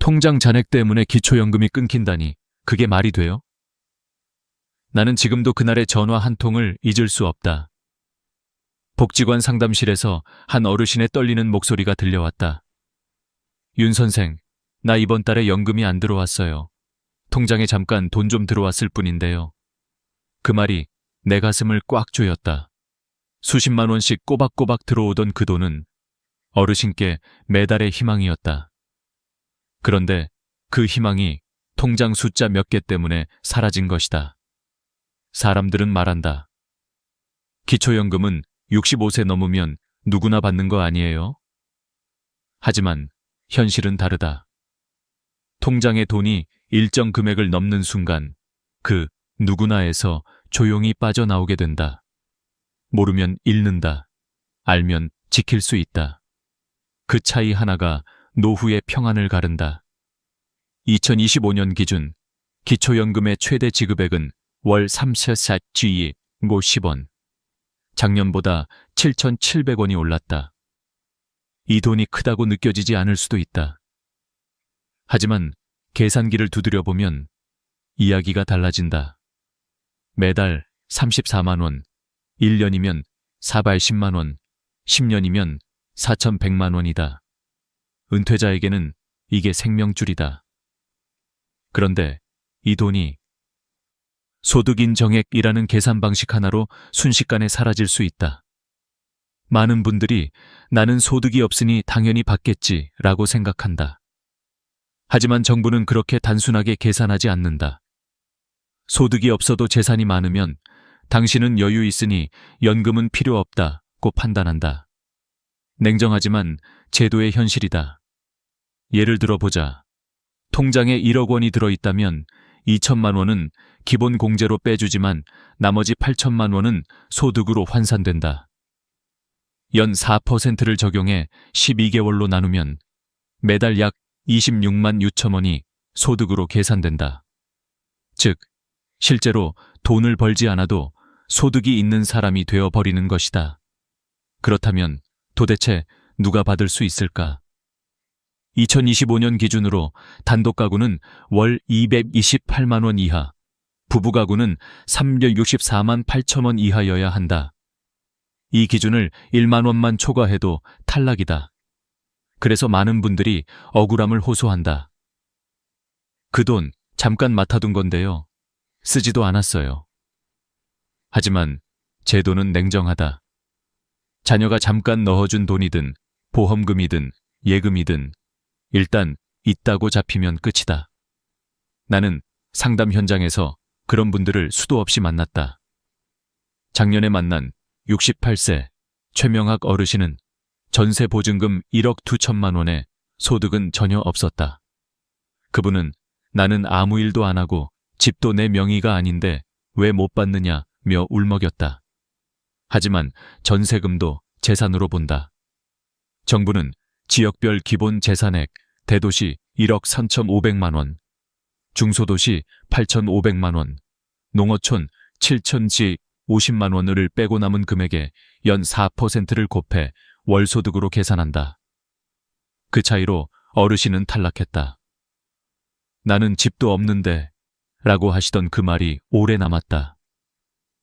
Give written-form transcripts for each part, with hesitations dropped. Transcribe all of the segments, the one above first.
통장 잔액 때문에 기초연금이 끊긴다니 그게 말이 돼요? 나는 지금도 그날의 전화 한 통을 잊을 수 없다. 복지관 상담실에서 한 어르신의 떨리는 목소리가 들려왔다. 윤 선생, 나 이번 달에 연금이 안 들어왔어요. 통장에 잠깐 돈 좀 들어왔을 뿐인데요. 그 말이 내 가슴을 꽉 조였다. 수십만 원씩 꼬박꼬박 들어오던 그 돈은 어르신께 매달의 희망이었다. 그런데 그 희망이 통장 숫자 몇 개 때문에 사라진 것이다. 사람들은 말한다. 기초연금은 65세 넘으면 누구나 받는 거 아니에요? 하지만 현실은 다르다. 통장에 돈이 일정 금액을 넘는 순간 그 누구나에서 조용히 빠져나오게 된다. 모르면 잃는다. 알면 지킬 수 있다. 그 차이 하나가 노후의 평안을 가른다. 2025년 기준 기초연금의 최대 지급액은 월 3,4G 모 10원. 작년보다 7,700원이 올랐다. 이 돈이 크다고 느껴지지 않을 수도 있다. 하지만 계산기를 두드려보면 이야기가 달라진다. 매달 34만 원, 1년이면 410만 원, 10년이면 4,100만 원이다. 은퇴자에게는 이게 생명줄이다. 그런데 이 돈이 소득인정액이라는 계산 방식 하나로 순식간에 사라질 수 있다. 많은 분들이 나는 소득이 없으니 당연히 받겠지라고 생각한다. 하지만 정부는 그렇게 단순하게 계산하지 않는다. 소득이 없어도 재산이 많으면 당신은 여유 있으니 연금은 필요 없다고 판단한다. 냉정하지만 제도의 현실이다. 예를 들어보자. 통장에 1억 원이 들어있다면 2천만 원은 기본 공제로 빼주지만 나머지 8천만 원은 소득으로 환산된다. 연 4%를 적용해 12개월로 나누면 매달 약 26만 6천 원이 소득으로 계산된다. 즉, 실제로 돈을 벌지 않아도 소득이 있는 사람이 되어버리는 것이다. 그렇다면 도대체 누가 받을 수 있을까? 2025년 기준으로 단독 가구는 월 228만 원 이하, 부부 가구는 364만 8천 원 이하여야 한다. 이 기준을 1만 원만 초과해도 탈락이다. 그래서 많은 분들이 억울함을 호소한다. 그 돈 잠깐 맡아둔 건데요. 쓰지도 않았어요. 하지만 제도는 냉정하다. 자녀가 잠깐 넣어준 돈이든 보험금이든 예금이든 일단 있다고 잡히면 끝이다. 나는 상담 현장에서 그런 분들을 수도 없이 만났다. 작년에 만난 68세 최명학 어르신은 전세 보증금 1억 2천만 원에 소득은 전혀 없었다. 그분은 나는 아무 일도 안 하고 집도 내 명의가 아닌데 왜 못 받느냐며 울먹였다. 하지만 전세금도 재산으로 본다. 정부는 지역별 기본 재산액 대도시 1억 3,500만 원, 중소도시 8,500만 원, 농어촌 7,000지 50만 원을 빼고 남은 금액에 연 4%를 곱해 월소득으로 계산한다. 그 차이로 어르신은 탈락했다. 나는 집도 없는데 라고 하시던 그 말이 오래 남았다.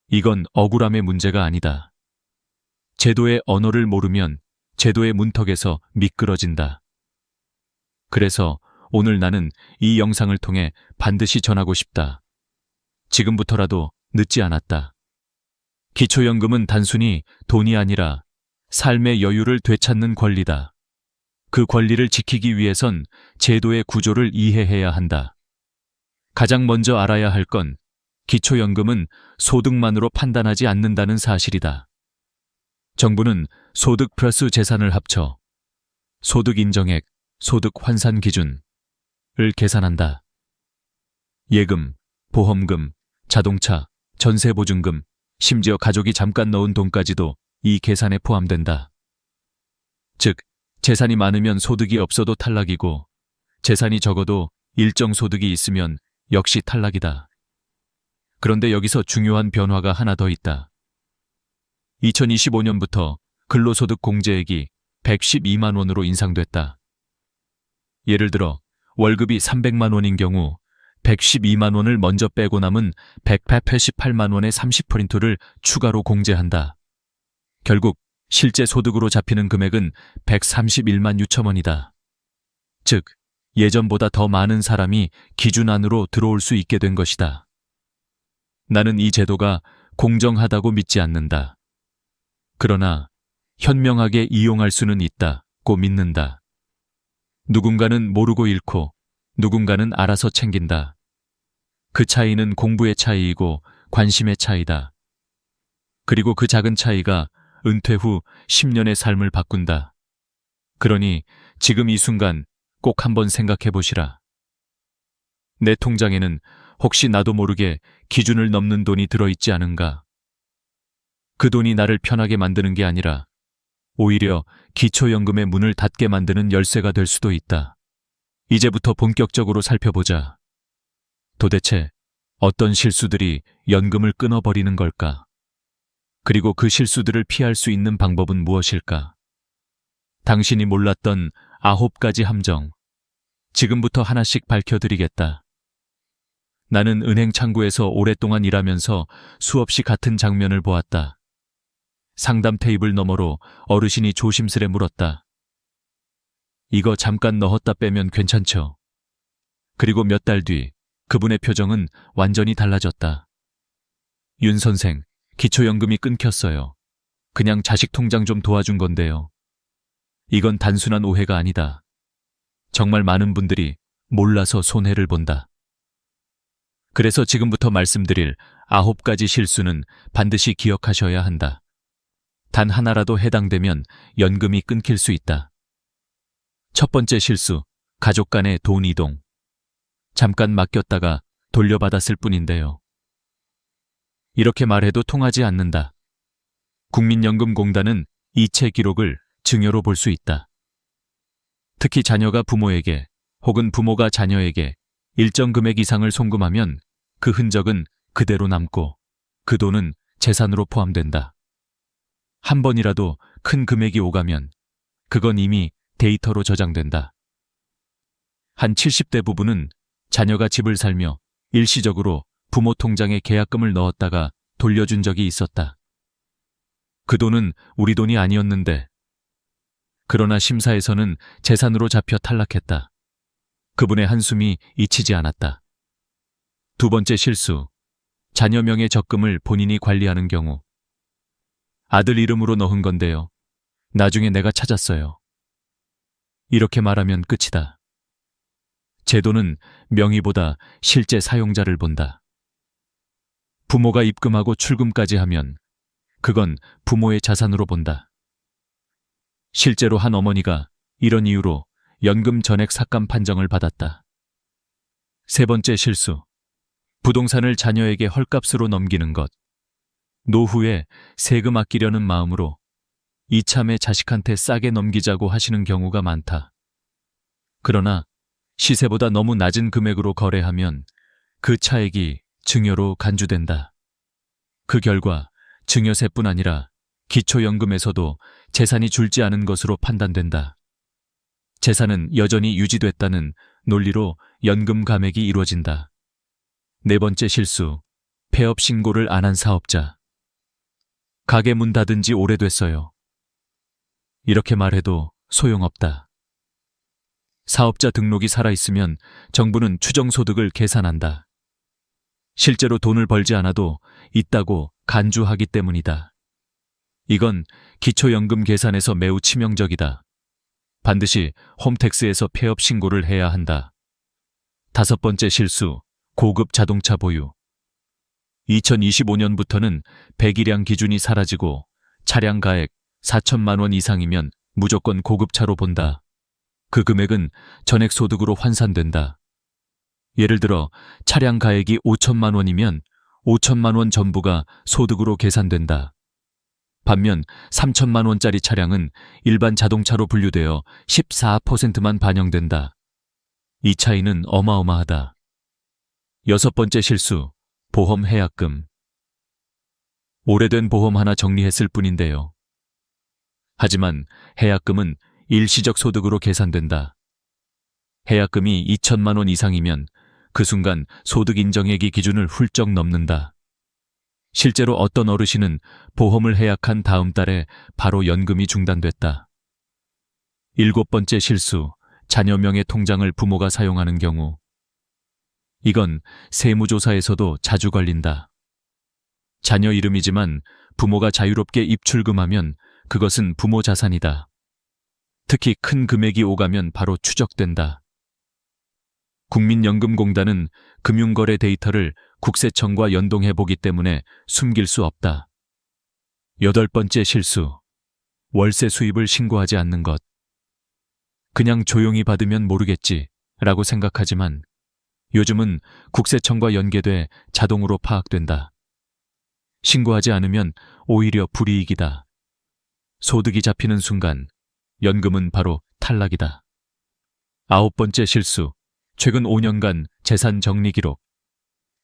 이건 억울함의 문제가 아니다. 제도의 언어를 모르면 제도의 문턱에서 미끄러진다. 그래서 오늘 나는 이 영상을 통해 반드시 전하고 싶다. 지금부터라도 늦지 않았다. 기초연금은 단순히 돈이 아니라 삶의 여유를 되찾는 권리다. 그 권리를 지키기 위해선 제도의 구조를 이해해야 한다. 가장 먼저 알아야 할 건 기초연금은 소득만으로 판단하지 않는다는 사실이다. 정부는 소득 플러스 재산을 합쳐 소득 인정액, 소득 환산 기준을 계산한다. 예금, 보험금, 자동차, 전세보증금, 심지어 가족이 잠깐 넣은 돈까지도 이 계산에 포함된다. 즉, 재산이 많으면 소득이 없어도 탈락이고 재산이 적어도 일정 소득이 있으면 역시 탈락이다. 그런데 여기서 중요한 변화가 하나 더 있다. 2025년부터 근로소득 공제액이 112만 원으로 인상됐다. 예를 들어 월급이 300만 원인 경우 112만 원을 먼저 빼고 남은 188만 원의 30%를 추가로 공제한다. 결국 실제 소득으로 잡히는 금액은 131만 6천 원이다. 즉, 예전보다 더 많은 사람이 기준 안으로 들어올 수 있게 된 것이다. 나는 이 제도가 공정하다고 믿지 않는다. 그러나 현명하게 이용할 수는 있다고 믿는다. 누군가는 모르고 잃고 누군가는 알아서 챙긴다. 그 차이는 공부의 차이이고 관심의 차이다. 그리고 그 작은 차이가 은퇴 후 10년의 삶을 바꾼다. 그러니 지금 이 순간 꼭 한번 생각해 보시라. 내 통장에는 혹시 나도 모르게 기준을 넘는 돈이 들어있지 않은가? 그 돈이 나를 편하게 만드는 게 아니라 오히려 기초연금의 문을 닫게 만드는 열쇠가 될 수도 있다. 이제부터 본격적으로 살펴보자. 도대체 어떤 실수들이 연금을 끊어버리는 걸까? 그리고 그 실수들을 피할 수 있는 방법은 무엇일까? 당신이 몰랐던 9가지 함정, 지금부터 하나씩 밝혀드리겠다. 나는 은행 창구에서 오랫동안 일하면서 수없이 같은 장면을 보았다. 상담 테이블 너머로 어르신이 조심스레 물었다. 이거 잠깐 넣었다 빼면 괜찮죠? 그리고 몇 달 뒤 그분의 표정은 완전히 달라졌다. 윤 선생, 기초연금이 끊겼어요. 그냥 자식 통장 좀 도와준 건데요. 이건 단순한 오해가 아니다. 정말 많은 분들이 몰라서 손해를 본다. 그래서 지금부터 말씀드릴 9가지 실수는 반드시 기억하셔야 한다. 단 하나라도 해당되면 연금이 끊길 수 있다. 첫 번째 실수, 가족 간의 돈 이동. 잠깐 맡겼다가 돌려받았을 뿐인데요. 이렇게 말해도 통하지 않는다. 국민연금공단은 이체 기록을 증여로 볼 수 있다. 특히 자녀가 부모에게 혹은 부모가 자녀에게 일정 금액 이상을 송금하면 그 흔적은 그대로 남고 그 돈은 재산으로 포함된다. 한 번이라도 큰 금액이 오가면 그건 이미 데이터로 저장된다. 한 70대 부부는 자녀가 집을 살며 일시적으로 부모 통장에 계약금을 넣었다가 돌려준 적이 있었다. 그 돈은 우리 돈이 아니었는데, 그러나 심사에서는 재산으로 잡혀 탈락했다. 그분의 한숨이 잊히지 않았다. 두 번째 실수, 자녀 명의 적금을 본인이 관리하는 경우. 아들 이름으로 넣은 건데요. 나중에 내가 찾았어요. 이렇게 말하면 끝이다. 제도는 명의보다 실제 사용자를 본다. 부모가 입금하고 출금까지 하면 그건 부모의 자산으로 본다. 실제로 한 어머니가 이런 이유로 연금 전액 삭감 판정을 받았다. 세 번째 실수, 부동산을 자녀에게 헐값으로 넘기는 것. 노후에 세금 아끼려는 마음으로 이참에 자식한테 싸게 넘기자고 하시는 경우가 많다. 그러나 시세보다 너무 낮은 금액으로 거래하면 그 차액이 증여로 간주된다. 그 결과 증여세뿐 아니라 기초연금에서도 재산이 줄지 않은 것으로 판단된다. 재산은 여전히 유지됐다는 논리로 연금 감액이 이루어진다. 네 번째 실수, 폐업 신고를 안 한 사업자. 가게 문 닫은 지 오래됐어요. 이렇게 말해도 소용없다. 사업자 등록이 살아있으면 정부는 추정소득을 계산한다. 실제로 돈을 벌지 않아도 있다고 간주하기 때문이다. 이건 기초연금 계산에서 매우 치명적이다. 반드시 홈택스에서 폐업 신고를 해야 한다. 다섯 번째 실수, 고급 자동차 보유. 2025년부터는 배기량 기준이 사라지고 차량 가액 4천만 원 이상이면 무조건 고급차로 본다. 그 금액은 전액 소득으로 환산된다. 예를 들어 차량 가액이 5천만 원이면 5천만 원 전부가 소득으로 계산된다. 반면 3천만 원짜리 차량은 일반 자동차로 분류되어 14%만 반영된다. 이 차이는 어마어마하다. 여섯 번째 실수, 보험 해약금. 오래된 보험 하나 정리했을 뿐인데요. 하지만 해약금은 일시적 소득으로 계산된다. 해약금이 2천만 원 이상이면 그 순간 소득 인정액이 기준을 훌쩍 넘는다. 실제로 어떤 어르신은 보험을 해약한 다음 달에 바로 연금이 중단됐다. 7번째 실수, 자녀 명의 통장을 부모가 사용하는 경우. 이건 세무조사에서도 자주 걸린다. 자녀 이름이지만 부모가 자유롭게 입출금하면 그것은 부모 자산이다. 특히 큰 금액이 오가면 바로 추적된다. 국민연금공단은 금융거래 데이터를 국세청과 연동해보기 때문에 숨길 수 없다. 8번째 실수, 월세 수입을 신고하지 않는 것. 그냥 조용히 받으면 모르겠지 라고 생각하지만 요즘은 국세청과 연계돼 자동으로 파악된다. 신고하지 않으면 오히려 불이익이다. 소득이 잡히는 순간 연금은 바로 탈락이다. 9번째 실수, 최근 5년간 재산 정리 기록.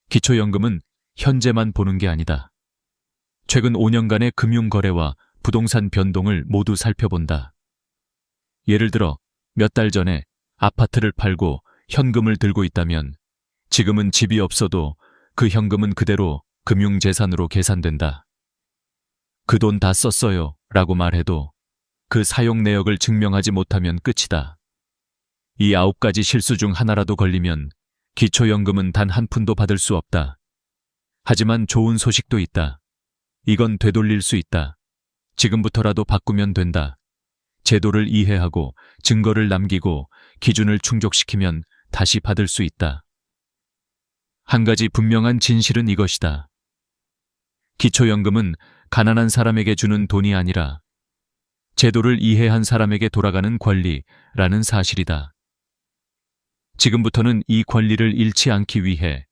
기초연금은 현재만 보는 게 아니다. 최근 5년간의 금융거래와 부동산 변동을 모두 살펴본다. 예를 들어 몇 달 전에 아파트를 팔고 현금을 들고 있다면 지금은 집이 없어도 그 현금은 그대로 금융재산으로 계산된다. 그 돈 다 썼어요 라고 말해도 그 사용 내역을 증명하지 못하면 끝이다. 이 9가지 실수 중 하나라도 걸리면 기초연금은 단 한 푼도 받을 수 없다. 하지만 좋은 소식도 있다. 이건 되돌릴 수 있다. 지금부터라도 바꾸면 된다. 제도를 이해하고 증거를 남기고 기준을 충족시키면 다시 받을 수 있다. 한 가지 분명한 진실은 이것이다. 기초연금은 가난한 사람에게 주는 돈이 아니라 제도를 이해한 사람에게 돌아가는 권리라는 사실이다. 지금부터는 이 권리를 잃지 않기 위해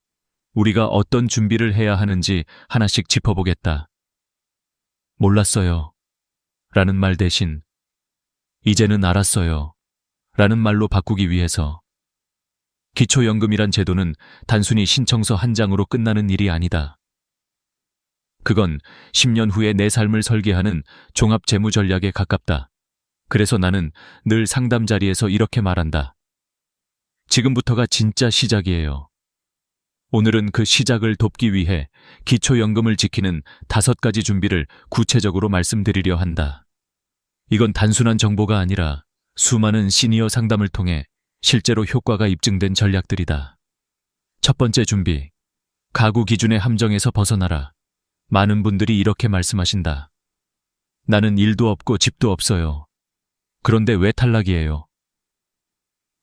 우리가 어떤 준비를 해야 하는지 하나씩 짚어보겠다. 몰랐어요 라는 말 대신 이제는 알았어요 라는 말로 바꾸기 위해서. 기초연금이란 제도는 단순히 신청서 한 장으로 끝나는 일이 아니다. 그건 10년 후에 내 삶을 설계하는 종합재무전략에 가깝다. 그래서 나는 늘 상담 자리에서 이렇게 말한다. 지금부터가 진짜 시작이에요. 오늘은 그 시작을 돕기 위해 기초연금을 지키는 5가지 준비를 구체적으로 말씀드리려 한다. 이건 단순한 정보가 아니라 수많은 시니어 상담을 통해 실제로 효과가 입증된 전략들이다. 첫 번째 준비, 가구 기준의 함정에서 벗어나라. 많은 분들이 이렇게 말씀하신다. 나는 일도 없고 집도 없어요. 그런데 왜 탈락이에요?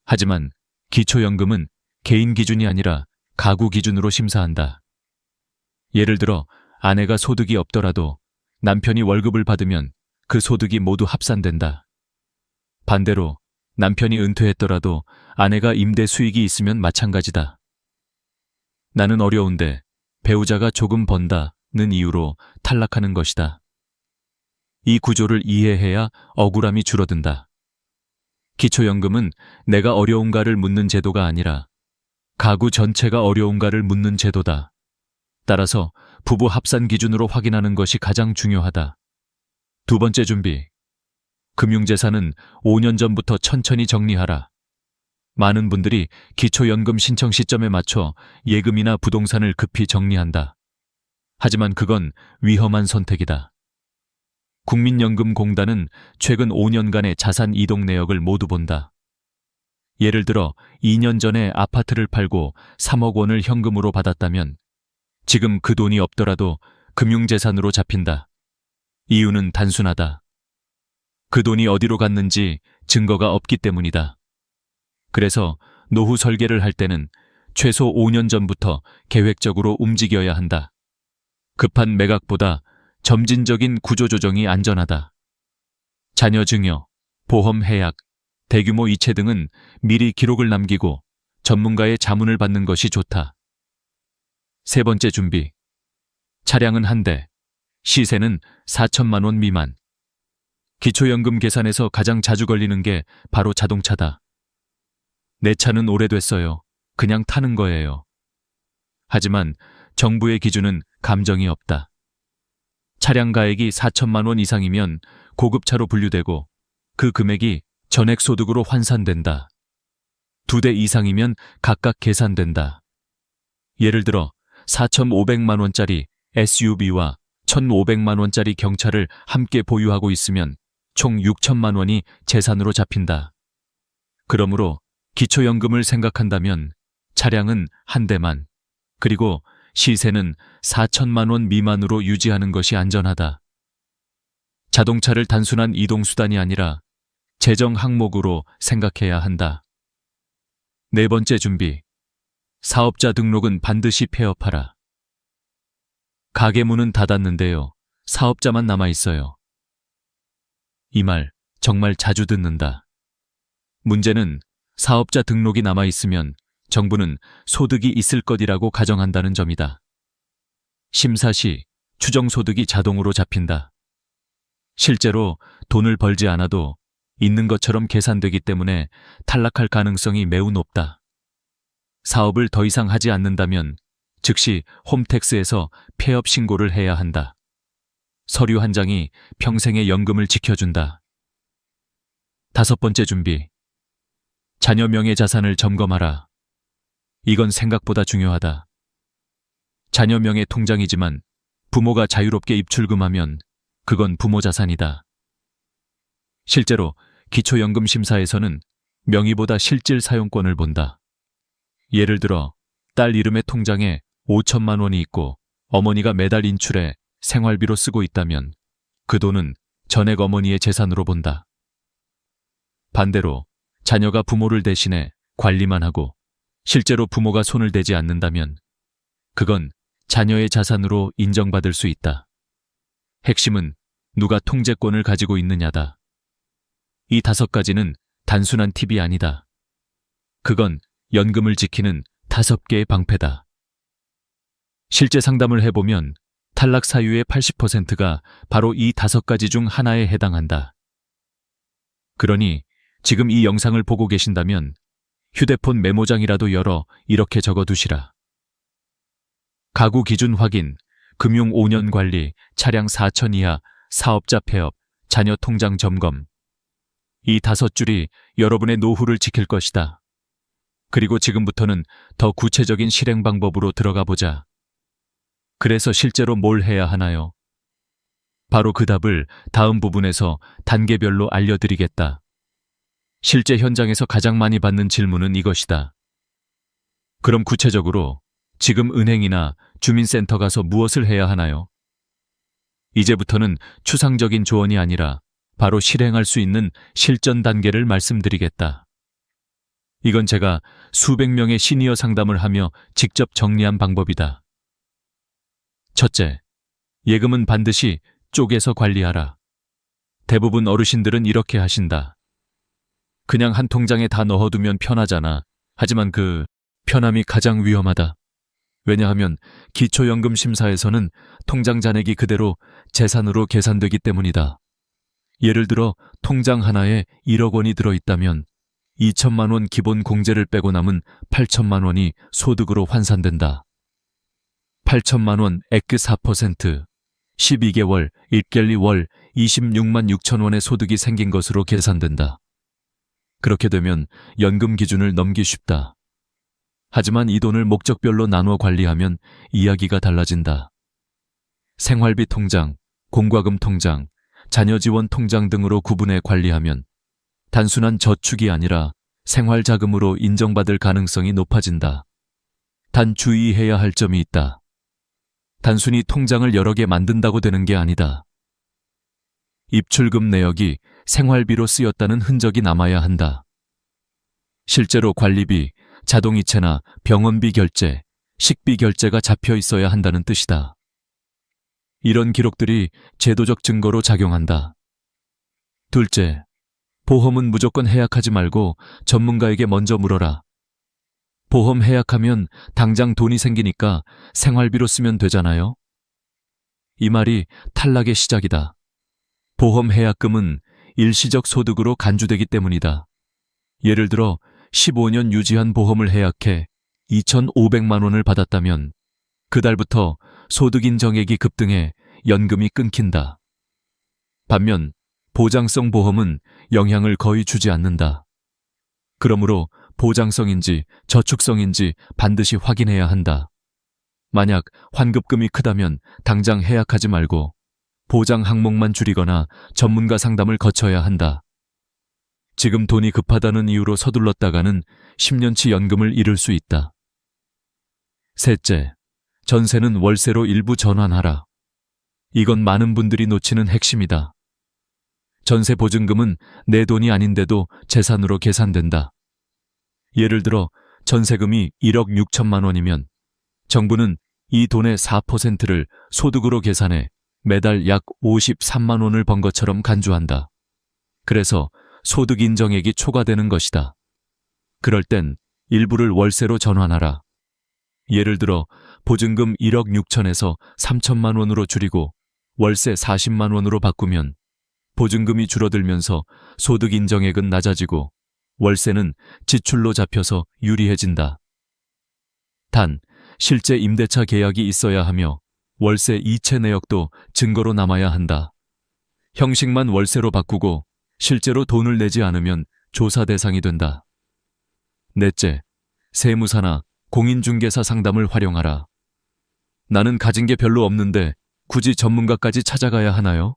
하지만 기초연금은 개인 기준이 아니라 가구 기준으로 심사한다. 예를 들어 아내가 소득이 없더라도 남편이 월급을 받으면 그 소득이 모두 합산된다. 반대로 남편이 은퇴했더라도 아내가 임대 수익이 있으면 마찬가지다. 나는 어려운데 배우자가 조금 번다는 이유로 탈락하는 것이다. 이 구조를 이해해야 억울함이 줄어든다. 기초연금은 내가 어려운가를 묻는 제도가 아니라 가구 전체가 어려운가를 묻는 제도다. 따라서 부부 합산 기준으로 확인하는 것이 가장 중요하다. 두 번째 준비. 금융재산은 5년 전부터 천천히 정리하라. 많은 분들이 기초연금 신청 시점에 맞춰 예금이나 부동산을 급히 정리한다. 하지만 그건 위험한 선택이다. 국민연금공단은 최근 5년간의 자산 이동 내역을 모두 본다. 예를 들어 2년 전에 아파트를 팔고 3억 원을 현금으로 받았다면 지금 그 돈이 없더라도 금융재산으로 잡힌다. 이유는 단순하다. 그 돈이 어디로 갔는지 증거가 없기 때문이다. 그래서 노후 설계를 할 때는 최소 5년 전부터 계획적으로 움직여야 한다. 급한 매각보다 점진적인 구조조정이 안전하다. 자녀 증여, 보험 해약, 대규모 이체 등은 미리 기록을 남기고 전문가의 자문을 받는 것이 좋다. 세 번째 준비. 차량은 한 대, 시세는 4천만 원 미만. 기초연금 계산에서 가장 자주 걸리는 게 바로 자동차다. 내 차는 오래됐어요. 그냥 타는 거예요. 하지만 정부의 기준은 감정이 없다. 차량 가액이 4천만 원 이상이면 고급차로 분류되고 그 금액이 전액 소득으로 환산된다. 2대 이상이면 각각 계산된다. 예를 들어 4,500만 원짜리 SUV와 1,500만 원짜리 경차를 함께 보유하고 있으면 총 6천만 원이 재산으로 잡힌다. 그러므로 기초연금을 생각한다면 차량은 한 대만, 그리고 시세는 4천만 원 미만으로 유지하는 것이 안전하다. 자동차를 단순한 이동수단이 아니라 재정 항목으로 생각해야 한다. 네 번째 준비. 사업자 등록은 반드시 폐업하라. 가게 문은 닫았는데요. 사업자만 남아있어요. 이 말 정말 자주 듣는다. 문제는 사업자 등록이 남아있으면 정부는 소득이 있을 것이라고 가정한다는 점이다. 심사 시 추정소득이 자동으로 잡힌다. 실제로 돈을 벌지 않아도 있는 것처럼 계산되기 때문에 탈락할 가능성이 매우 높다. 사업을 더 이상 하지 않는다면 즉시 홈택스에서 폐업 신고를 해야 한다. 서류 한 장이 평생의 연금을 지켜준다. 다섯 번째 준비. 자녀 명의 자산을 점검하라. 이건 생각보다 중요하다. 자녀 명의 통장이지만 부모가 자유롭게 입출금하면 그건 부모 자산이다. 실제로 기초연금 심사에서는 명의보다 실질 사용권을 본다. 예를 들어 딸 이름의 통장에 5천만 원이 있고 어머니가 매달 인출해 생활비로 쓰고 있다면 그 돈은 전액 어머니의 재산으로 본다. 반대로 자녀가 부모를 대신해 관리만 하고 실제로 부모가 손을 대지 않는다면 그건 자녀의 자산으로 인정받을 수 있다. 핵심은 누가 통제권을 가지고 있느냐다. 이 5가지는 단순한 팁이 아니다. 그건 연금을 지키는 5개의 방패다. 실제 상담을 해보면 탈락 사유의 80%가 바로 이 5가지 중 하나에 해당한다. 그러니 지금 이 영상을 보고 계신다면 휴대폰 메모장이라도 열어 이렇게 적어두시라. 가구 기준 확인, 금융 5년 관리, 차량 4천 이하, 사업자 폐업, 자녀 통장 점검. 이 5줄이 여러분의 노후를 지킬 것이다. 그리고 지금부터는 더 구체적인 실행 방법으로 들어가 보자. 그래서 실제로 뭘 해야 하나요? 바로 그 답을 다음 부분에서 단계별로 알려드리겠다. 실제 현장에서 가장 많이 받는 질문은 이것이다. 그럼 구체적으로 지금 은행이나 주민센터 가서 무엇을 해야 하나요? 이제부터는 추상적인 조언이 아니라 바로 실행할 수 있는 실전 단계를 말씀드리겠다. 이건 제가 수백 명의 시니어 상담을 하며 직접 정리한 방법이다. 첫째, 예금은 반드시 쪼개서 관리하라. 대부분 어르신들은 이렇게 하신다. 그냥 한 통장에 다 넣어두면 편하잖아. 하지만 그 편함이 가장 위험하다. 왜냐하면 기초연금 심사에서는 통장 잔액이 그대로 재산으로 계산되기 때문이다. 예를 들어 통장 하나에 1억 원이 들어있다면 2천만 원 기본 공제를 빼고 남은 8천만 원이 소득으로 환산된다. 8천만 원 액그 4%, 12개월, 1갤리 월 26만 6천 원의 소득이 생긴 것으로 계산된다. 그렇게 되면 연금 기준을 넘기 쉽다. 하지만 이 돈을 목적별로 나눠 관리하면 이야기가 달라진다. 생활비 통장, 공과금 통장, 자녀 지원 통장 등으로 구분해 관리하면 단순한 저축이 아니라 생활자금으로 인정받을 가능성이 높아진다. 단 주의해야 할 점이 있다. 단순히 통장을 여러 개 만든다고 되는 게 아니다. 입출금 내역이 생활비로 쓰였다는 흔적이 남아야 한다. 실제로 관리비, 자동이체나 병원비 결제, 식비 결제가 잡혀 있어야 한다는 뜻이다. 이런 기록들이 제도적 증거로 작용한다. 둘째, 보험은 무조건 해약하지 말고 전문가에게 먼저 물어라. 보험 해약하면 당장 돈이 생기니까 생활비로 쓰면 되잖아요. 이 말이 탈락의 시작이다. 보험 해약금은 일시적 소득으로 간주되기 때문이다. 예를 들어 15년 유지한 보험을 해약해 2,500만 원을 받았다면 그달부터 소득 인정액이 급등해 연금이 끊긴다. 반면 보장성 보험은 영향을 거의 주지 않는다. 그러므로 보장성인지 저축성인지 반드시 확인해야 한다. 만약 환급금이 크다면 당장 해약하지 말고 보장 항목만 줄이거나 전문가 상담을 거쳐야 한다. 지금 돈이 급하다는 이유로 서둘렀다가는 10년치 연금을 잃을 수 있다. 셋째, 전세는 월세로 일부 전환하라. 이건 많은 분들이 놓치는 핵심이다. 전세 보증금은 내 돈이 아닌데도 재산으로 계산된다. 예를 들어 전세금이 1억 6천만 원이면 정부는 이 돈의 4%를 소득으로 계산해 매달 약 53만 원을 번 것처럼 간주한다. 그래서 소득 인정액이 초과되는 것이다. 그럴 땐 일부를 월세로 전환하라. 예를 들어 보증금 1억 6천에서 3천만 원으로 줄이고 월세 40만 원으로 바꾸면 보증금이 줄어들면서 소득 인정액은 낮아지고 월세는 지출로 잡혀서 유리해진다. 단, 실제 임대차 계약이 있어야 하며 월세 이체 내역도 증거로 남아야 한다. 형식만 월세로 바꾸고 실제로 돈을 내지 않으면 조사 대상이 된다. 넷째, 세무사나 공인중개사 상담을 활용하라. 나는 가진 게 별로 없는데 굳이 전문가까지 찾아가야 하나요?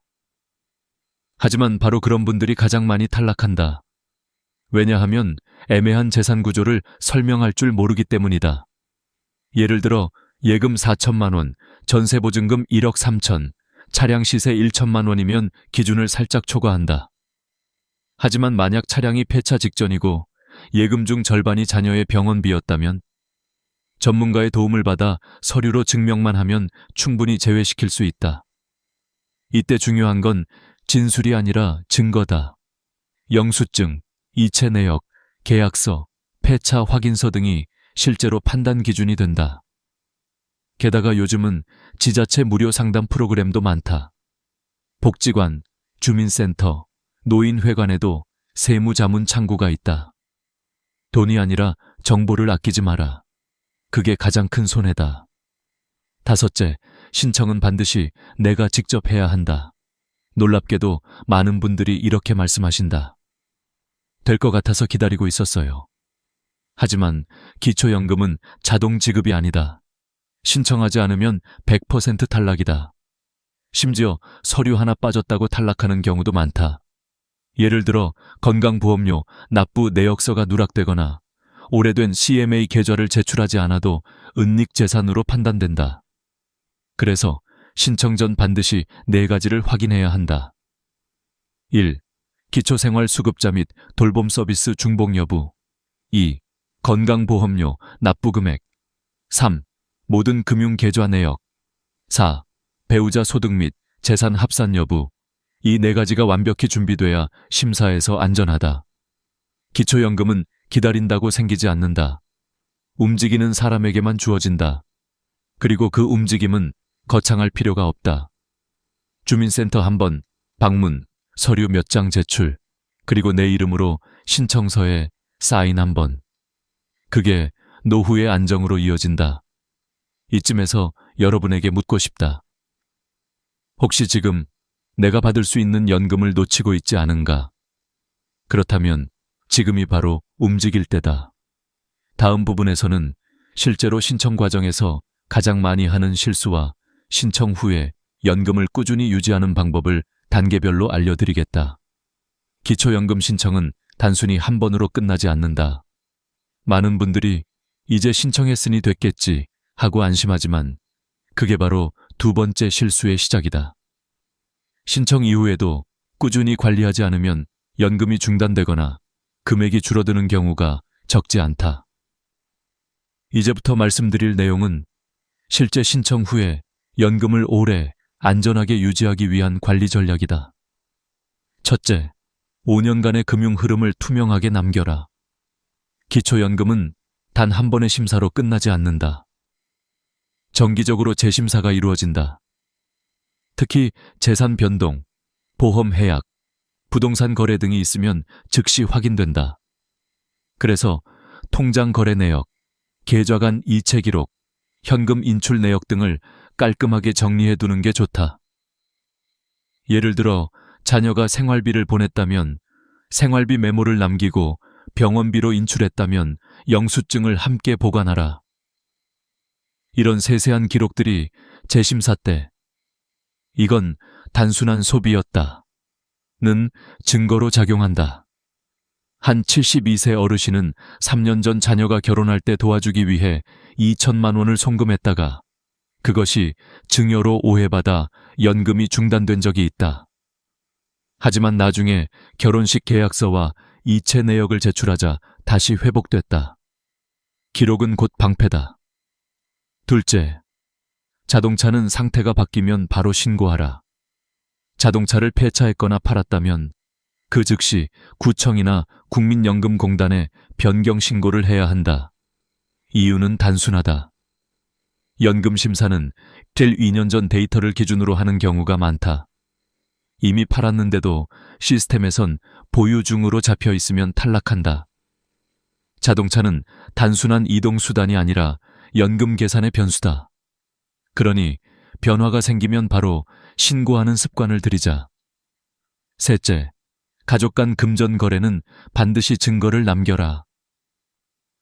하지만 바로 그런 분들이 가장 많이 탈락한다. 왜냐하면 애매한 재산 구조를 설명할 줄 모르기 때문이다. 예를 들어 예금 4천만 원, 전세 보증금 1억 3천, 차량 시세 1천만 원이면 기준을 살짝 초과한다. 하지만 만약 차량이 폐차 직전이고 예금 중 절반이 자녀의 병원비였다면 전문가의 도움을 받아 서류로 증명만 하면 충분히 제외시킬 수 있다. 이때 중요한 건 진술이 아니라 증거다. 영수증, 이체 내역, 계약서, 폐차 확인서 등이 실제로 판단 기준이 된다. 게다가 요즘은 지자체 무료 상담 프로그램도 많다. 복지관, 주민센터, 노인회관에도 세무자문 창구가 있다. 돈이 아니라 정보를 아끼지 마라. 그게 가장 큰 손해다. 다섯째, 신청은 반드시 내가 직접 해야 한다. 놀랍게도 많은 분들이 이렇게 말씀하신다. 될 것 같아서 기다리고 있었어요. 하지만 기초연금은 자동 지급이 아니다. 신청하지 않으면 100% 탈락이다. 심지어 서류 하나 빠졌다고 탈락하는 경우도 많다. 예를 들어 건강보험료 납부 내역서가 누락되거나 오래된 CMA 계좌를 제출하지 않아도 은닉재산으로 판단된다. 그래서 신청 전 반드시 4가지를 확인해야 한다. 1. 기초생활수급자 및 돌봄 서비스 중복 여부. 2. 건강보험료 납부 금액. 3. 모든 금융계좌 내역. 4. 배우자 소득 및 재산 합산 여부. 이 4가지가 완벽히 준비돼야 심사에서 안전하다. 기초연금은 기다린다고 생기지 않는다. 움직이는 사람에게만 주어진다. 그리고 그 움직임은 거창할 필요가 없다. 주민센터 한 번, 방문, 서류 몇 장 제출, 그리고 내 이름으로 신청서에 사인 한 번. 그게 노후의 안정으로 이어진다. 이쯤에서 여러분에게 묻고 싶다. 혹시 지금 내가 받을 수 있는 연금을 놓치고 있지 않은가? 그렇다면 지금이 바로 움직일 때다. 다음 부분에서는 실제로 신청 과정에서 가장 많이 하는 실수와 신청 후에 연금을 꾸준히 유지하는 방법을 단계별로 알려드리겠다. 기초연금 신청은 단순히 한 번으로 끝나지 않는다. 많은 분들이 이제 신청했으니 됐겠지 하고 안심하지만 그게 바로 2번째 실수의 시작이다. 신청 이후에도 꾸준히 관리하지 않으면 연금이 중단되거나 금액이 줄어드는 경우가 적지 않다. 이제부터 말씀드릴 내용은 실제 신청 후에 연금을 오래 안전하게 유지하기 위한 관리 전략이다. 첫째, 5년간의 금융 흐름을 투명하게 남겨라. 기초연금은 단 한 번의 심사로 끝나지 않는다. 정기적으로 재심사가 이루어진다. 특히 재산 변동, 보험 해약, 부동산 거래 등이 있으면 즉시 확인된다. 그래서 통장 거래 내역, 계좌 간 이체 기록, 현금 인출 내역 등을 깔끔하게 정리해두는 게 좋다. 예를 들어 자녀가 생활비를 보냈다면 생활비 메모를 남기고 병원비로 인출했다면 영수증을 함께 보관하라. 이런 세세한 기록들이 재심사 때 이건 단순한 소비였다 는 증거로 작용한다. 한 72세 어르신은 3년 전 자녀가 결혼할 때 도와주기 위해 2천만 원을 송금했다가 그것이 증여로 오해받아 연금이 중단된 적이 있다. 하지만 나중에 결혼식 계약서와 이체 내역을 제출하자 다시 회복됐다. 기록은 곧 방패다. 둘째, 자동차는 상태가 바뀌면 바로 신고하라. 자동차를 폐차했거나 팔았다면 그 즉시 구청이나 국민연금공단에 변경 신고를 해야 한다. 이유는 단순하다. 연금심사는 til 2년 전 데이터를 기준으로 하는 경우가 많다. 이미 팔았는데도 시스템에선 보유 중으로 잡혀 있으면 탈락한다. 자동차는 단순한 이동수단이 아니라 연금 계산의 변수다. 그러니 변화가 생기면 바로 신고하는 습관을 들이자. 셋째, 가족 간 금전 거래는 반드시 증거를 남겨라.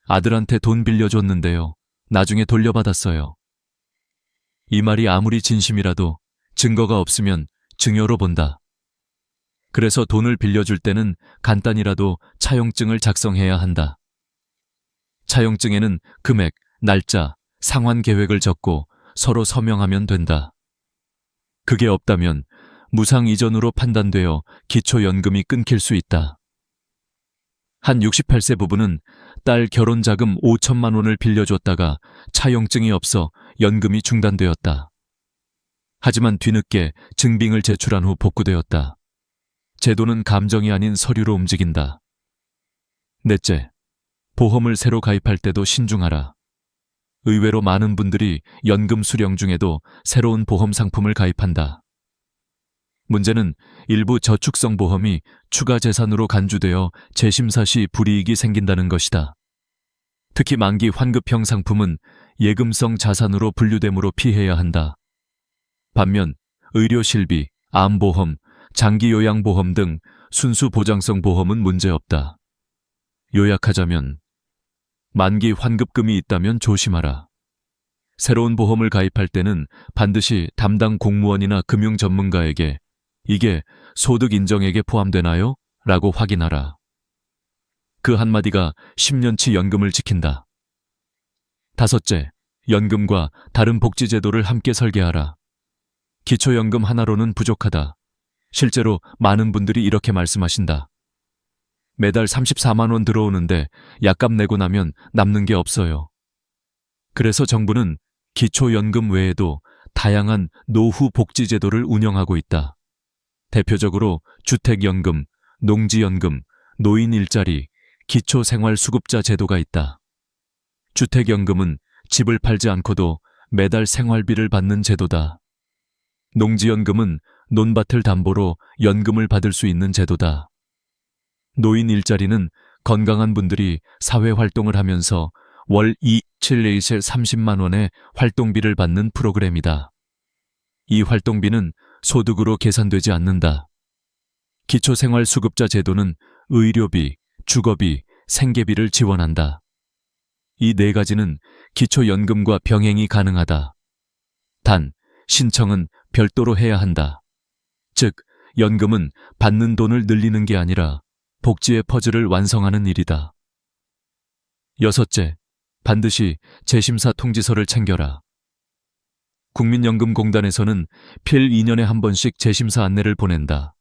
아들한테 돈 빌려줬는데요. 나중에 돌려받았어요. 이 말이 아무리 진심이라도 증거가 없으면 증여로 본다. 그래서 돈을 빌려줄 때는 간단히라도 차용증을 작성해야 한다. 차용증에는 금액, 날짜, 상환 계획을 적고 서로 서명하면 된다. 그게 없다면 무상 이전으로 판단되어 기초연금이 끊길 수 있다. 한 68세 부부는 딸 결혼자금 5천만 원을 빌려줬다가 차용증이 없어 연금이 중단되었다. 하지만 뒤늦게 증빙을 제출한 후 복구되었다. 제도는 감정이 아닌 서류로 움직인다. 넷째, 보험을 새로 가입할 때도 신중하라. 의외로 많은 분들이 연금 수령 중에도 새로운 보험 상품을 가입한다. 문제는 일부 저축성 보험이 추가 재산으로 간주되어 재심사 시 불이익이 생긴다는 것이다. 특히 만기 환급형 상품은 예금성 자산으로 분류되므로 피해야 한다. 반면 의료실비, 암보험, 장기요양보험 등 순수 보장성 보험은 문제없다. 요약하자면 만기 환급금이 있다면 조심하라. 새로운 보험을 가입할 때는 반드시 담당 공무원이나 금융 전문가에게 이게 소득 인정액에 포함되나요? 라고 확인하라. 그 한마디가 10년치 연금을 지킨다. 다섯째, 연금과 다른 복지제도를 함께 설계하라. 기초연금 하나로는 부족하다. 실제로 많은 분들이 이렇게 말씀하신다. 매달 34만 원 들어오는데 약값 내고 나면 남는 게 없어요. 그래서 정부는 기초연금 외에도 다양한 노후 복지제도를 운영하고 있다. 대표적으로 주택연금, 농지연금, 노인일자리, 기초생활수급자 제도가 있다. 주택연금은 집을 팔지 않고도 매달 생활비를 받는 제도다. 농지연금은 논밭을 담보로 연금을 받을 수 있는 제도다. 노인 일자리는 건강한 분들이 사회활동을 하면서 월 27레이셀 30만 원의 활동비를 받는 프로그램이다. 이 활동비는 소득으로 계산되지 않는다. 기초생활수급자 제도는 의료비, 주거비, 생계비를 지원한다. 이 네 가지는 기초연금과 병행이 가능하다. 단, 신청은 별도로 해야 한다. 즉, 연금은 받는 돈을 늘리는 게 아니라 복지의 퍼즐을 완성하는 일이다. 여섯째, 반드시 재심사 통지서를 챙겨라. 국민연금공단에서는 필 2년에 한 번씩 재심사 안내를 보낸다.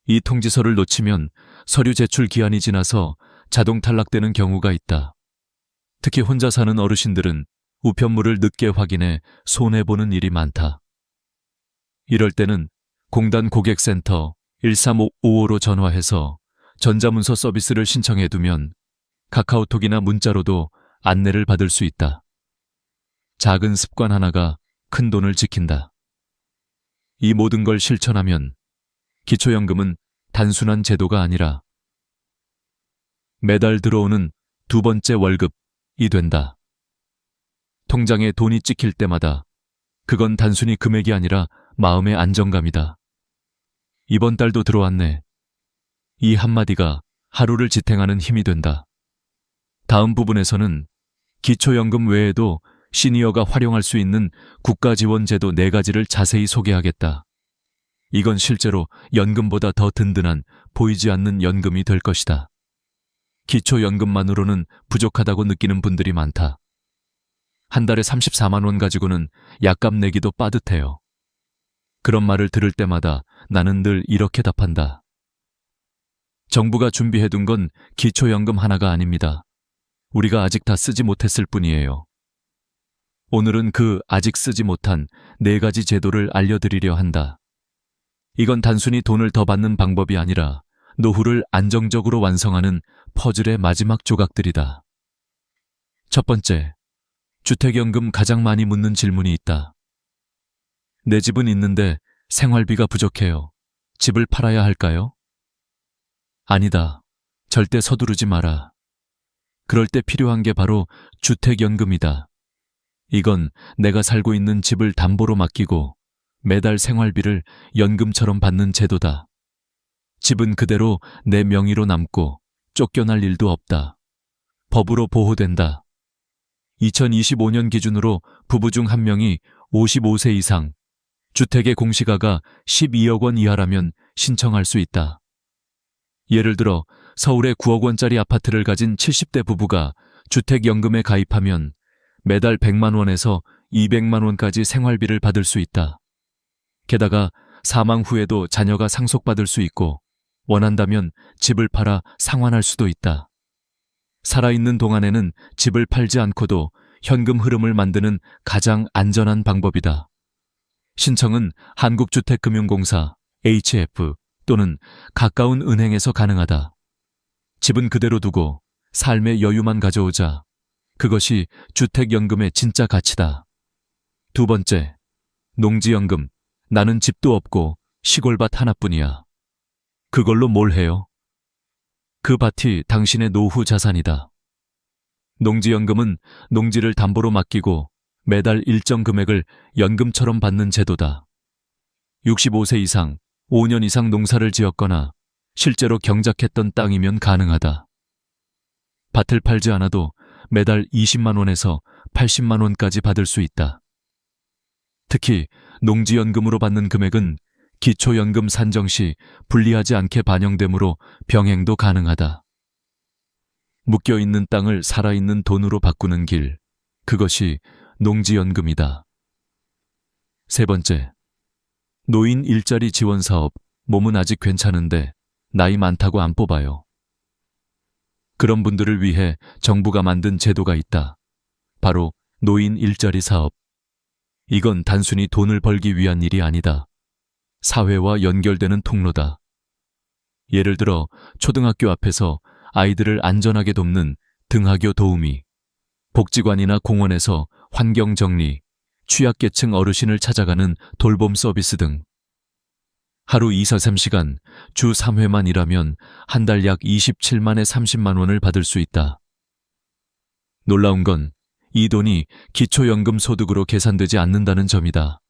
이 통지서를 놓치면 서류 제출 기한이 지나서 자동 탈락되는 경우가 있다. 특히 혼자 사는 어르신들은 우편물을 늦게 확인해 손해보는 일이 많다. 이럴 때는 공단 고객센터 13555로 전화해서 전자문서 서비스를 신청해두면 카카오톡이나 문자로도 안내를 받을 수 있다. 작은 습관 하나가 큰 돈을 지킨다. 이 모든 걸 실천하면 기초연금은 단순한 제도가 아니라 매달 들어오는 두 번째 월급이 된다. 통장에 돈이 찍힐 때마다 그건 단순히 금액이 아니라 마음의 안정감이다. 이번 달도 들어왔네. 이 한마디가 하루를 지탱하는 힘이 된다. 다음 부분에서는 기초연금 외에도 시니어가 활용할 수 있는 국가지원 제도 4가지를 자세히 소개하겠다. 이건 실제로 연금보다 더 든든한 보이지 않는 연금이 될 것이다. 기초연금만으로는 부족하다고 느끼는 분들이 많다. 한 달에 34만 원 가지고는 약값 내기도 빠듯해요. 그런 말을 들을 때마다 나는 늘 이렇게 답한다. 정부가 준비해둔 건 기초연금 하나가 아닙니다. 우리가 아직 다 쓰지 못했을 뿐이에요. 오늘은 그 아직 쓰지 못한 4가지 제도를 알려드리려 한다. 이건 단순히 돈을 더 받는 방법이 아니라 노후를 안정적으로 완성하는 퍼즐의 마지막 조각들이다. 첫 번째, 주택연금 가장 많이 묻는 질문이 있다. 내 집은 있는데 생활비가 부족해요. 집을 팔아야 할까요? 아니다. 절대 서두르지 마라. 그럴 때 필요한 게 바로 주택연금이다. 이건 내가 살고 있는 집을 담보로 맡기고 매달 생활비를 연금처럼 받는 제도다. 집은 그대로 내 명의로 남고 쫓겨날 일도 없다. 법으로 보호된다. 2025년 기준으로 부부 중 1명이 55세 이상, 주택의 공시가가 12억 원 이하라면 신청할 수 있다. 예를 들어 서울에 9억 원짜리 아파트를 가진 70대 부부가 주택연금에 가입하면 매달 100만 원에서 200만 원까지 생활비를 받을 수 있다. 게다가 사망 후에도 자녀가 상속받을 수 있고 원한다면 집을 팔아 상환할 수도 있다. 살아있는 동안에는 집을 팔지 않고도 현금 흐름을 만드는 가장 안전한 방법이다. 신청은 한국주택금융공사 HF 또는 가까운 은행에서 가능하다. 집은 그대로 두고 삶의 여유만 가져오자. 그것이 주택연금의 진짜 가치다. 두 번째, 농지연금. 나는 집도 없고 시골밭 하나뿐이야. 그걸로 뭘 해요? 그 밭이 당신의 노후 자산이다. 농지연금은 농지를 담보로 맡기고 매달 일정 금액을 연금처럼 받는 제도다. 65세 이상, 5년 이상 농사를 지었거나 실제로 경작했던 땅이면 가능하다. 밭을 팔지 않아도 매달 20만 원에서 80만 원까지 받을 수 있다. 특히 농지연금으로 받는 금액은 기초연금 산정 시 불리하지 않게 반영되므로 병행도 가능하다. 묶여있는 땅을 살아있는 돈으로 바꾸는 길, 그것이 농지연금이다. 세 번째, 노인 일자리 지원 사업. 몸은 아직 괜찮은데 나이 많다고 안 뽑아요. 그런 분들을 위해 정부가 만든 제도가 있다. 바로 노인 일자리 사업. 이건 단순히 돈을 벌기 위한 일이 아니다. 사회와 연결되는 통로다. 예를 들어 초등학교 앞에서 아이들을 안전하게 돕는 등하교 도우미, 복지관이나 공원에서 환경정리, 취약계층 어르신을 찾아가는 돌봄 서비스 등. 하루 2-3시간, 주 3회만 일하면 한 달 약 27만에 30만 원을 받을 수 있다. 놀라운 건 이 돈이 기초연금 소득으로 계산되지 않는다는 점이다.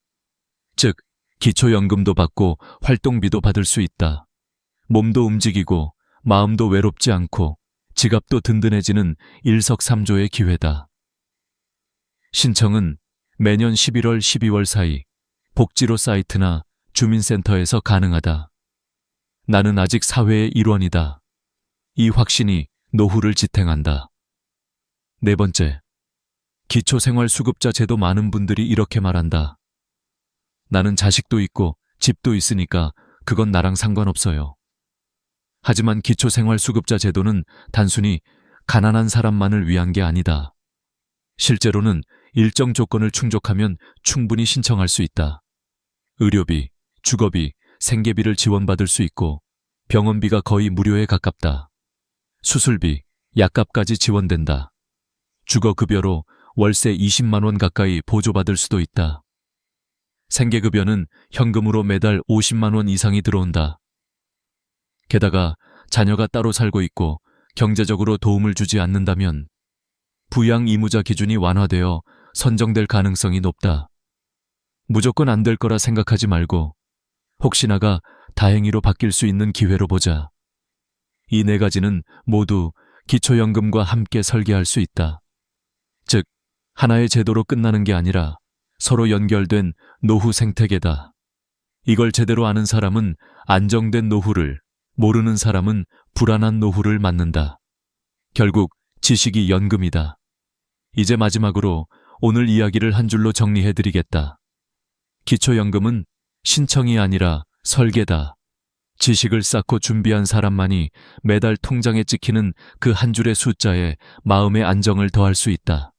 즉, 기초연금도 받고 활동비도 받을 수 있다. 몸도 움직이고 마음도 외롭지 않고 지갑도 든든해지는 일석삼조의 기회다. 신청은 매년 11월, 12월 사이 복지로 사이트나 주민센터에서 가능하다. 나는 아직 사회의 일원이다. 이 확신이 노후를 지탱한다. 네 번째, 기초생활수급자 제도. 많은 분들이 이렇게 말한다. 나는 자식도 있고 집도 있으니까 그건 나랑 상관없어요. 하지만 기초생활수급자 제도는 단순히 가난한 사람만을 위한 게 아니다. 실제로는 일정 조건을 충족하면 충분히 신청할 수 있다. 의료비, 주거비, 생계비를 지원받을 수 있고 병원비가 거의 무료에 가깝다. 수술비, 약값까지 지원된다. 주거급여로 월세 20만 원 가까이 보조받을 수도 있다. 생계급여는 현금으로 매달 50만 원 이상이 들어온다. 게다가 자녀가 따로 살고 있고 경제적으로 도움을 주지 않는다면 부양 의무자 기준이 완화되어 선정될 가능성이 높다. 무조건 안 될 거라 생각하지 말고 혹시나가 다행히로 바뀔 수 있는 기회로 보자. 이 네 가지는 모두 기초연금과 함께 설계할 수 있다. 즉, 하나의 제도로 끝나는 게 아니라 서로 연결된 노후 생태계다. 이걸 제대로 아는 사람은 안정된 노후를, 모르는 사람은 불안한 노후를 맞는다. 결국 지식이 연금이다. 이제 마지막으로 오늘 이야기를 한 줄로 정리해드리겠다. 기초연금은 신청이 아니라 설계다. 지식을 쌓고 준비한 사람만이 매달 통장에 찍히는 그 한 줄의 숫자에 마음의 안정을 더할 수 있다.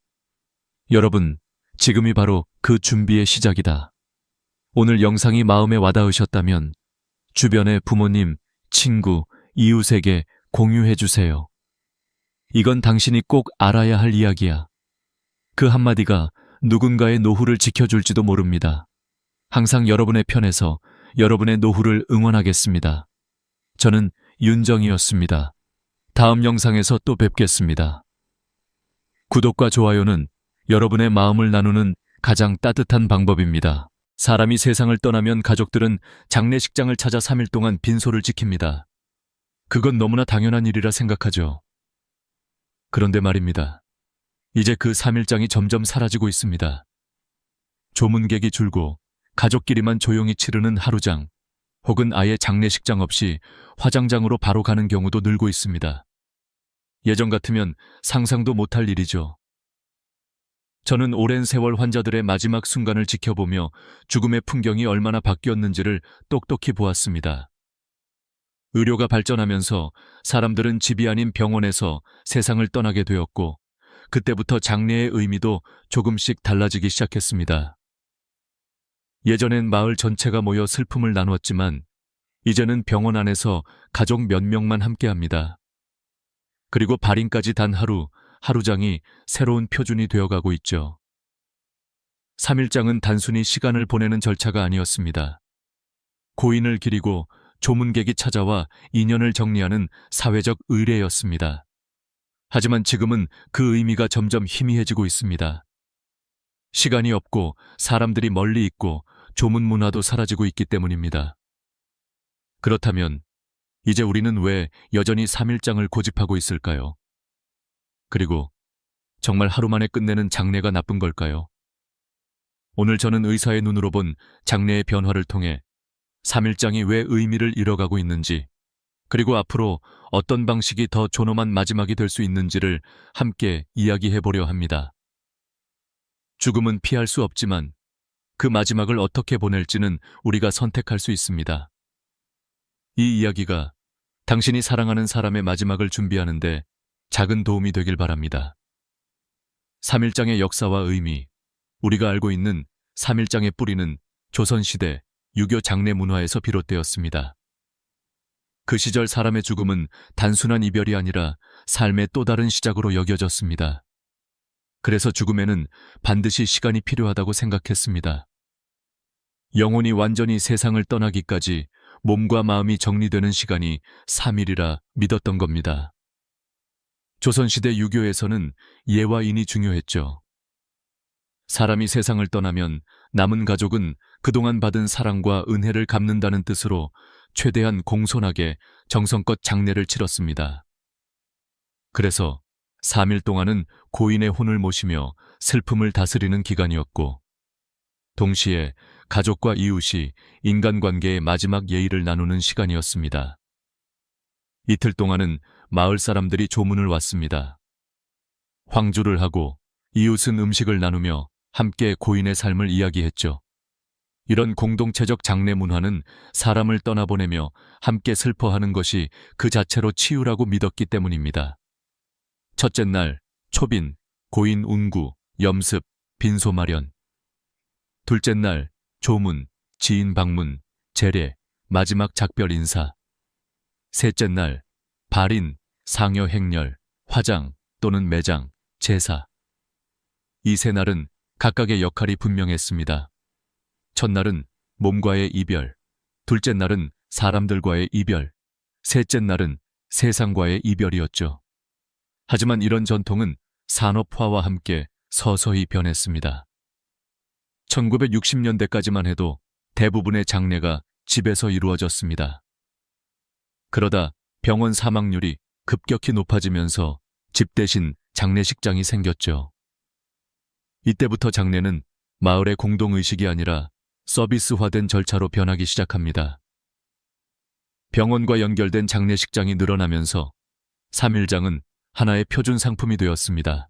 여러분, 지금이 바로 그 준비의 시작이다. 오늘 영상이 마음에 와닿으셨다면 주변의 부모님, 친구, 이웃에게 공유해주세요. 이건 당신이 꼭 알아야 할 이야기야. 그 한마디가 누군가의 노후를 지켜줄지도 모릅니다. 항상 여러분의 편에서 여러분의 노후를 응원하겠습니다. 저는 윤정이었습니다. 다음 영상에서 또 뵙겠습니다. 구독과 좋아요는 여러분의 마음을 나누는 가장 따뜻한 방법입니다. 사람이 세상을 떠나면 가족들은 장례식장을 찾아 3일 동안 빈소를 지킵니다. 그건 너무나 당연한 일이라 생각하죠. 그런데 말입니다. 이제 그 3일장이 점점 사라지고 있습니다. 조문객이 줄고 가족끼리만 조용히 치르는 하루장, 혹은 아예 장례식장 없이 화장장으로 바로 가는 경우도 늘고 있습니다. 예전 같으면 상상도 못할 일이죠. 저는 오랜 세월 환자들의 마지막 순간을 지켜보며 죽음의 풍경이 얼마나 바뀌었는지를 똑똑히 보았습니다. 의료가 발전하면서 사람들은 집이 아닌 병원에서 세상을 떠나게 되었고, 그때부터 장례의 의미도 조금씩 달라지기 시작했습니다. 예전엔 마을 전체가 모여 슬픔을 나누었지만 이제는 병원 안에서 가족 몇 명만 함께합니다. 그리고 발인까지 단 하루장이 새로운 표준이 되어가고 있죠. 3일장은 단순히 시간을 보내는 절차가 아니었습니다. 고인을 기리고 조문객이 찾아와 인연을 정리하는 사회적 의례였습니다. 하지만 지금은 그 의미가 점점 희미해지고 있습니다. 시간이 없고 사람들이 멀리 있고 조문 문화도 사라지고 있기 때문입니다. 그렇다면 이제 우리는 왜 여전히 3일장을 고집하고 있을까요? 그리고 정말 하루 만에 끝내는 장례가 나쁜 걸까요? 오늘 저는 의사의 눈으로 본 장례의 변화를 통해 3일장이 왜 의미를 잃어가고 있는지, 그리고 앞으로 어떤 방식이 더 존엄한 마지막이 될 수 있는지를 함께 이야기해보려 합니다. 죽음은 피할 수 없지만 그 마지막을 어떻게 보낼지는 우리가 선택할 수 있습니다. 이 이야기가 당신이 사랑하는 사람의 마지막을 준비하는데 작은 도움이 되길 바랍니다. 3일장의 역사와 의미, 우리가 알고 있는 3일장의 뿌리는 조선시대 유교 장례 문화에서 비롯되었습니다. 그 시절 사람의 죽음은 단순한 이별이 아니라 삶의 또 다른 시작으로 여겨졌습니다. 그래서 죽음에는 반드시 시간이 필요하다고 생각했습니다. 영혼이 완전히 세상을 떠나기까지 몸과 마음이 정리되는 시간이 3일이라 믿었던 겁니다. 조선시대 유교에서는 예와 인이 중요했죠. 사람이 세상을 떠나면 남은 가족은 그동안 받은 사랑과 은혜를 갚는다는 뜻으로 최대한 공손하게 정성껏 장례를 치렀습니다. 그래서 3일 동안은 고인의 혼을 모시며 슬픔을 다스리는 기간이었고, 동시에 가족과 이웃이 인간관계의 마지막 예의를 나누는 시간이었습니다. 이틀 동안은 마을 사람들이 조문을 왔습니다. 황주를 하고 이웃은 음식을 나누며 함께 고인의 삶을 이야기했죠. 이런 공동체적 장례 문화는 사람을 떠나보내며 함께 슬퍼하는 것이 그 자체로 치유라고 믿었기 때문입니다. 첫째 날, 초빈, 고인 운구, 염습, 빈소 마련. 둘째 날, 조문, 지인 방문, 제례, 마지막 작별 인사. 셋째 날, 발인, 상여 행렬, 화장 또는 매장, 제사. 이 세 날은 각각의 역할이 분명했습니다. 첫날은 몸과의 이별, 둘째 날은 사람들과의 이별, 셋째 날은 세상과의 이별이었죠. 하지만 이런 전통은 산업화와 함께 서서히 변했습니다. 1960년대까지만 해도 대부분의 장례가 집에서 이루어졌습니다. 그러다 병원 사망률이 급격히 높아지면서 집 대신 장례식장이 생겼죠. 이때부터 장례는 마을의 공동의식이 아니라 서비스화된 절차로 변하기 시작합니다. 병원과 연결된 장례식장이 늘어나면서 3일장은 하나의 표준 상품이 되었습니다.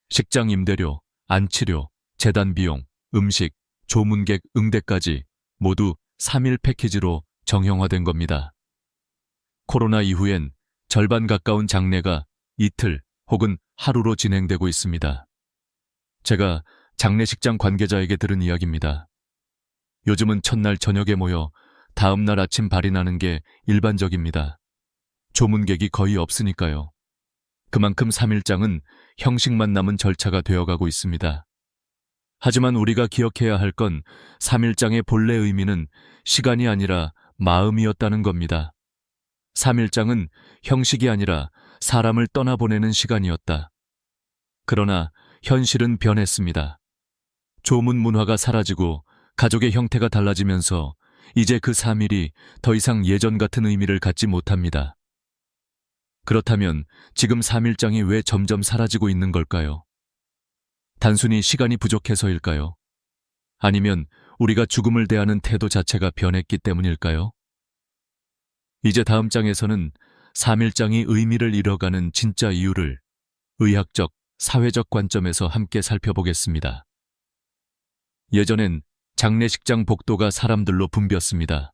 식장 임대료, 안치료, 재단 비용, 음식, 조문객 응대까지 모두 3일 패키지로 정형화된 겁니다. 코로나 이후엔 절반 가까운 장례가 이틀 혹은 하루로 진행되고 있습니다. 제가 장례식장 관계자에게 들은 이야기입니다. 요즘은 첫날 저녁에 모여 다음날 아침 발인하는 게 일반적입니다. 조문객이 거의 없으니까요. 그만큼 3일장은 형식만 남은 절차가 되어가고 있습니다. 하지만 우리가 기억해야 할 건 3일장의 본래 의미는 시간이 아니라 마음이었다는 겁니다. 3일장은 형식이 아니라 사람을 떠나보내는 시간이었다. 그러나 현실은 변했습니다. 조문 문화가 사라지고 가족의 형태가 달라지면서 이제 그 3일이 더 이상 예전 같은 의미를 갖지 못합니다. 그렇다면 지금 3일장이 왜 점점 사라지고 있는 걸까요? 단순히 시간이 부족해서일까요? 아니면 우리가 죽음을 대하는 태도 자체가 변했기 때문일까요? 이제 다음 장에서는 3일장이 의미를 잃어가는 진짜 이유를 의학적, 사회적 관점에서 함께 살펴보겠습니다. 예전엔 장례식장 복도가 사람들로 붐볐습니다.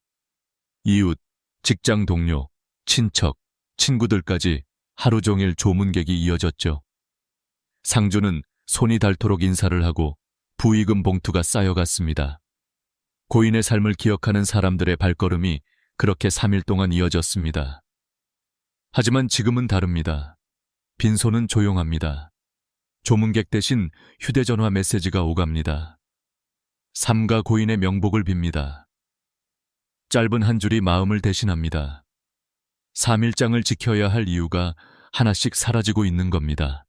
이웃, 직장 동료, 친척, 친구들까지 하루 종일 조문객이 이어졌죠. 상주는 손이 닳도록 인사를 하고 부의금 봉투가 쌓여갔습니다. 고인의 삶을 기억하는 사람들의 발걸음이 그렇게 3일 동안 이어졌습니다. 하지만 지금은 다릅니다. 빈손은 조용합니다. 조문객 대신 휴대전화 메시지가 오갑니다. 삼가 고인의 명복을 빕니다. 짧은 한 줄이 마음을 대신합니다. 3일장을 지켜야 할 이유가 하나씩 사라지고 있는 겁니다.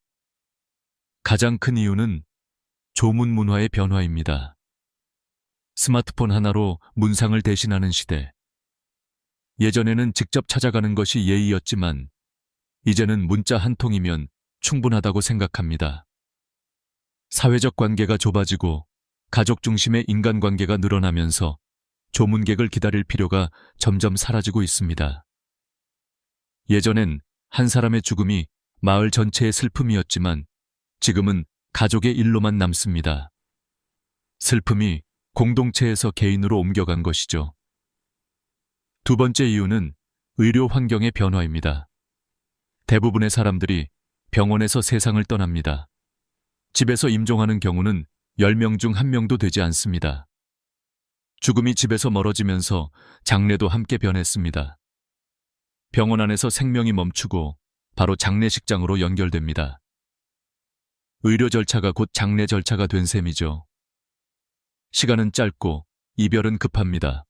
가장 큰 이유는 조문 문화의 변화입니다. 스마트폰 하나로 문상을 대신하는 시대. 예전에는 직접 찾아가는 것이 예의였지만 이제는 문자 한 통이면 충분하다고 생각합니다. 사회적 관계가 좁아지고 가족 중심의 인간관계가 늘어나면서 조문객을 기다릴 필요가 점점 사라지고 있습니다. 예전엔 한 사람의 죽음이 마을 전체의 슬픔이었지만 지금은 가족의 일로만 남습니다. 슬픔이 공동체에서 개인으로 옮겨간 것이죠. 두 번째 이유는 의료 환경의 변화입니다. 대부분의 사람들이 병원에서 세상을 떠납니다. 집에서 임종하는 경우는 10명 중 1명도 되지 않습니다. 죽음이 집에서 멀어지면서 장례도 함께 변했습니다. 병원 안에서 생명이 멈추고 바로 장례식장으로 연결됩니다. 의료 절차가 곧 장례 절차가 된 셈이죠. 시간은 짧고 이별은 급합니다.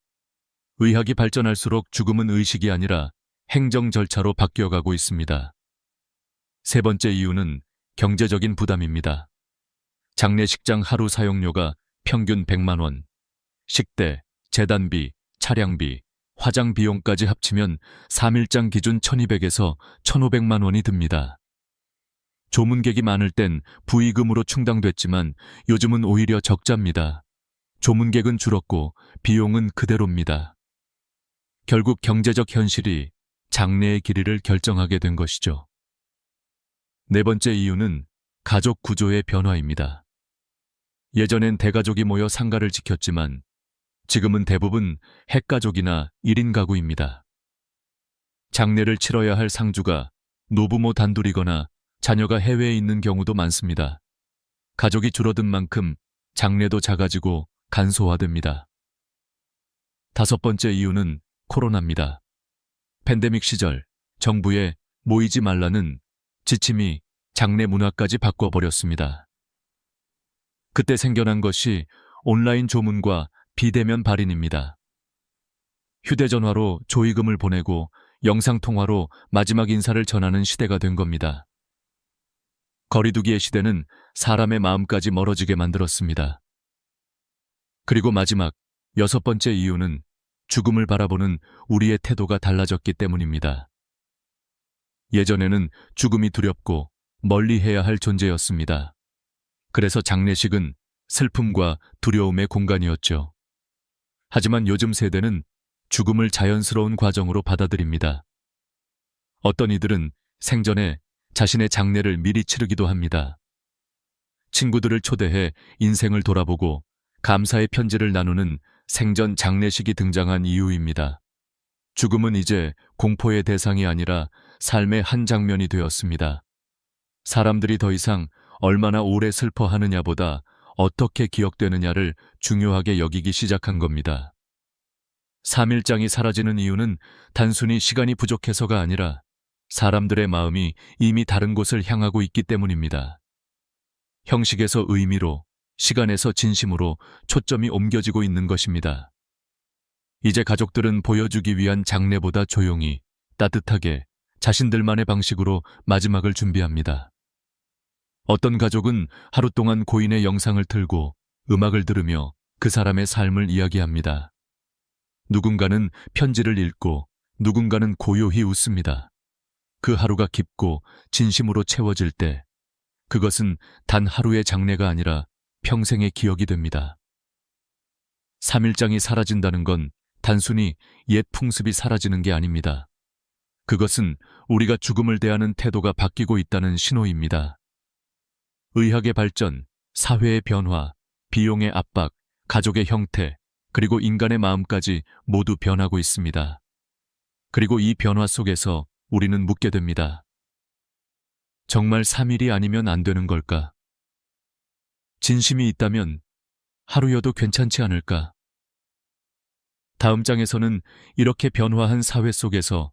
의학이 발전할수록 죽음은 의식이 아니라 행정 절차로 바뀌어가고 있습니다. 세 번째 이유는 경제적인 부담입니다. 장례식장 하루 사용료가 평균 100만 원, 식대, 재단비, 차량비, 화장 비용까지 합치면 3일장 기준 1200에서 1500만 원이 듭니다. 조문객이 많을 땐 부의금으로 충당됐지만 요즘은 오히려 적자입니다. 조문객은 줄었고 비용은 그대로입니다. 결국 경제적 현실이 장례의 길이를 결정하게 된 것이죠. 네 번째 이유는 가족 구조의 변화입니다. 예전엔 대가족이 모여 상가를 지켰지만 지금은 대부분 핵가족이나 1인 가구입니다. 장례를 치러야 할 상주가 노부모 단둘이거나 자녀가 해외에 있는 경우도 많습니다. 가족이 줄어든 만큼 장례도 작아지고 간소화됩니다. 다섯 번째 이유는 코로나입니다. 팬데믹 시절 정부의 모이지 말라는 지침이 장례 문화까지 바꿔버렸습니다. 그때 생겨난 것이 온라인 조문과 비대면 발인입니다. 휴대전화로 조의금을 보내고 영상통화로 마지막 인사를 전하는 시대가 된 겁니다. 거리두기의 시대는 사람의 마음까지 멀어지게 만들었습니다. 그리고 마지막 여섯 번째 이유는 죽음을 바라보는 우리의 태도가 달라졌기 때문입니다. 예전에는 죽음이 두렵고 멀리 해야 할 존재였습니다. 그래서 장례식은 슬픔과 두려움의 공간이었죠. 하지만 요즘 세대는 죽음을 자연스러운 과정으로 받아들입니다. 어떤 이들은 생전에 자신의 장례를 미리 치르기도 합니다. 친구들을 초대해 인생을 돌아보고 감사의 편지를 나누는 생전 장례식이 등장한 이유입니다. 죽음은 이제 공포의 대상이 아니라 삶의 한 장면이 되었습니다. 사람들이 더 이상 얼마나 오래 슬퍼하느냐보다 어떻게 기억되느냐를 중요하게 여기기 시작한 겁니다. 3일장이 사라지는 이유는 단순히 시간이 부족해서가 아니라 사람들의 마음이 이미 다른 곳을 향하고 있기 때문입니다. 형식에서 의미로, 시간에서 진심으로 초점이 옮겨지고 있는 것입니다. 이제 가족들은 보여주기 위한 장례보다 조용히, 따뜻하게, 자신들만의 방식으로 마지막을 준비합니다. 어떤 가족은 하루 동안 고인의 영상을 틀고 음악을 들으며 그 사람의 삶을 이야기합니다. 누군가는 편지를 읽고 누군가는 고요히 웃습니다. 그 하루가 깊고 진심으로 채워질 때 그것은 단 하루의 장례가 아니라 평생의 기억이 됩니다. 3일장이 사라진다는 건 단순히 옛 풍습이 사라지는 게 아닙니다. 그것은 우리가 죽음을 대하는 태도가 바뀌고 있다는 신호입니다. 의학의 발전, 사회의 변화, 비용의 압박, 가족의 형태, 그리고 인간의 마음까지 모두 변하고 있습니다. 그리고 이 변화 속에서 우리는 묻게 됩니다. 정말 3일이 아니면 안 되는 걸까? 진심이 있다면 하루여도 괜찮지 않을까? 다음 장에서는 이렇게 변화한 사회 속에서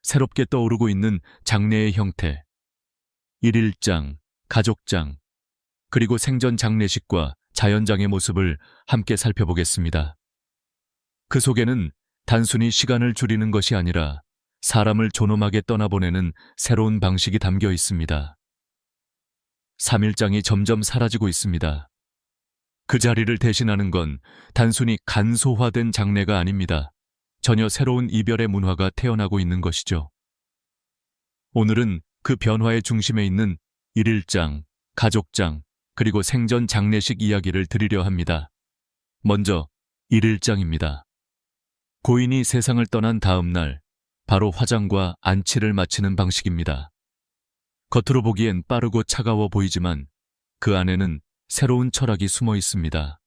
새롭게 떠오르고 있는 장례의 형태, 일일장, 가족장, 그리고 생전 장례식과 자연장의 모습을 함께 살펴보겠습니다. 그 속에는 단순히 시간을 줄이는 것이 아니라 사람을 존엄하게 떠나보내는 새로운 방식이 담겨 있습니다. 3일장이 점점 사라지고 있습니다. 그 자리를 대신하는 건 단순히 간소화된 장례가 아닙니다. 전혀 새로운 이별의 문화가 태어나고 있는 것이죠. 오늘은 그 변화의 중심에 있는 일일장, 가족장, 그리고 생전 장례식 이야기를 드리려 합니다. 먼저 일일장입니다. 고인이 세상을 떠난 다음 날, 바로 화장과 안치를 마치는 방식입니다. 겉으로 보기엔 빠르고 차가워 보이지만 그 안에는 새로운 철학이 숨어 있습니다.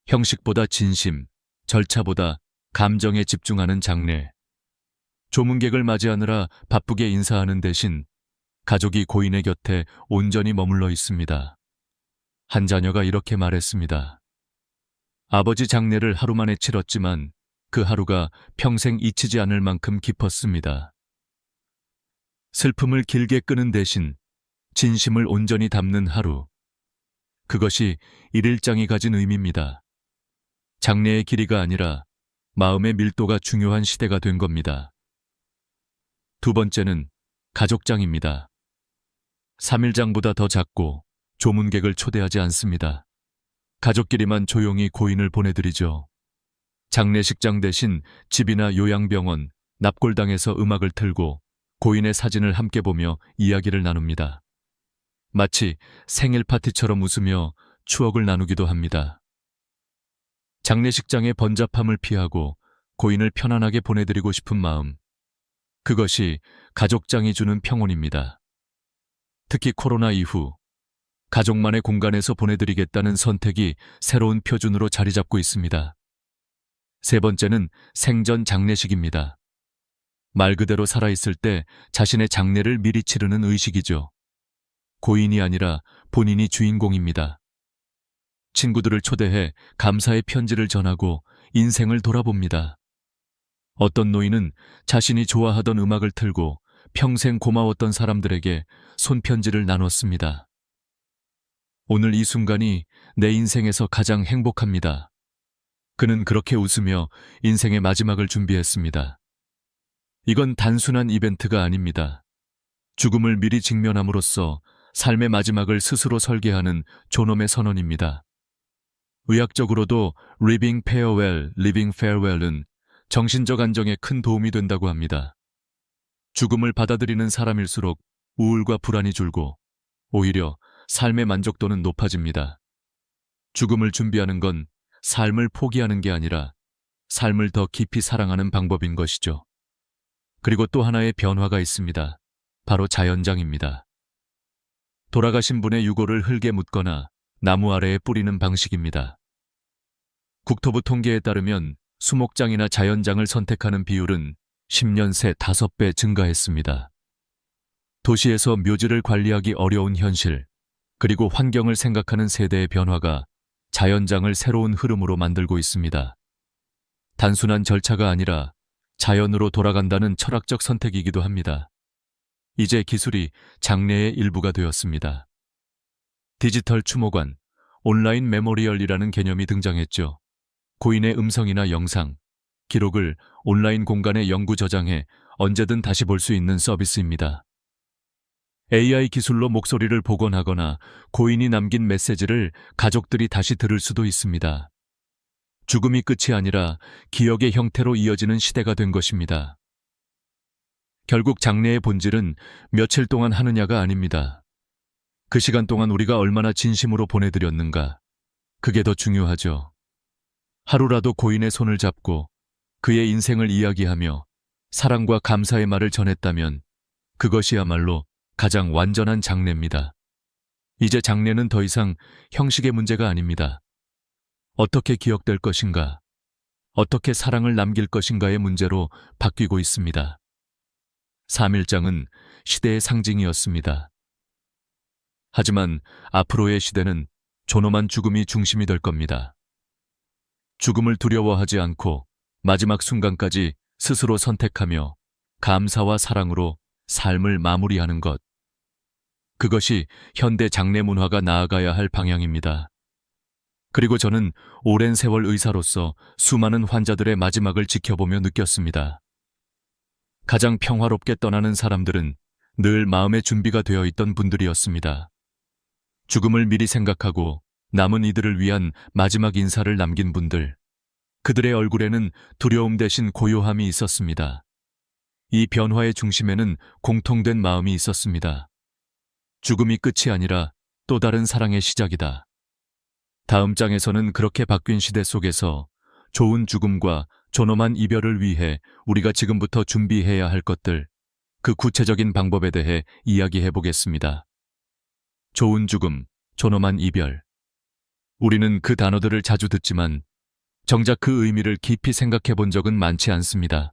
형식보다 진심, 절차보다 감정에 집중하는 장례. 조문객을 맞이하느라 바쁘게 인사하는 대신 가족이 고인의 곁에 온전히 머물러 있습니다. 한 자녀가 이렇게 말했습니다. 아버지 장례를 하루 만에 치렀지만 그 하루가 평생 잊히지 않을 만큼 깊었습니다. 슬픔을 길게 끄는 대신 진심을 온전히 담는 하루. 그것이 일일장이 가진 의미입니다. 장례의 길이가 아니라 마음의 밀도가 중요한 시대가 된 겁니다. 두 번째는 가족장입니다. 3일장보다 더 작고 조문객을 초대하지 않습니다. 가족끼리만 조용히 고인을 보내드리죠. 장례식장 대신 집이나 요양병원, 납골당에서 음악을 틀고 고인의 사진을 함께 보며 이야기를 나눕니다. 마치 생일 파티처럼 웃으며 추억을 나누기도 합니다. 장례식장의 번잡함을 피하고 고인을 편안하게 보내드리고 싶은 마음. 그것이 가족장이 주는 평온입니다. 특히 코로나 이후 가족만의 공간에서 보내드리겠다는 선택이 새로운 표준으로 자리 잡고 있습니다. 세 번째는 생전 장례식입니다. 말 그대로 살아있을 때 자신의 장례를 미리 치르는 의식이죠. 고인이 아니라 본인이 주인공입니다. 친구들을 초대해 감사의 편지를 전하고 인생을 돌아봅니다. 어떤 노인은 자신이 좋아하던 음악을 틀고 평생 고마웠던 사람들에게 손편지를 나눴습니다. 오늘 이 순간이 내 인생에서 가장 행복합니다. 그는 그렇게 웃으며 인생의 마지막을 준비했습니다. 이건 단순한 이벤트가 아닙니다. 죽음을 미리 직면함으로써 삶의 마지막을 스스로 설계하는 존엄의 선언입니다. 의학적으로도 Living Farewell, Living Farewell은 정신적 안정에 큰 도움이 된다고 합니다. 죽음을 받아들이는 사람일수록 우울과 불안이 줄고 오히려 삶의 만족도는 높아집니다. 죽음을 준비하는 건 삶을 포기하는 게 아니라 삶을 더 깊이 사랑하는 방법인 것이죠. 그리고 또 하나의 변화가 있습니다. 바로 자연장입니다. 돌아가신 분의 유골을 흙에 묻거나 나무 아래에 뿌리는 방식입니다. 국토부 통계에 따르면 수목장이나 자연장을 선택하는 비율은 10년 새 5배 증가했습니다. 도시에서 묘지를 관리하기 어려운 현실, 그리고 환경을 생각하는 세대의 변화가 자연장을 새로운 흐름으로 만들고 있습니다. 단순한 절차가 아니라 자연으로 돌아간다는 철학적 선택이기도 합니다. 이제 기술이 장례의 일부가 되었습니다. 디지털 추모관, 온라인 메모리얼이라는 개념이 등장했죠. 고인의 음성이나 영상, 기록을 온라인 공간에 영구 저장해 언제든 다시 볼 수 있는 서비스입니다. AI 기술로 목소리를 복원하거나 고인이 남긴 메시지를 가족들이 다시 들을 수도 있습니다. 죽음이 끝이 아니라 기억의 형태로 이어지는 시대가 된 것입니다. 결국 장례의 본질은 며칠 동안 하느냐가 아닙니다. 그 시간 동안 우리가 얼마나 진심으로 보내드렸는가, 그게 더 중요하죠. 하루라도 고인의 손을 잡고 그의 인생을 이야기하며 사랑과 감사의 말을 전했다면 그것이야말로 가장 완전한 장례입니다. 이제 장례는 더 이상 형식의 문제가 아닙니다. 어떻게 기억될 것인가, 어떻게 사랑을 남길 것인가의 문제로 바뀌고 있습니다. 3.1장은 시대의 상징이었습니다. 하지만 앞으로의 시대는 존엄한 죽음이 중심이 될 겁니다. 죽음을 두려워하지 않고 마지막 순간까지 스스로 선택하며 감사와 사랑으로 삶을 마무리하는 것. 그것이 현대 장례 문화가 나아가야 할 방향입니다. 그리고 저는 오랜 세월 의사로서 수많은 환자들의 마지막을 지켜보며 느꼈습니다. 가장 평화롭게 떠나는 사람들은 늘 마음의 준비가 되어 있던 분들이었습니다. 죽음을 미리 생각하고 남은 이들을 위한 마지막 인사를 남긴 분들. 그들의 얼굴에는 두려움 대신 고요함이 있었습니다. 이 변화의 중심에는 공통된 마음이 있었습니다. 죽음이 끝이 아니라 또 다른 사랑의 시작이다. 다음 장에서는 그렇게 바뀐 시대 속에서 좋은 죽음과 존엄한 이별을 위해 우리가 지금부터 준비해야 할 것들, 그 구체적인 방법에 대해 이야기해 보겠습니다. 좋은 죽음, 존엄한 이별. 우리는 그 단어들을 자주 듣지만 정작 그 의미를 깊이 생각해 본 적은 많지 않습니다.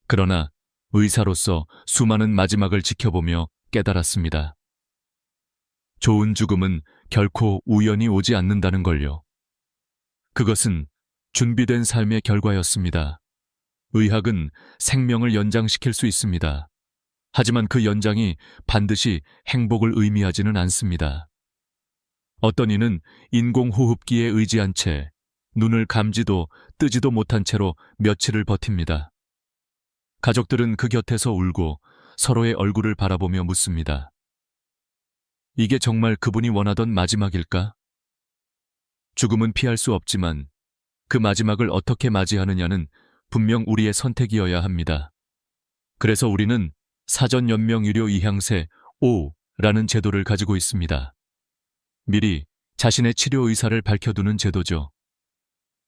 그러나 의사로서 수많은 마지막을 지켜보며 깨달았습니다. 좋은 죽음은 결코 우연히 오지 않는다는 걸요. 그것은 준비된 삶의 결과였습니다. 의학은 생명을 연장시킬 수 있습니다. 하지만 그 연장이 반드시 행복을 의미하지는 않습니다. 어떤 이는 인공호흡기에 의지한 채 눈을 감지도 뜨지도 못한 채로 며칠을 버팁니다. 가족들은 그 곁에서 울고 서로의 얼굴을 바라보며 묻습니다. 이게 정말 그분이 원하던 마지막일까? 죽음은 피할 수 없지만 그 마지막을 어떻게 맞이하느냐는 분명 우리의 선택이어야 합니다. 그래서 우리는 사전연명의료 이향세 5라는 제도를 가지고 있습니다. 미리 자신의 치료 의사를 밝혀두는 제도죠.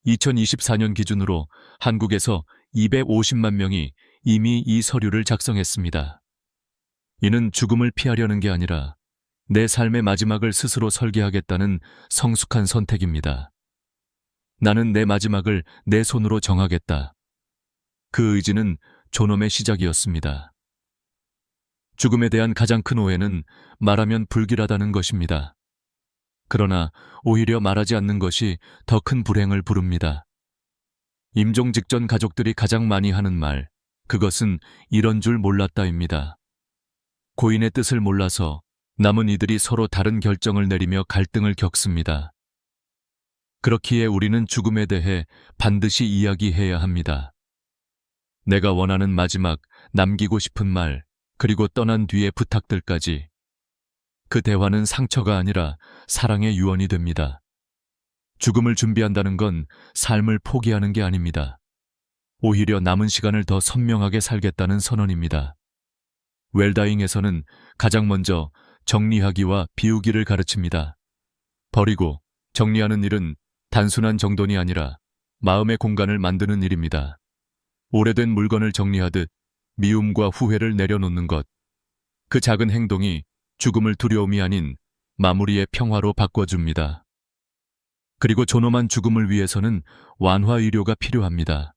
2024년 기준으로 한국에서 250만 명이 이미 이 서류를 작성했습니다. 이는 죽음을 피하려는 게 아니라 내 삶의 마지막을 스스로 설계하겠다는 성숙한 선택입니다. 나는 내 마지막을 내 손으로 정하겠다. 그 의지는 존엄의 시작이었습니다. 죽음에 대한 가장 큰 오해는 말하면 불길하다는 것입니다. 그러나 오히려 말하지 않는 것이 더 큰 불행을 부릅니다. 임종 직전 가족들이 가장 많이 하는 말, 그것은 이런 줄 몰랐다입니다. 고인의 뜻을 몰라서 남은 이들이 서로 다른 결정을 내리며 갈등을 겪습니다. 그렇기에 우리는 죽음에 대해 반드시 이야기해야 합니다. 내가 원하는 마지막, 남기고 싶은 말, 그리고 떠난 뒤의 부탁들까지. 그 대화는 상처가 아니라 사랑의 유언이 됩니다. 죽음을 준비한다는 건 삶을 포기하는 게 아닙니다. 오히려 남은 시간을 더 선명하게 살겠다는 선언입니다. 웰다잉에서는 가장 먼저 정리하기와 비우기를 가르칩니다. 버리고 정리하는 일은 단순한 정돈이 아니라 마음의 공간을 만드는 일입니다. 오래된 물건을 정리하듯 미움과 후회를 내려놓는 것. 그 작은 행동이 죽음을 두려움이 아닌 마무리의 평화로 바꿔줍니다. 그리고 존엄한 죽음을 위해서는 완화의료가 필요합니다.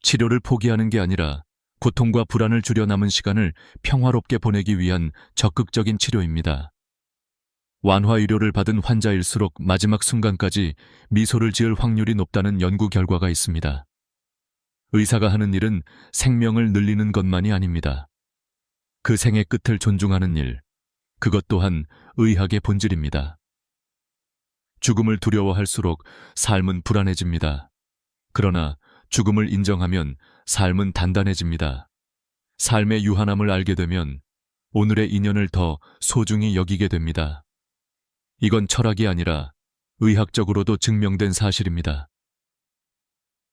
치료를 포기하는 게 아니라 고통과 불안을 줄여 남은 시간을 평화롭게 보내기 위한 적극적인 치료입니다. 완화의료를 받은 환자일수록 마지막 순간까지 미소를 지을 확률이 높다는 연구 결과가 있습니다. 의사가 하는 일은 생명을 늘리는 것만이 아닙니다. 그 생의 끝을 존중하는 일, 그것 또한 의학의 본질입니다. 죽음을 두려워할수록 삶은 불안해집니다. 그러나 죽음을 인정하면 삶은 단단해집니다. 삶의 유한함을 알게 되면 오늘의 인연을 더 소중히 여기게 됩니다. 이건 철학이 아니라 의학적으로도 증명된 사실입니다.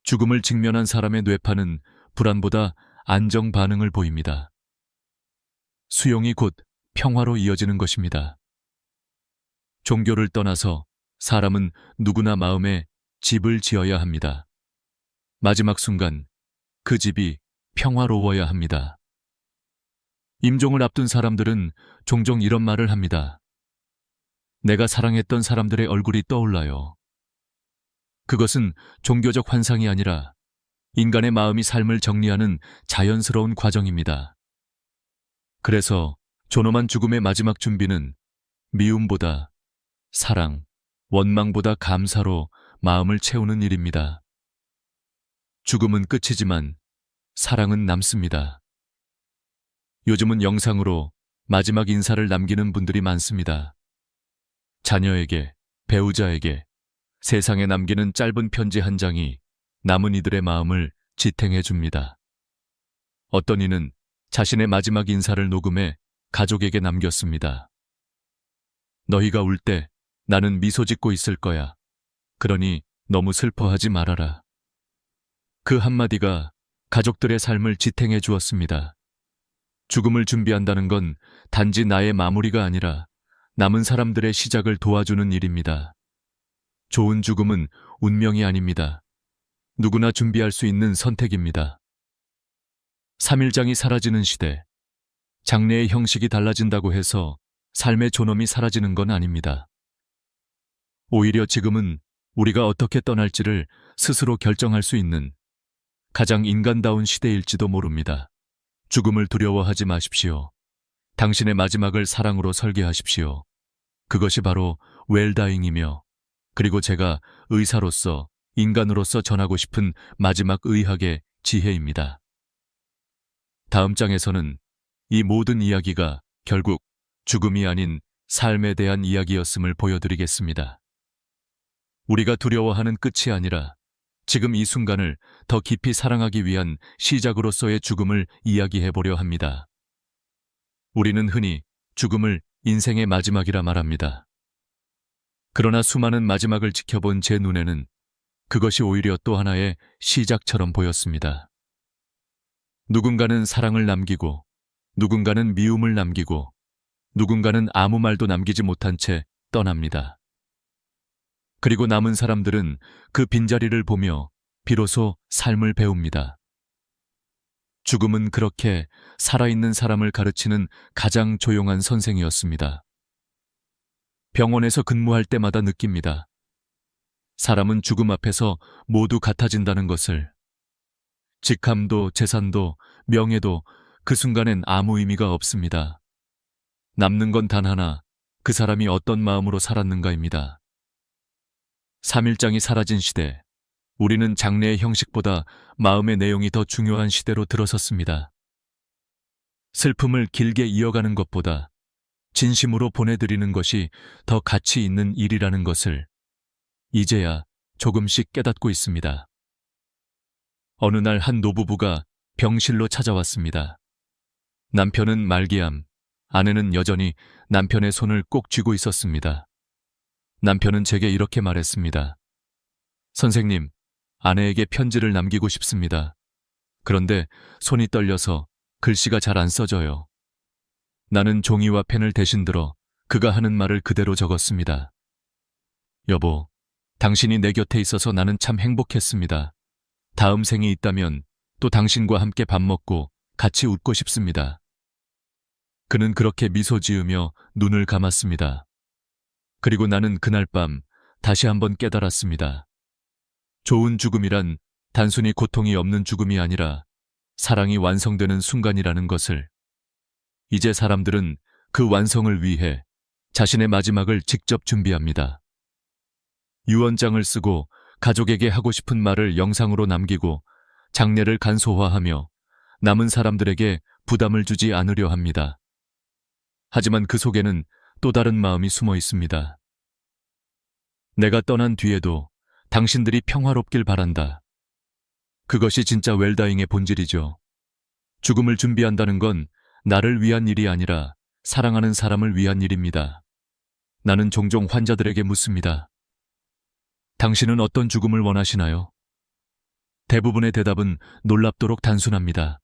죽음을 직면한 사람의 뇌파는 불안보다 안정 반응을 보입니다. 수용이 곧 평화로 이어지는 것입니다. 종교를 떠나서 사람은 누구나 마음에 집을 지어야 합니다. 마지막 순간 그 집이 평화로워야 합니다. 임종을 앞둔 사람들은 종종 이런 말을 합니다. 내가 사랑했던 사람들의 얼굴이 떠올라요. 그것은 종교적 환상이 아니라 인간의 마음이 삶을 정리하는 자연스러운 과정입니다. 그래서 존엄한 죽음의 마지막 준비는 미움보다 사랑, 원망보다 감사로 마음을 채우는 일입니다. 죽음은 끝이지만 사랑은 남습니다. 요즘은 영상으로 마지막 인사를 남기는 분들이 많습니다. 자녀에게, 배우자에게 세상에 남기는 짧은 편지 한 장이 남은 이들의 마음을 지탱해 줍니다. 어떤 이는 자신의 마지막 인사를 녹음해 가족에게 남겼습니다. 너희가 울 때 나는 미소 짓고 있을 거야. 그러니 너무 슬퍼하지 말아라. 그 한마디가 가족들의 삶을 지탱해 주었습니다. 죽음을 준비한다는 건 단지 나의 마무리가 아니라 남은 사람들의 시작을 도와주는 일입니다. 좋은 죽음은 운명이 아닙니다. 누구나 준비할 수 있는 선택입니다. 3일장이 사라지는 시대, 장례의 형식이 달라진다고 해서 삶의 존엄이 사라지는 건 아닙니다. 오히려 지금은 우리가 어떻게 떠날지를 스스로 결정할 수 있는 가장 인간다운 시대일지도 모릅니다. 죽음을 두려워하지 마십시오. 당신의 마지막을 사랑으로 설계하십시오. 그것이 바로 웰다잉이며 그리고 제가 의사로서 인간으로서 전하고 싶은 마지막 의학의 지혜입니다. 다음 장에서는 이 모든 이야기가 결국 죽음이 아닌 삶에 대한 이야기였음을 보여드리겠습니다. 우리가 두려워하는 끝이 아니라 지금 이 순간을 더 깊이 사랑하기 위한 시작으로서의 죽음을 이야기해보려 합니다. 우리는 흔히 죽음을 인생의 마지막이라 말합니다. 그러나 수많은 마지막을 지켜본 제 눈에는 그것이 오히려 또 하나의 시작처럼 보였습니다. 누군가는 사랑을 남기고, 누군가는 미움을 남기고, 누군가는 아무 말도 남기지 못한 채 떠납니다. 그리고 남은 사람들은 그 빈자리를 보며 비로소 삶을 배웁니다. 죽음은 그렇게 살아있는 사람을 가르치는 가장 조용한 선생이었습니다. 병원에서 근무할 때마다 느낍니다. 사람은 죽음 앞에서 모두 같아진다는 것을. 직함도 재산도 명예도 그 순간엔 아무 의미가 없습니다. 남는 건 단 하나, 그 사람이 어떤 마음으로 살았는가입니다. 3일장이 사라진 시대, 우리는 장례의 형식보다 마음의 내용이 더 중요한 시대로 들어섰습니다. 슬픔을 길게 이어가는 것보다 진심으로 보내드리는 것이 더 가치 있는 일이라는 것을 이제야 조금씩 깨닫고 있습니다. 어느 날 한 노부부가 병실로 찾아왔습니다. 남편은 말기암, 아내는 여전히 남편의 손을 꼭 쥐고 있었습니다. 남편은 제게 이렇게 말했습니다. 선생님, 아내에게 편지를 남기고 싶습니다. 그런데 손이 떨려서 글씨가 잘 안 써져요. 나는 종이와 펜을 대신 들어 그가 하는 말을 그대로 적었습니다. 여보, 당신이 내 곁에 있어서 나는 참 행복했습니다. 다음 생이 있다면 또 당신과 함께 밥 먹고 같이 웃고 싶습니다. 그는 그렇게 미소 지으며 눈을 감았습니다. 그리고 나는 그날 밤 다시 한번 깨달았습니다. 좋은 죽음이란 단순히 고통이 없는 죽음이 아니라 사랑이 완성되는 순간이라는 것을. 이제 사람들은 그 완성을 위해 자신의 마지막을 직접 준비합니다. 유언장을 쓰고 가족에게 하고 싶은 말을 영상으로 남기고 장례를 간소화하며 남은 사람들에게 부담을 주지 않으려 합니다. 하지만 그 속에는 또 다른 마음이 숨어 있습니다. 내가 떠난 뒤에도 당신들이 평화롭길 바란다. 그것이 진짜 웰다잉의 본질이죠. 죽음을 준비한다는 건 나를 위한 일이 아니라 사랑하는 사람을 위한 일입니다. 나는 종종 환자들에게 묻습니다. 당신은 어떤 죽음을 원하시나요? 대부분의 대답은 놀랍도록 단순합니다.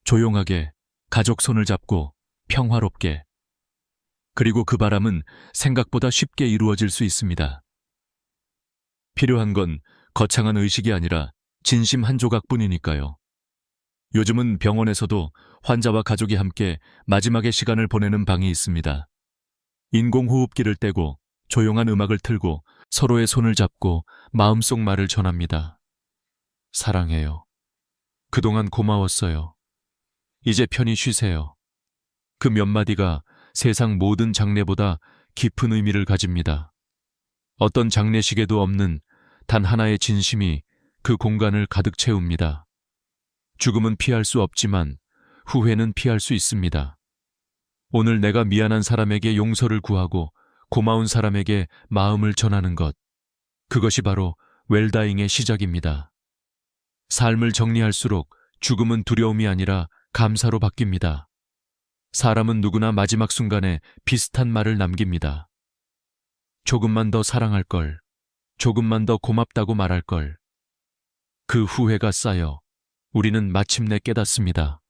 조용하게, 가족 손을 잡고, 평화롭게. 그리고 그 바람은 생각보다 쉽게 이루어질 수 있습니다. 필요한 건 거창한 의식이 아니라 진심 한 조각뿐이니까요. 요즘은 병원에서도 환자와 가족이 함께 마지막의 시간을 보내는 방이 있습니다. 인공호흡기를 떼고 조용한 음악을 틀고 서로의 손을 잡고 마음속 말을 전합니다. 사랑해요. 그동안 고마웠어요. 이제 편히 쉬세요. 그 몇 마디가 세상 모든 장례보다 깊은 의미를 가집니다. 어떤 장례식에도 없는 단 하나의 진심이 그 공간을 가득 채웁니다. 죽음은 피할 수 없지만 후회는 피할 수 있습니다. 오늘 내가 미안한 사람에게 용서를 구하고 고마운 사람에게 마음을 전하는 것, 그것이 바로 웰다잉의 시작입니다. 삶을 정리할수록 죽음은 두려움이 아니라 감사로 바뀝니다. 사람은 누구나 마지막 순간에 비슷한 말을 남깁니다. 조금만 더 사랑할 걸, 조금만 더 고맙다고 말할 걸. 그 후회가 쌓여 우리는 마침내 깨닫습니다.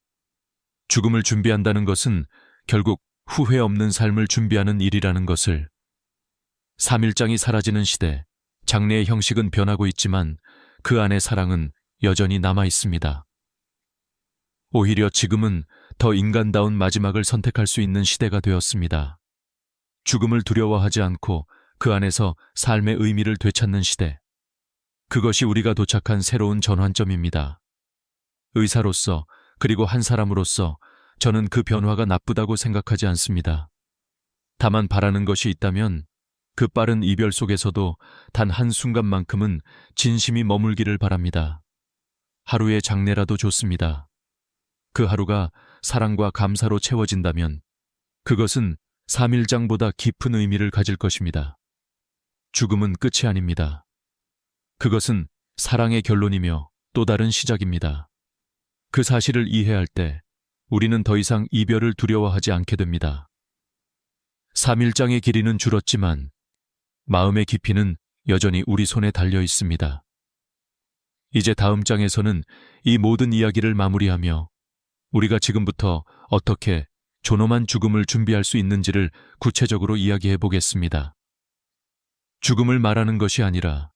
죽음을 준비한다는 것은 결국 후회 없는 삶을 준비하는 일이라는 것을. 3일장이 사라지는 시대, 장례의 형식은 변하고 있지만 그 안에 사랑은 여전히 남아 있습니다. 오히려 지금은 더 인간다운 마지막을 선택할 수 있는 시대가 되었습니다. 죽음을 두려워하지 않고 그 안에서 삶의 의미를 되찾는 시대. 그것이 우리가 도착한 새로운 전환점입니다. 의사로서 그리고 한 사람으로서 저는 그 변화가 나쁘다고 생각하지 않습니다. 다만 바라는 것이 있다면 그 빠른 이별 속에서도 단 한순간만큼은 진심이 머물기를 바랍니다. 하루의 장례라도 좋습니다. 그 하루가 사랑과 감사로 채워진다면 그것은 3일장보다 깊은 의미를 가질 것입니다. 죽음은 끝이 아닙니다. 그것은 사랑의 결론이며 또 다른 시작입니다. 그 사실을 이해할 때 우리는 더 이상 이별을 두려워하지 않게 됩니다. 3일장의 길이는 줄었지만 마음의 깊이는 여전히 우리 손에 달려 있습니다. 이제 다음 장에서는 이 모든 이야기를 마무리하며 우리가 지금부터 어떻게 존엄한 죽음을 준비할 수 있는지를 구체적으로 이야기해 보겠습니다. 죽음을 말하는 것이 아니라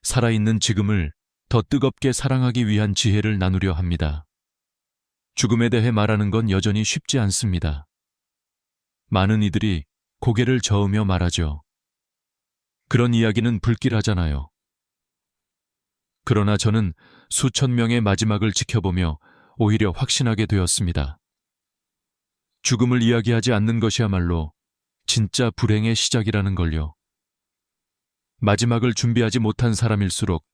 살아있는 지금을 더 뜨겁게 사랑하기 위한 지혜를 나누려 합니다. 죽음에 대해 말하는 건 여전히 쉽지 않습니다. 많은 이들이 고개를 저으며 말하죠. 그런 이야기는 불길하잖아요. 그러나 저는 수천 명의 마지막을 지켜보며 오히려 확신하게 되었습니다. 죽음을 이야기하지 않는 것이야말로 진짜 불행의 시작이라는 걸요. 마지막을 준비하지 못한 사람일수록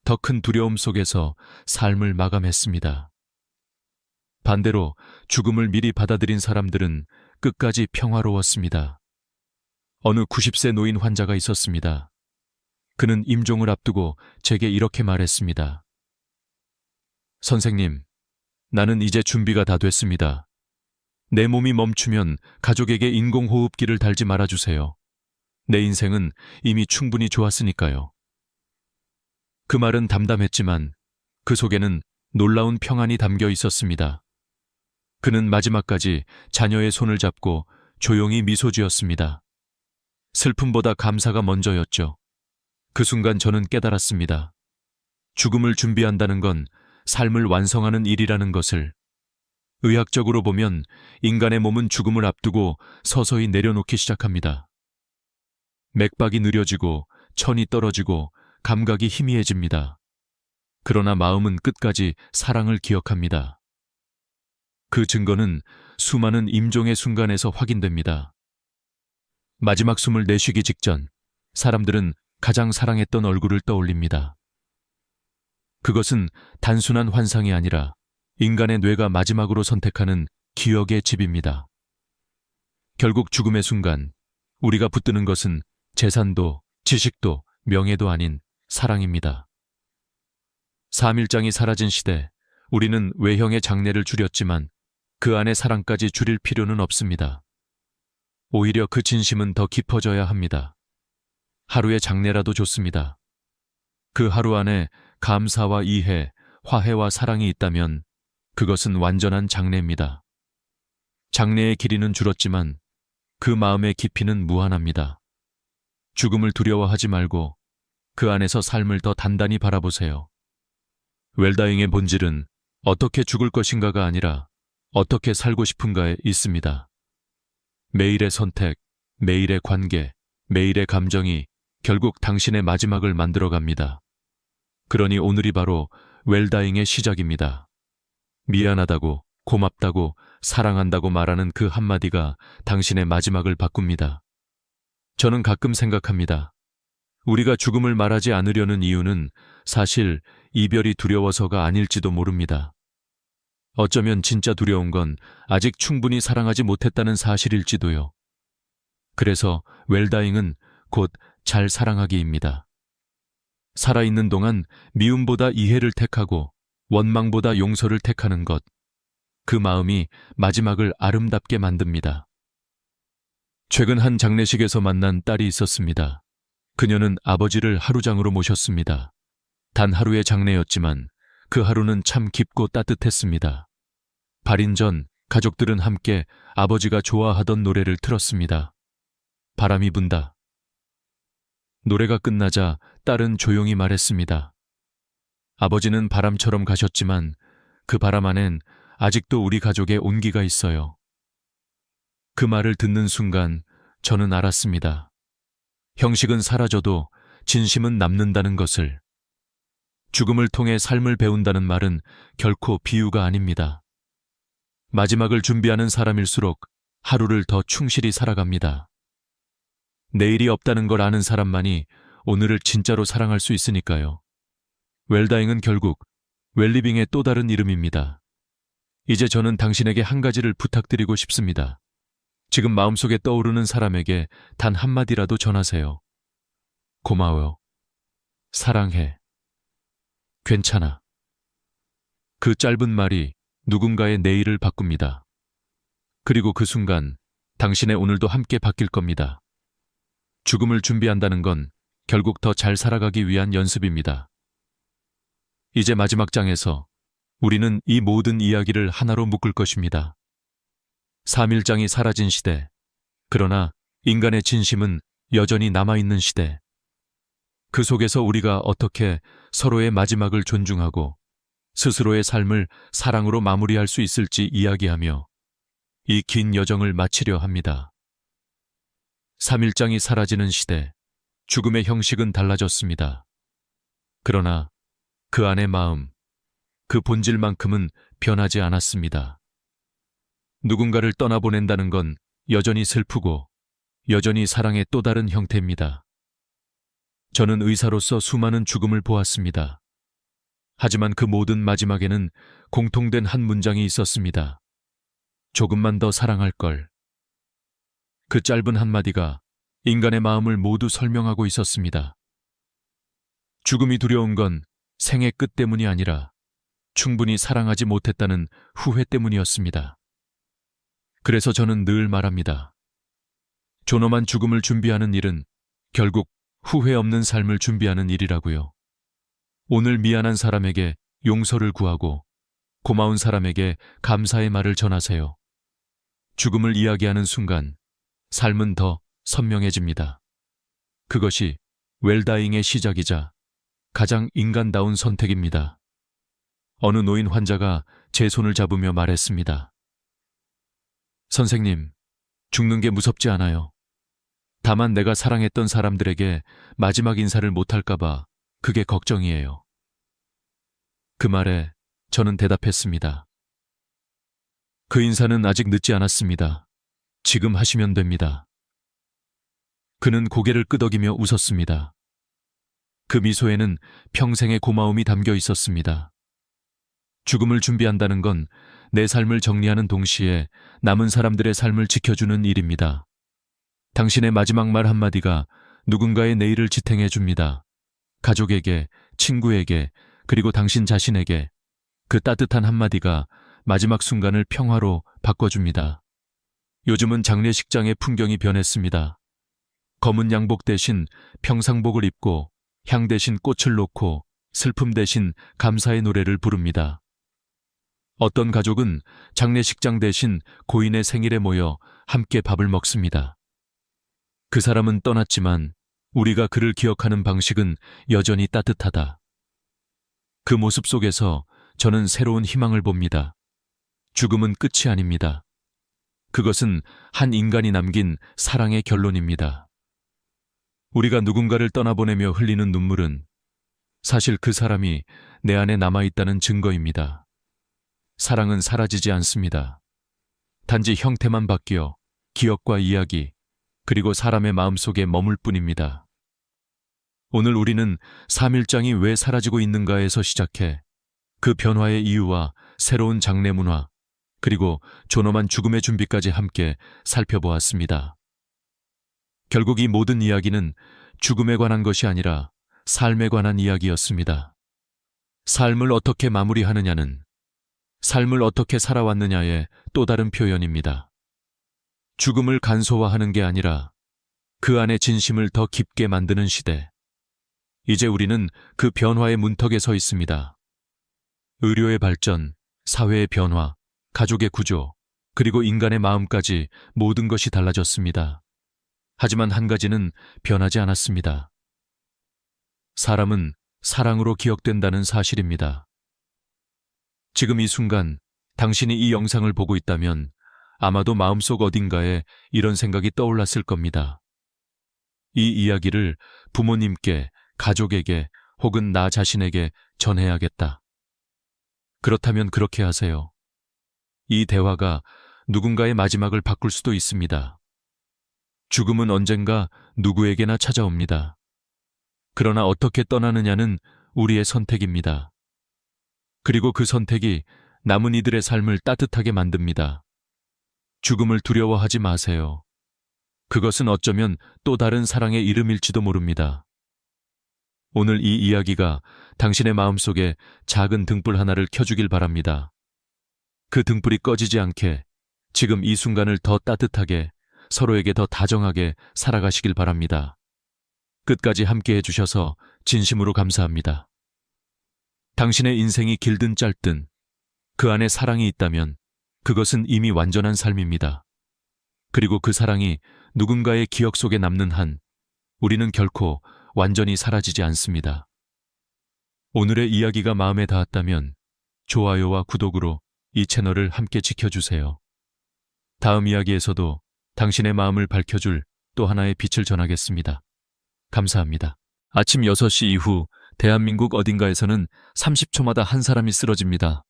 더 큰 두려움 속에서 삶을 마감했습니다. 반대로 죽음을 미리 받아들인 사람들은 끝까지 평화로웠습니다. 어느 90세 노인 환자가 있었습니다. 그는 임종을 앞두고 제게 이렇게 말했습니다. 선생님, 나는 이제 준비가 다 됐습니다. 내 몸이 멈추면 가족에게 인공호흡기를 달지 말아주세요. 내 인생은 이미 충분히 좋았으니까요. 그 말은 담담했지만 그 속에는 놀라운 평안이 담겨 있었습니다. 그는 마지막까지 자녀의 손을 잡고 조용히 미소 지었습니다. 슬픔보다 감사가 먼저였죠. 그 순간 저는 깨달았습니다. 죽음을 준비한다는 건 삶을 완성하는 일이라는 것을. 의학적으로 보면 인간의 몸은 죽음을 앞두고 서서히 내려놓기 시작합니다. 맥박이 느려지고 천이 떨어지고 감각이 희미해집니다. 그러나 마음은 끝까지 사랑을 기억합니다. 그 증거는 수많은 임종의 순간에서 확인됩니다. 마지막 숨을 내쉬기 직전 사람들은 가장 사랑했던 얼굴을 떠올립니다. 그것은 단순한 환상이 아니라 인간의 뇌가 마지막으로 선택하는 기억의 집입니다. 결국 죽음의 순간 우리가 붙드는 것은 재산도 지식도 명예도 아닌 사랑입니다. 3일장이 사라진 시대, 우리는 외형의 장례를 줄였지만 그 안에 사랑까지 줄일 필요는 없습니다. 오히려 그 진심은 더 깊어져야 합니다. 하루의 장례라도 좋습니다. 그 하루 안에 감사와 이해, 화해와 사랑이 있다면 그것은 완전한 장례입니다. 장례의 길이는 줄었지만 그 마음의 깊이는 무한합니다. 죽음을 두려워하지 말고 그 안에서 삶을 더 단단히 바라보세요. 웰다잉의 본질은 어떻게 죽을 것인가가 아니라 어떻게 살고 싶은가에 있습니다. 매일의 선택, 매일의 관계, 매일의 감정이 결국 당신의 마지막을 만들어갑니다. 그러니 오늘이 바로 웰다잉의 시작입니다. 미안하다고, 고맙다고, 사랑한다고 말하는 그 한마디가 당신의 마지막을 바꿉니다. 저는 가끔 생각합니다. 우리가 죽음을 말하지 않으려는 이유는 사실 이별이 두려워서가 아닐지도 모릅니다. 어쩌면 진짜 두려운 건 아직 충분히 사랑하지 못했다는 사실일지도요. 그래서 웰다잉은 곧 잘 사랑하기입니다. 살아있는 동안 미움보다 이해를 택하고 원망보다 용서를 택하는 것. 그 마음이 마지막을 아름답게 만듭니다. 최근 한 장례식에서 만난 딸이 있었습니다. 그녀는 아버지를 하루장으로 모셨습니다. 단 하루의 장례였지만 그 하루는 참 깊고 따뜻했습니다. 발인 전 가족들은 함께 아버지가 좋아하던 노래를 틀었습니다. 바람이 분다. 노래가 끝나자 딸은 조용히 말했습니다. 아버지는 바람처럼 가셨지만 그 바람 안엔 아직도 우리 가족의 온기가 있어요. 그 말을 듣는 순간 저는 알았습니다. 형식은 사라져도 진심은 남는다는 것을. 죽음을 통해 삶을 배운다는 말은 결코 비유가 아닙니다. 마지막을 준비하는 사람일수록 하루를 더 충실히 살아갑니다. 내일이 없다는 걸 아는 사람만이 오늘을 진짜로 사랑할 수 있으니까요. 웰다잉은 결국 웰리빙의 또 다른 이름입니다. 이제 저는 당신에게 한 가지를 부탁드리고 싶습니다. 지금 마음속에 떠오르는 사람에게 단 한마디라도 전하세요. 고마워요. 사랑해. 괜찮아. 그 짧은 말이 누군가의 내일을 바꿉니다. 그리고 그 순간 당신의 오늘도 함께 바뀔 겁니다. 죽음을 준비한다는 건 결국 더 잘 살아가기 위한 연습입니다. 이제 마지막 장에서 우리는 이 모든 이야기를 하나로 묶을 것입니다. 3일장이 사라진 시대, 그러나 인간의 진심은 여전히 남아있는 시대. 그 속에서 우리가 어떻게 서로의 마지막을 존중하고 스스로의 삶을 사랑으로 마무리할 수 있을지 이야기하며 이 긴 여정을 마치려 합니다. 3일장이 사라지는 시대, 죽음의 형식은 달라졌습니다. 그러나 그 안의 마음, 그 본질만큼은 변하지 않았습니다. 누군가를 떠나보낸다는 건 여전히 슬프고 여전히 사랑의 또 다른 형태입니다. 저는 의사로서 수많은 죽음을 보았습니다. 하지만 그 모든 마지막에는 공통된 한 문장이 있었습니다. 조금만 더 사랑할 걸. 그 짧은 한마디가 인간의 마음을 모두 설명하고 있었습니다. 죽음이 두려운 건 생의 끝 때문이 아니라 충분히 사랑하지 못했다는 후회 때문이었습니다. 그래서 저는 늘 말합니다. 존엄한 죽음을 준비하는 일은 결국 후회 없는 삶을 준비하는 일이라고요. 오늘 미안한 사람에게 용서를 구하고 고마운 사람에게 감사의 말을 전하세요. 죽음을 이야기하는 순간 삶은 더 선명해집니다. 그것이 웰다잉의 시작이자 가장 인간다운 선택입니다. 어느 노인 환자가 제 손을 잡으며 말했습니다. 선생님, 죽는 게 무섭지 않아요. 다만 내가 사랑했던 사람들에게 마지막 인사를 못할까봐 그게 걱정이에요. 그 말에 저는 대답했습니다. 그 인사는 아직 늦지 않았습니다. 지금 하시면 됩니다. 그는 고개를 끄덕이며 웃었습니다. 그 미소에는 평생의 고마움이 담겨 있었습니다. 죽음을 준비한다는 건 내 삶을 정리하는 동시에 남은 사람들의 삶을 지켜주는 일입니다. 당신의 마지막 말 한마디가 누군가의 내일을 지탱해 줍니다. 가족에게, 친구에게, 그리고 당신 자신에게 그 따뜻한 한마디가 마지막 순간을 평화로 바꿔줍니다. 요즘은 장례식장의 풍경이 변했습니다. 검은 양복 대신 평상복을 입고 향 대신 꽃을 놓고 슬픔 대신 감사의 노래를 부릅니다. 어떤 가족은 장례식장 대신 고인의 생일에 모여 함께 밥을 먹습니다. 그 사람은 떠났지만 우리가 그를 기억하는 방식은 여전히 따뜻하다. 그 모습 속에서 저는 새로운 희망을 봅니다. 죽음은 끝이 아닙니다. 그것은 한 인간이 남긴 사랑의 결론입니다. 우리가 누군가를 떠나보내며 흘리는 눈물은 사실 그 사람이 내 안에 남아있다는 증거입니다. 사랑은 사라지지 않습니다. 단지 형태만 바뀌어 기억과 이야기, 그리고 사람의 마음속에 머물 뿐입니다. 오늘 우리는 3일장이 왜 사라지고 있는가에서 시작해 그 변화의 이유와 새로운 장례 문화, 그리고 존엄한 죽음의 준비까지 함께 살펴보았습니다. 결국 이 모든 이야기는 죽음에 관한 것이 아니라 삶에 관한 이야기였습니다. 삶을 어떻게 마무리하느냐는 삶을 어떻게 살아왔느냐의 또 다른 표현입니다. 죽음을 간소화하는 게 아니라 그 안의 진심을 더 깊게 만드는 시대. 이제 우리는 그 변화의 문턱에 서 있습니다. 의료의 발전, 사회의 변화, 가족의 구조, 그리고 인간의 마음까지 모든 것이 달라졌습니다. 하지만 한 가지는 변하지 않았습니다. 사람은 사랑으로 기억된다는 사실입니다. 지금 이 순간 당신이 이 영상을 보고 있다면 아마도 마음속 어딘가에 이런 생각이 떠올랐을 겁니다. 이 이야기를 부모님께, 가족에게 혹은 나 자신에게 전해야겠다. 그렇다면 그렇게 하세요. 이 대화가 누군가의 마지막을 바꿀 수도 있습니다. 죽음은 언젠가 누구에게나 찾아옵니다. 그러나 어떻게 떠나느냐는 우리의 선택입니다. 그리고 그 선택이 남은 이들의 삶을 따뜻하게 만듭니다. 죽음을 두려워하지 마세요. 그것은 어쩌면 또 다른 사랑의 이름일지도 모릅니다. 오늘 이 이야기가 당신의 마음속에 작은 등불 하나를 켜주길 바랍니다. 그 등불이 꺼지지 않게 지금 이 순간을 더 따뜻하게, 서로에게 더 다정하게 살아가시길 바랍니다. 끝까지 함께 해주셔서 진심으로 감사합니다. 당신의 인생이 길든 짧든 그 안에 사랑이 있다면 그것은 이미 완전한 삶입니다. 그리고 그 사랑이 누군가의 기억 속에 남는 한 우리는 결코 완전히 사라지지 않습니다. 오늘의 이야기가 마음에 닿았다면 좋아요와 구독으로 이 채널을 함께 지켜주세요. 다음 이야기에서도 당신의 마음을 밝혀줄 또 하나의 빛을 전하겠습니다. 감사합니다. 아침 6시 이후 대한민국 어딘가에서는 30초마다 한 사람이 쓰러집니다.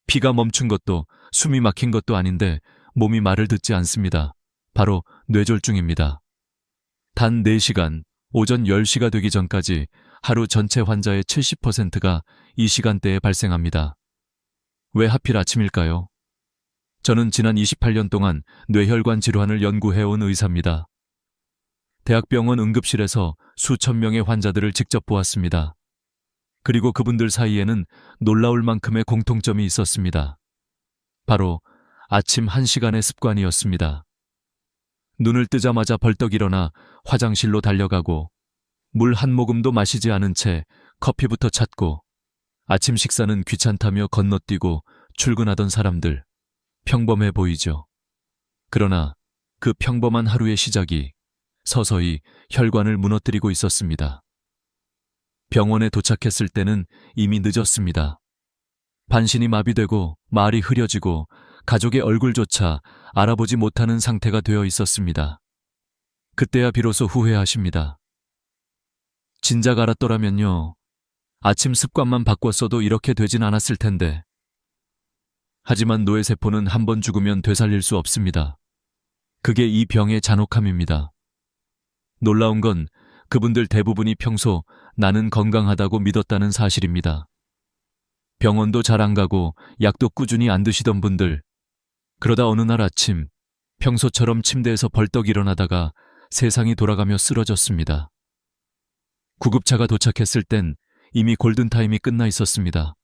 피가 멈춘 것도 숨이 막힌 것도 아닌데 몸이 말을 듣지 않습니다. 바로 뇌졸중입니다. 단 4시간, 오전 10시가 되기 전까지 하루 전체 환자의 70%가 이 시간대에 발생합니다. 왜 하필 아침일까요? 저는 지난 28년 동안 뇌혈관 질환을 연구해온 의사입니다. 대학병원 응급실에서 수천 명의 환자들을 직접 보았습니다. 그리고 그분들 사이에는 놀라울 만큼의 공통점이 있었습니다. 바로 아침 1시간의 습관이었습니다. 눈을 뜨자마자 벌떡 일어나 화장실로 달려가고 물 한 모금도 마시지 않은 채 커피부터 찾고 아침 식사는 귀찮다며 건너뛰고 출근하던 사람들, 평범해 보이죠. 그러나 그 평범한 하루의 시작이 서서히 혈관을 무너뜨리고 있었습니다. 병원에 도착했을 때는 이미 늦었습니다. 반신이 마비되고 말이 흐려지고 가족의 얼굴조차 알아보지 못하는 상태가 되어 있었습니다. 그때야 비로소 후회하십니다. 진작 알았더라면요. 아침 습관만 바꿨어도 이렇게 되진 않았을 텐데. 하지만 뇌세포는 한 번 죽으면 되살릴 수 없습니다. 그게 이 병의 잔혹함입니다. 놀라운 건 그분들 대부분이 평소 나는 건강하다고 믿었다는 사실입니다. 병원도 잘 안 가고 약도 꾸준히 안 드시던 분들. 그러다 어느 날 아침 평소처럼 침대에서 벌떡 일어나다가 세상이 돌아가며 쓰러졌습니다. 구급차가 도착했을 땐 이미 골든타임이 끝나 있었습니다.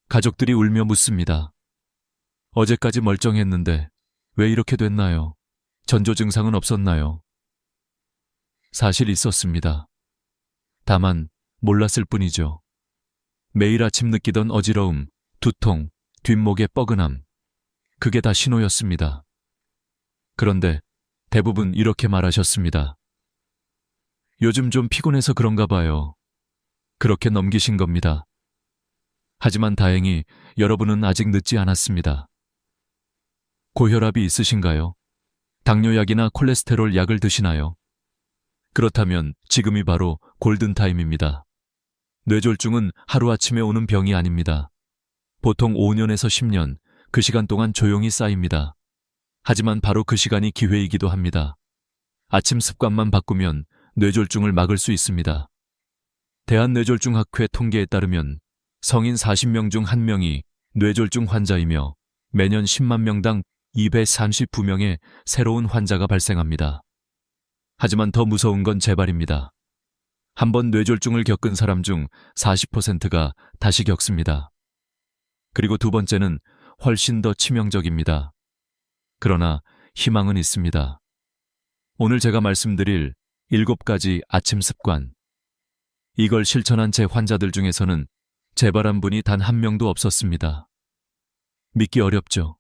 가족들이 울며 묻습니다. 어제까지 멀쩡했는데 왜 이렇게 됐나요? 전조 증상은 없었나요? 사실 있었습니다. 다만 몰랐을 뿐이죠. 매일 아침 느끼던 어지러움, 두통, 뒷목의 뻐근함, 그게 다 신호였습니다. 그런데 대부분 이렇게 말하셨습니다. 요즘 좀 피곤해서 그런가 봐요. 그렇게 넘기신 겁니다. 하지만 다행히 여러분은 아직 늦지 않았습니다. 고혈압이 있으신가요? 당뇨약이나 콜레스테롤 약을 드시나요? 그렇다면 지금이 바로 골든타임입니다. 뇌졸중은 하루아침에 오는 병이 아닙니다. 보통 5년에서 10년, 그 시간 동안 조용히 쌓입니다. 하지만 바로 그 시간이 기회이기도 합니다. 아침 습관만 바꾸면 뇌졸중을 막을 수 있습니다. 대한뇌졸중학회 통계에 따르면 성인 40명 중 1명이 뇌졸중 환자이며 매년 10만 명당 239명의 새로운 환자가 발생합니다. 하지만 더 무서운 건 재발입니다. 한번 뇌졸중을 겪은 사람 중 40%가 다시 겪습니다. 그리고 두 번째는 훨씬 더 치명적입니다. 그러나 희망은 있습니다. 오늘 제가 말씀드릴 7가지 아침 습관. 이걸 실천한 제 환자들 중에서는 재발한 분이 단 한 명도 없었습니다. 믿기 어렵죠.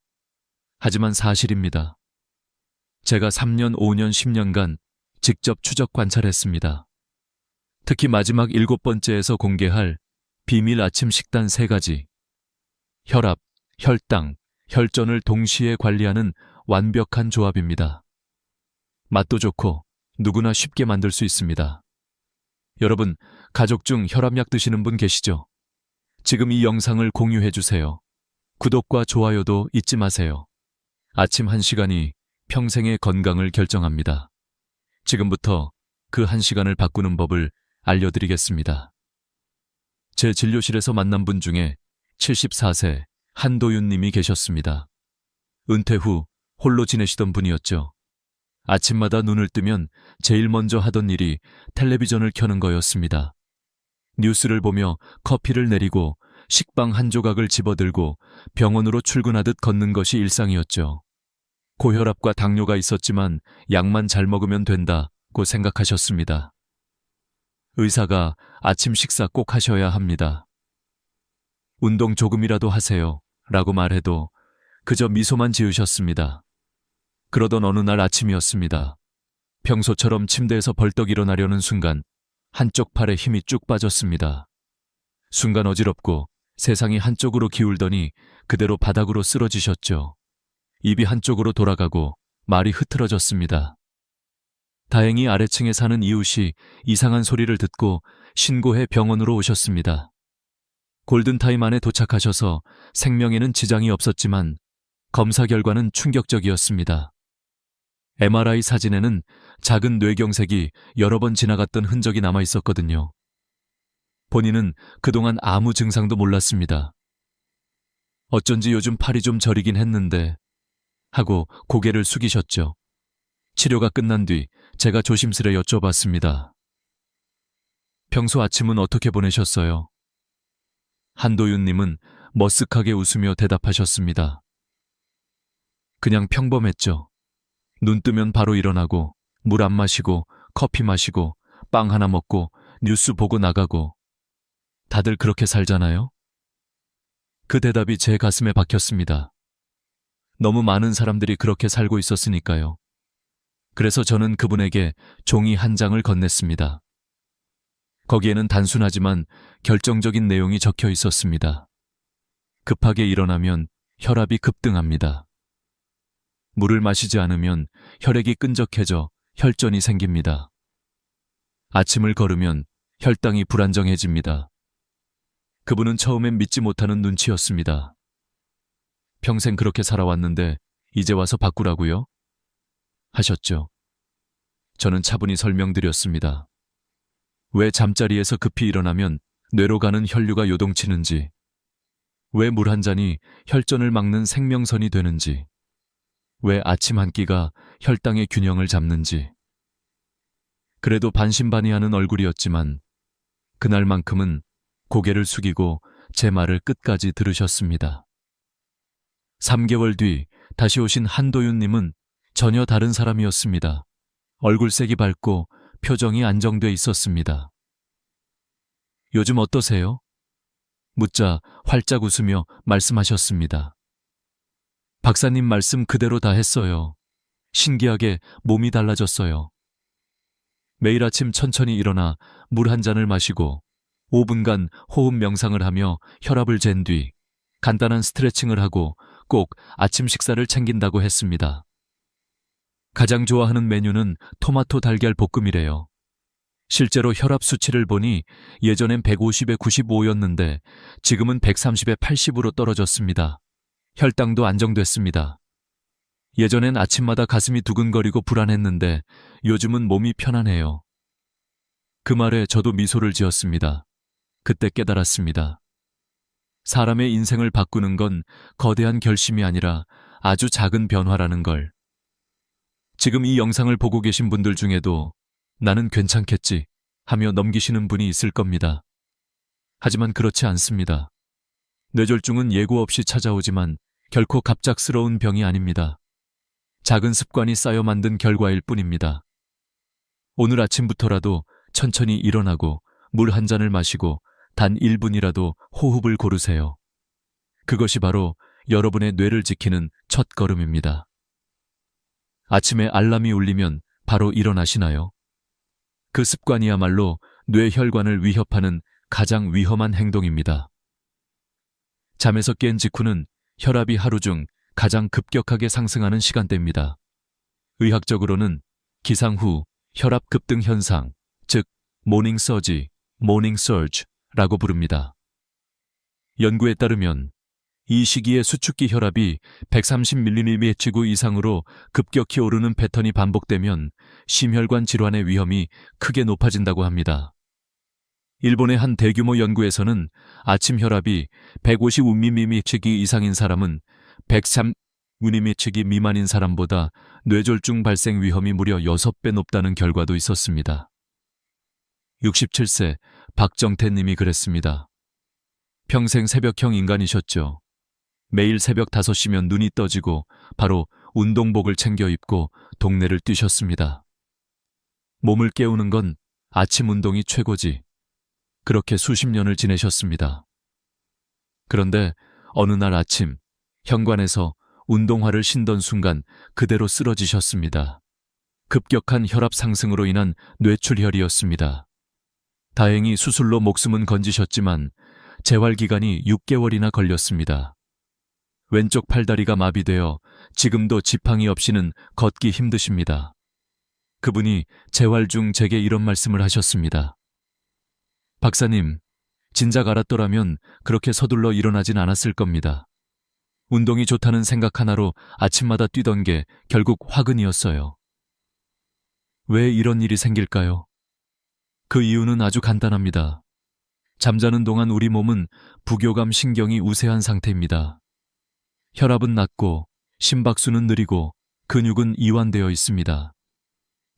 하지만 사실입니다. 제가 3년, 5년, 10년간 직접 추적 관찰했습니다. 특히 마지막 7번째에서 공개할 비밀 아침 식단 3가지. 혈압, 혈당, 혈전을 동시에 관리하는 완벽한 조합입니다. 맛도 좋고 누구나 쉽게 만들 수 있습니다. 여러분, 가족 중 혈압약 드시는 분 계시죠? 지금 이 영상을 공유해 주세요. 구독과 좋아요도 잊지 마세요. 아침 1시간이 평생의 건강을 결정합니다. 지금부터 그 1시간을 바꾸는 법을 알려드리겠습니다. 제 진료실에서 만난 분 중에 74세 한도윤 님이 계셨습니다. 은퇴 후 홀로 지내시던 분이었죠. 아침마다 눈을 뜨면 제일 먼저 하던 일이 텔레비전을 켜는 거였습니다. 뉴스를 보며 커피를 내리고 식빵 한 조각을 집어들고 병원으로 출근하듯 걷는 것이 일상이었죠. 고혈압과 당뇨가 있었지만 약만 잘 먹으면 된다고 생각하셨습니다. 의사가 아침 식사 꼭 하셔야 합니다. 운동 조금이라도 하세요 라고 말해도 그저 미소만 지으셨습니다. 그러던 어느 날 아침이었습니다. 평소처럼 침대에서 벌떡 일어나려는 순간 한쪽 팔에 힘이 쭉 빠졌습니다. 순간 어지럽고 세상이 한쪽으로 기울더니 그대로 바닥으로 쓰러지셨죠. 입이 한쪽으로 돌아가고 말이 흐트러졌습니다. 다행히 아래층에 사는 이웃이 이상한 소리를 듣고 신고해 병원으로 오셨습니다. 골든타임 안에 도착하셔서 생명에는 지장이 없었지만 검사 결과는 충격적이었습니다. MRI 사진에는 작은 뇌경색이 여러 번 지나갔던 흔적이 남아 있었거든요. 본인은 그동안 아무 증상도 몰랐습니다. 어쩐지 요즘 팔이 좀 저리긴 했는데 하고 고개를 숙이셨죠. 치료가 끝난 뒤 제가 조심스레 여쭤봤습니다. 평소 아침은 어떻게 보내셨어요? 한도윤님은 머쓱하게 웃으며 대답하셨습니다. 그냥 평범했죠. 눈 뜨면 바로 일어나고 물 안 마시고 커피 마시고 빵 하나 먹고 뉴스 보고 나가고 다들 그렇게 살잖아요? 그 대답이 제 가슴에 박혔습니다. 너무 많은 사람들이 그렇게 살고 있었으니까요. 그래서 저는 그분에게 종이 한 장을 건넸습니다. 거기에는 단순하지만 결정적인 내용이 적혀 있었습니다. 급하게 일어나면 혈압이 급등합니다. 물을 마시지 않으면 혈액이 끈적해져 혈전이 생깁니다. 아침을 걸으면 혈당이 불안정해집니다. 그분은 처음엔 믿지 못하는 눈치였습니다. 평생 그렇게 살아왔는데 이제 와서 바꾸라고요? 하셨죠. 저는 차분히 설명드렸습니다. 왜 잠자리에서 급히 일어나면 뇌로 가는 혈류가 요동치는지, 왜 물 한 잔이 혈전을 막는 생명선이 되는지, 왜 아침 한 끼가 혈당의 균형을 잡는지. 그래도 반신반의하는 얼굴이었지만 그날만큼은 고개를 숙이고 제 말을 끝까지 들으셨습니다. 3개월 뒤 다시 오신 한도윤님은 전혀 다른 사람이었습니다. 얼굴색이 밝고 표정이 안정돼 있었습니다. 요즘 어떠세요? 묻자 활짝 웃으며 말씀하셨습니다. 박사님 말씀 그대로 다 했어요. 신기하게 몸이 달라졌어요. 매일 아침 천천히 일어나 물 한 잔을 마시고 5분간 호흡 명상을 하며 혈압을 잰 뒤 간단한 스트레칭을 하고 꼭 아침 식사를 챙긴다고 했습니다. 가장 좋아하는 메뉴는 토마토 달걀 볶음이래요. 실제로 혈압 수치를 보니 예전엔 150에 95였는데 지금은 130에 80으로 떨어졌습니다. 혈당도 안정됐습니다. 예전엔 아침마다 가슴이 두근거리고 불안했는데 요즘은 몸이 편안해요. 그 말에 저도 미소를 지었습니다. 그때 깨달았습니다. 사람의 인생을 바꾸는 건 거대한 결심이 아니라 아주 작은 변화라는 걸. 지금 이 영상을 보고 계신 분들 중에도 나는 괜찮겠지 하며 넘기시는 분이 있을 겁니다. 하지만 그렇지 않습니다. 뇌졸중은 예고 없이 찾아오지만 결코 갑작스러운 병이 아닙니다. 작은 습관이 쌓여 만든 결과일 뿐입니다. 오늘 아침부터라도 천천히 일어나고 물 한 잔을 마시고 단 1분이라도 호흡을 고르세요. 그것이 바로 여러분의 뇌를 지키는 첫 걸음입니다. 아침에 알람이 울리면 바로 일어나시나요? 그 습관이야말로 뇌혈관을 위협하는 가장 위험한 행동입니다. 잠에서 깬 직후는 혈압이 하루 중 가장 급격하게 상승하는 시간대입니다. 의학적으로는 기상 후 혈압 급등 현상, 즉 모닝 서지, 모닝 서지라고 부릅니다. 연구에 따르면 이 시기에 수축기 혈압이 130mmHg 이상으로 급격히 오르는 패턴이 반복되면 심혈관 질환의 위험이 크게 높아진다고 합니다. 일본의 한 대규모 연구에서는 아침 혈압이 155mmHg 이상인 사람은 103mmHg 미만인 사람보다 뇌졸중 발생 위험이 무려 6배 높다는 결과도 있었습니다. 67세 박정태 님이 그랬습니다. 평생 새벽형 인간이셨죠. 매일 새벽 5시면 눈이 떠지고 바로 운동복을 챙겨 입고 동네를 뛰셨습니다. 몸을 깨우는 건 아침 운동이 최고지. 그렇게 수십 년을 지내셨습니다. 그런데 어느 날 아침 현관에서 운동화를 신던 순간 그대로 쓰러지셨습니다. 급격한 혈압 상승으로 인한 뇌출혈이었습니다. 다행히 수술로 목숨은 건지셨지만 재활 기간이 6개월이나 걸렸습니다. 왼쪽 팔다리가 마비되어 지금도 지팡이 없이는 걷기 힘드십니다. 그분이 재활 중 제게 이런 말씀을 하셨습니다. 박사님, 진작 알았더라면 그렇게 서둘러 일어나진 않았을 겁니다. 운동이 좋다는 생각 하나로 아침마다 뛰던 게 결국 화근이었어요. 왜 이런 일이 생길까요? 그 이유는 아주 간단합니다. 잠자는 동안 우리 몸은 부교감 신경이 우세한 상태입니다. 혈압은 낮고 심박수는 느리고 근육은 이완되어 있습니다.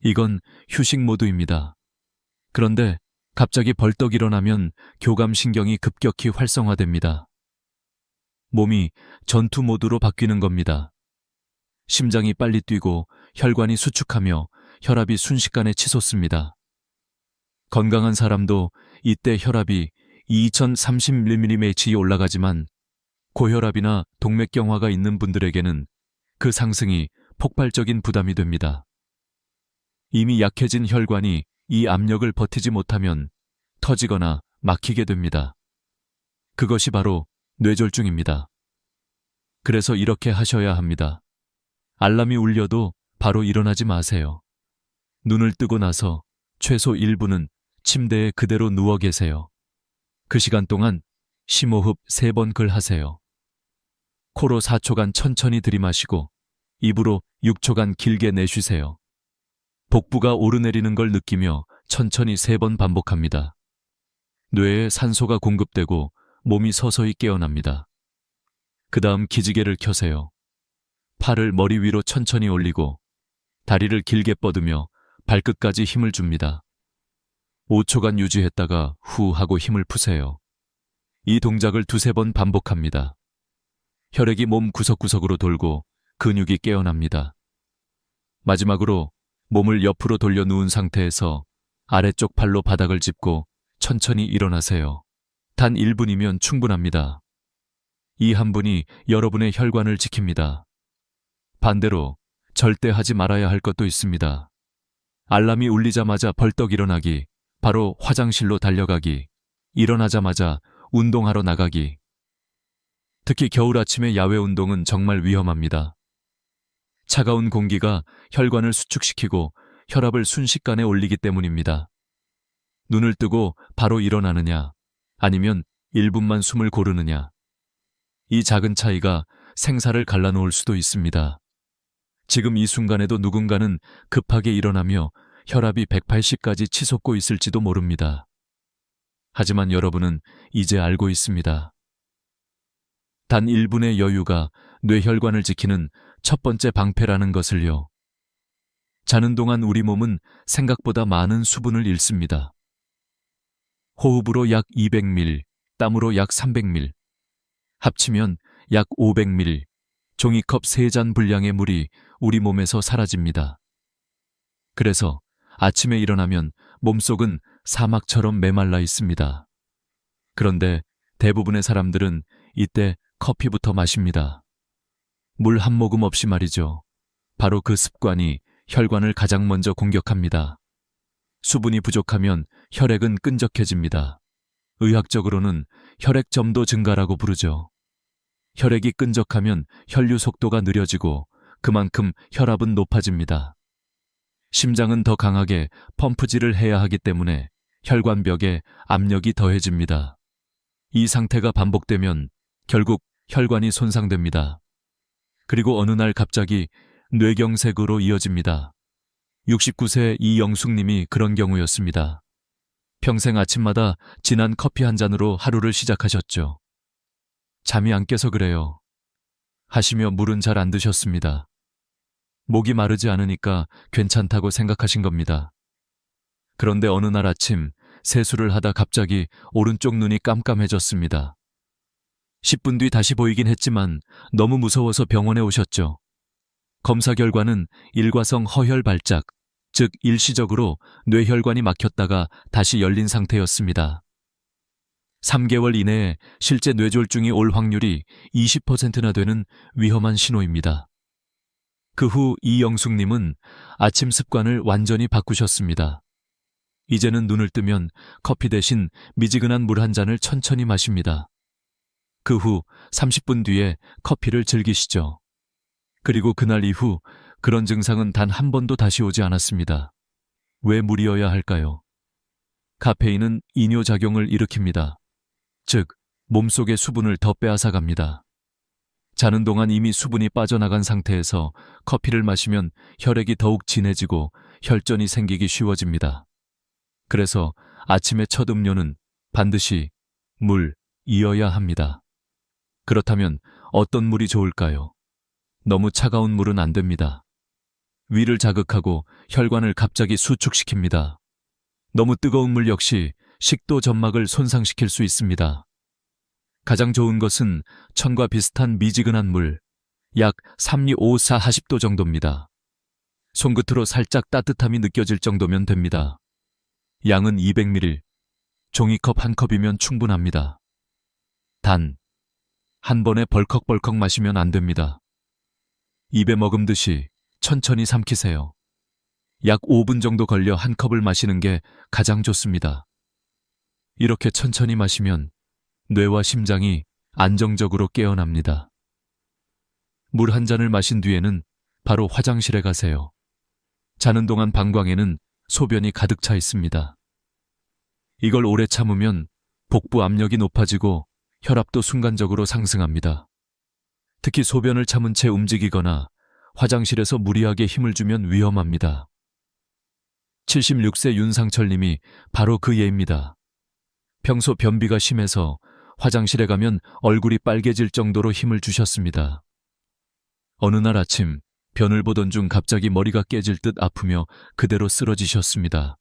이건 휴식 모드입니다. 그런데 갑자기 벌떡 일어나면 교감신경이 급격히 활성화됩니다. 몸이 전투 모드로 바뀌는 겁니다. 심장이 빨리 뛰고 혈관이 수축하며 혈압이 순식간에 치솟습니다. 건강한 사람도 이때 혈압이 2030mmHg 올라가지만 고혈압이나 동맥경화가 있는 분들에게는 그 상승이 폭발적인 부담이 됩니다. 이미 약해진 혈관이 이 압력을 버티지 못하면 터지거나 막히게 됩니다. 그것이 바로 뇌졸중입니다. 그래서 이렇게 하셔야 합니다. 알람이 울려도 바로 일어나지 마세요. 눈을 뜨고 나서 최소 1분은 침대에 그대로 누워 계세요. 그 시간 동안 심호흡 3번 하세요. 코로 4초간 천천히 들이마시고 입으로 6초간 길게 내쉬세요. 복부가 오르내리는 걸 느끼며 천천히 3번 반복합니다. 뇌에 산소가 공급되고 몸이 서서히 깨어납니다. 그 다음 기지개를 켜세요. 팔을 머리 위로 천천히 올리고 다리를 길게 뻗으며 발끝까지 힘을 줍니다. 5초간 유지했다가 후 하고 힘을 푸세요. 이 동작을 2-3번 반복합니다. 혈액이 몸 구석구석으로 돌고 근육이 깨어납니다. 마지막으로 몸을 옆으로 돌려 누운 상태에서 아래쪽 팔로 바닥을 짚고 천천히 일어나세요. 단 1분이면 충분합니다. 이 한 분이 여러분의 혈관을 지킵니다. 반대로 절대 하지 말아야 할 것도 있습니다. 알람이 울리자마자 벌떡 일어나기, 바로 화장실로 달려가기, 일어나자마자 운동하러 나가기. 특히 겨울 아침의 야외 운동은 정말 위험합니다. 차가운 공기가 혈관을 수축시키고 혈압을 순식간에 올리기 때문입니다. 눈을 뜨고 바로 일어나느냐, 아니면 1분만 숨을 고르느냐. 이 작은 차이가 생사를 갈라놓을 수도 있습니다. 지금 이 순간에도 누군가는 급하게 일어나며 혈압이 180까지 치솟고 있을지도 모릅니다. 하지만 여러분은 이제 알고 있습니다. 단 1분의 여유가 뇌혈관을 지키는 첫 번째 방패라는 것을요. 자는 동안 우리 몸은 생각보다 많은 수분을 잃습니다. 호흡으로 약 200ml, 땀으로 약 300ml, 합치면 약 500ml, 종이컵 3잔 분량의 물이 우리 몸에서 사라집니다. 그래서 아침에 일어나면 몸속은 사막처럼 메말라 있습니다. 그런데 대부분의 사람들은 이때 커피부터 마십니다. 물 한 모금 없이 말이죠. 바로 그 습관이 혈관을 가장 먼저 공격합니다. 수분이 부족하면 혈액은 끈적해집니다. 의학적으로는 혈액점도 증가라고 부르죠. 혈액이 끈적하면 혈류 속도가 느려지고 그만큼 혈압은 높아집니다. 심장은 더 강하게 펌프질을 해야 하기 때문에 혈관벽에 압력이 더해집니다. 이 상태가 반복되면 결국 혈관이 손상됩니다. 그리고 어느 날 갑자기 뇌경색으로 이어집니다. 69세 이영숙님이 그런 경우였습니다. 평생 아침마다 진한 커피 한 잔으로 하루를 시작하셨죠. 잠이 안 깨서 그래요. 하시며 물은 잘 안 드셨습니다. 목이 마르지 않으니까 괜찮다고 생각하신 겁니다. 그런데 어느 날 아침 세수를 하다 갑자기 오른쪽 눈이 깜깜해졌습니다. 10분 뒤 다시 보이긴 했지만 너무 무서워서 병원에 오셨죠. 검사 결과는 일과성 허혈 발작, 즉 일시적으로 뇌혈관이 막혔다가 다시 열린 상태였습니다. 3개월 이내에 실제 뇌졸중이 올 확률이 20%나 되는 위험한 신호입니다. 그 후 이영숙님은 아침 습관을 완전히 바꾸셨습니다. 이제는 눈을 뜨면 커피 대신 미지근한 물 한 잔을 천천히 마십니다. 그 후 30분 뒤에 커피를 즐기시죠. 그리고 그날 이후 그런 증상은 단 한 번도 다시 오지 않았습니다. 왜 물이어야 할까요? 카페인은 이뇨작용을 일으킵니다. 즉, 몸속의 수분을 더 빼앗아갑니다. 자는 동안 이미 수분이 빠져나간 상태에서 커피를 마시면 혈액이 더욱 진해지고 혈전이 생기기 쉬워집니다. 그래서 아침의 첫 음료는 반드시 물이어야 합니다. 그렇다면 어떤 물이 좋을까요? 너무 차가운 물은 안 됩니다. 위를 자극하고 혈관을 갑자기 수축시킵니다. 너무 뜨거운 물 역시 식도 점막을 손상시킬 수 있습니다. 가장 좋은 것은 천과 비슷한 미지근한 물, 약 3~2~5~4~40도 정도입니다. 손끝으로 살짝 따뜻함이 느껴질 정도면 됩니다. 양은 200ml, 종이컵 한 컵이면 충분합니다. 단, 한 번에 벌컥벌컥 마시면 안 됩니다. 입에 머금듯이 천천히 삼키세요. 약 5분 정도 걸려 한 컵을 마시는 게 가장 좋습니다. 이렇게 천천히 마시면 뇌와 심장이 안정적으로 깨어납니다. 물 한 잔을 마신 뒤에는 바로 화장실에 가세요. 자는 동안 방광에는 소변이 가득 차 있습니다. 이걸 오래 참으면 복부 압력이 높아지고 혈압도 순간적으로 상승합니다. 특히 소변을 참은 채 움직이거나 화장실에서 무리하게 힘을 주면 위험합니다. 76세 윤상철 님이 바로 그 예입니다. 평소 변비가 심해서 화장실에 가면 얼굴이 빨개질 정도로 힘을 주셨습니다. 어느 날 아침 변을 보던 중 갑자기 머리가 깨질 듯 아프며 그대로 쓰러지셨습니다.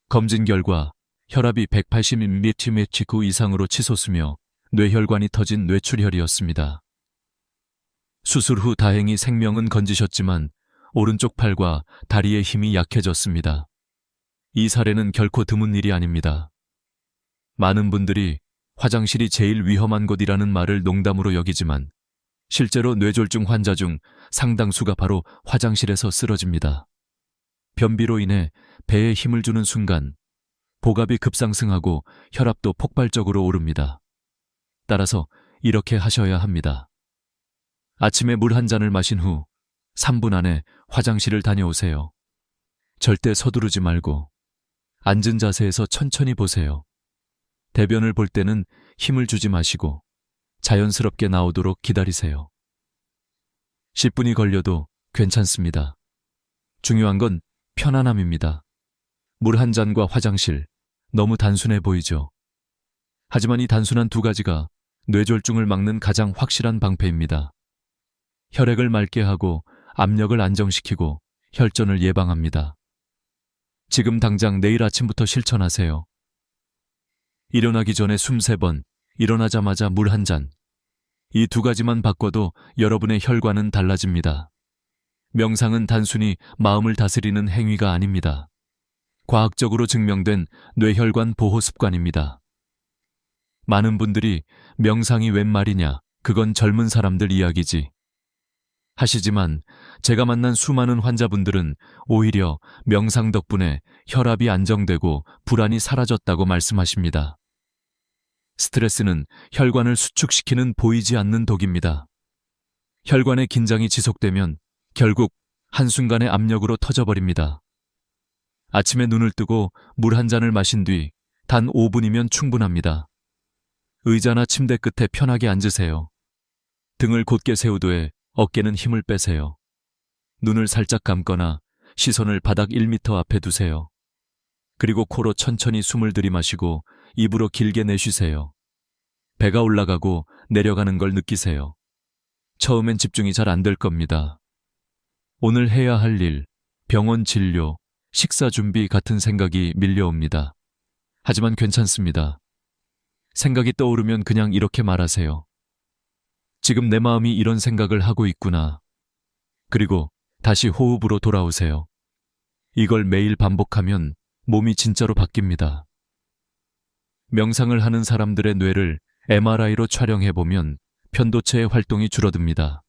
검진 결과 혈압이 180mmHg 이상으로 치솟으며 뇌혈관이 터진 뇌출혈이었습니다. 수술 후 다행히 생명은 건지셨지만 오른쪽 팔과 다리의 힘이 약해졌습니다. 이 사례는 결코 드문 일이 아닙니다. 많은 분들이 화장실이 제일 위험한 곳이라는 말을 농담으로 여기지만 실제로 뇌졸중 환자 중 상당수가 바로 화장실에서 쓰러집니다. 변비로 인해 배에 힘을 주는 순간 복압이 급상승하고 혈압도 폭발적으로 오릅니다. 따라서 이렇게 하셔야 합니다. 아침에 물 한 잔을 마신 후 3분 안에 화장실을 다녀오세요. 절대 서두르지 말고 앉은 자세에서 천천히 보세요. 대변을 볼 때는 힘을 주지 마시고 자연스럽게 나오도록 기다리세요. 10분이 걸려도 괜찮습니다. 중요한 건 편안함입니다. 물 한 잔과 화장실, 너무 단순해 보이죠? 하지만 이 단순한 두 가지가 뇌졸중을 막는 가장 확실한 방패입니다. 혈액을 맑게 하고 압력을 안정시키고 혈전을 예방합니다. 지금 당장 내일 아침부터 실천하세요. 일어나기 전에 숨 3번, 일어나자마자 물 한 잔. 이 두 가지만 바꿔도 여러분의 혈관은 달라집니다. 명상은 단순히 마음을 다스리는 행위가 아닙니다. 과학적으로 증명된 뇌혈관 보호 습관입니다. 많은 분들이 명상이 웬 말이냐, 그건 젊은 사람들 이야기지 하시지만 제가 만난 수많은 환자분들은 오히려 명상 덕분에 혈압이 안정되고 불안이 사라졌다고 말씀하십니다. 스트레스는 혈관을 수축시키는 보이지 않는 독입니다. 혈관의 긴장이 지속되면 결국 한순간에 압력으로 터져버립니다. 아침에 눈을 뜨고 물 한 잔을 마신 뒤 단 5분이면 충분합니다. 의자나 침대 끝에 편하게 앉으세요. 등을 곧게 세우되 어깨는 힘을 빼세요. 눈을 살짝 감거나 시선을 바닥 1m 앞에 두세요. 그리고 코로 천천히 숨을 들이마시고 입으로 길게 내쉬세요. 배가 올라가고 내려가는 걸 느끼세요. 처음엔 집중이 잘 안 될 겁니다. 오늘 해야 할 일, 병원 진료, 식사 준비 같은 생각이 밀려옵니다. 하지만 괜찮습니다. 생각이 떠오르면 그냥 이렇게 말하세요. 지금 내 마음이 이런 생각을 하고 있구나. 그리고 다시 호흡으로 돌아오세요. 이걸 매일 반복하면 몸이 진짜로 바뀝니다. 명상을 하는 사람들의 뇌를 MRI로 촬영해보면 편도체의 활동이 줄어듭니다.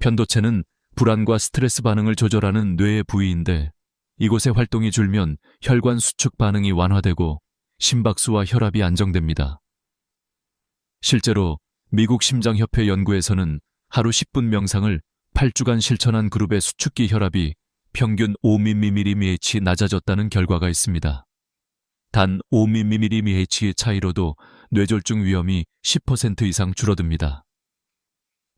편도체는 불안과 스트레스 반응을 조절하는 뇌의 부위인데 이곳의 활동이 줄면 혈관 수축 반응이 완화되고 심박수와 혈압이 안정됩니다. 실제로 미국 심장협회 연구에서는 하루 10분 명상을 8주간 실천한 그룹의 수축기 혈압이 평균 5mmHg 낮아졌다는 결과가 있습니다. 단 5mmHg의 차이로도 뇌졸중 위험이 10% 이상 줄어듭니다.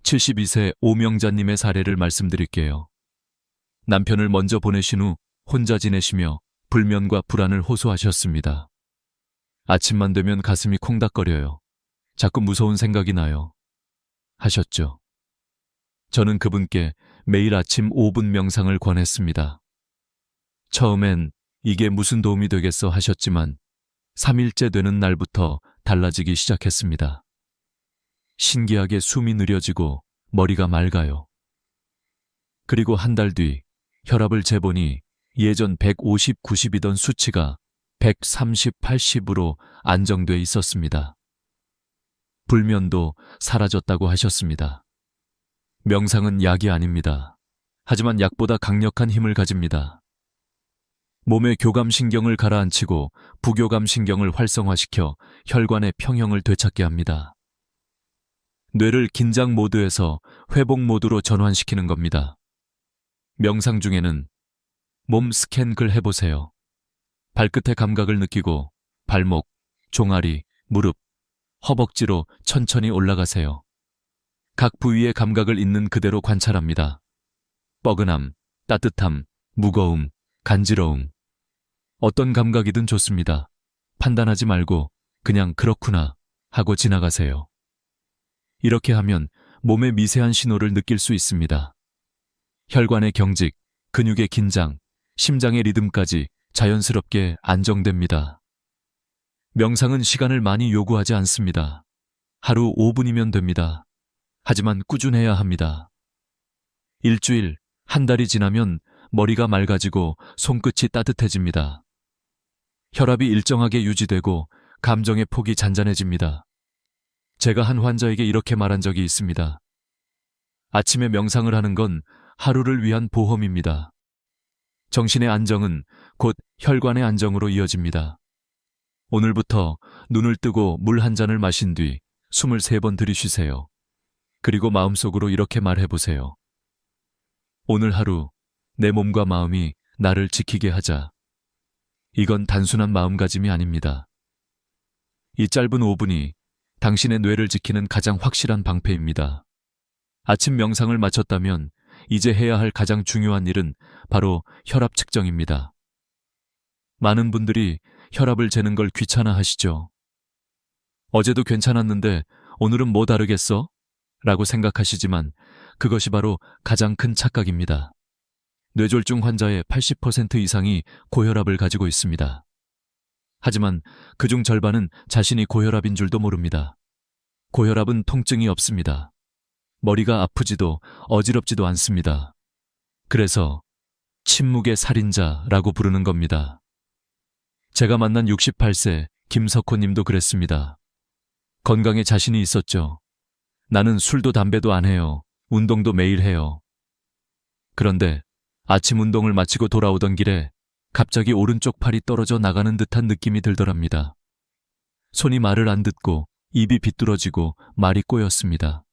72세 오명자님의 사례를 말씀드릴게요. 남편을 먼저 보내신 후 혼자 지내시며 불면과 불안을 호소하셨습니다. 아침만 되면 가슴이 콩닥거려요. 자꾸 무서운 생각이 나요. 하셨죠. 저는 그분께 매일 아침 5분 명상을 권했습니다. 처음엔 이게 무슨 도움이 되겠어 하셨지만 3일째 되는 날부터 달라지기 시작했습니다. 신기하게 숨이 느려지고 머리가 맑아요. 그리고 한 달 뒤 혈압을 재보니 예전 150, 90이던 수치가 130, 80으로 안정돼 있었습니다. 불면도 사라졌다고 하셨습니다. 명상은 약이 아닙니다. 하지만 약보다 강력한 힘을 가집니다. 몸의 교감신경을 가라앉히고 부교감신경을 활성화시켜 혈관의 평형을 되찾게 합니다. 뇌를 긴장 모드에서 회복 모드로 전환시키는 겁니다. 명상 중에는 몸 스캔 글 해보세요. 발끝의 감각을 느끼고 발목, 종아리, 무릎, 허벅지로 천천히 올라가세요. 각 부위의 감각을 있는 그대로 관찰합니다. 뻐근함, 따뜻함, 무거움, 간지러움. 어떤 감각이든 좋습니다. 판단하지 말고 그냥 그렇구나 하고 지나가세요. 이렇게 하면 몸의 미세한 신호를 느낄 수 있습니다. 혈관의 경직, 근육의 긴장, 심장의 리듬까지 자연스럽게 안정됩니다. 명상은 시간을 많이 요구하지 않습니다. 하루 5분이면 됩니다. 하지만 꾸준해야 합니다. 일주일, 한 달이 지나면 머리가 맑아지고 손끝이 따뜻해집니다. 혈압이 일정하게 유지되고 감정의 폭이 잔잔해집니다. 제가 한 환자에게 이렇게 말한 적이 있습니다. 아침에 명상을 하는 건 하루를 위한 보험입니다. 정신의 안정은 곧 혈관의 안정으로 이어집니다. 오늘부터 눈을 뜨고 물 한 잔을 마신 뒤 23번 들이쉬세요. 그리고 마음속으로 이렇게 말해보세요. 오늘 하루 내 몸과 마음이 나를 지키게 하자. 이건 단순한 마음가짐이 아닙니다. 이 짧은 5분이 당신의 뇌를 지키는 가장 확실한 방패입니다. 아침 명상을 마쳤다면 이제 해야 할 가장 중요한 일은 바로 혈압 측정입니다. 많은 분들이 혈압을 재는 걸 귀찮아하시죠. 어제도 괜찮았는데 오늘은 뭐 다르겠어? 라고 생각하시지만 그것이 바로 가장 큰 착각입니다. 뇌졸중 환자의 80% 이상이 고혈압을 가지고 있습니다. 하지만 그중 절반은 자신이 고혈압인 줄도 모릅니다. 고혈압은 통증이 없습니다. 머리가 아프지도 어지럽지도 않습니다. 그래서 침묵의 살인자라고 부르는 겁니다. 제가 만난 68세 김석호 님도 그랬습니다. 건강에 자신이 있었죠. 나는 술도 담배도 안 해요. 운동도 매일 해요. 그런데 아침 운동을 마치고 돌아오던 길에 갑자기 오른쪽 팔이 떨어져 나가는 듯한 느낌이 들더랍니다. 손이 말을 안 듣고 입이 비뚤어지고 말이 꼬였습니다.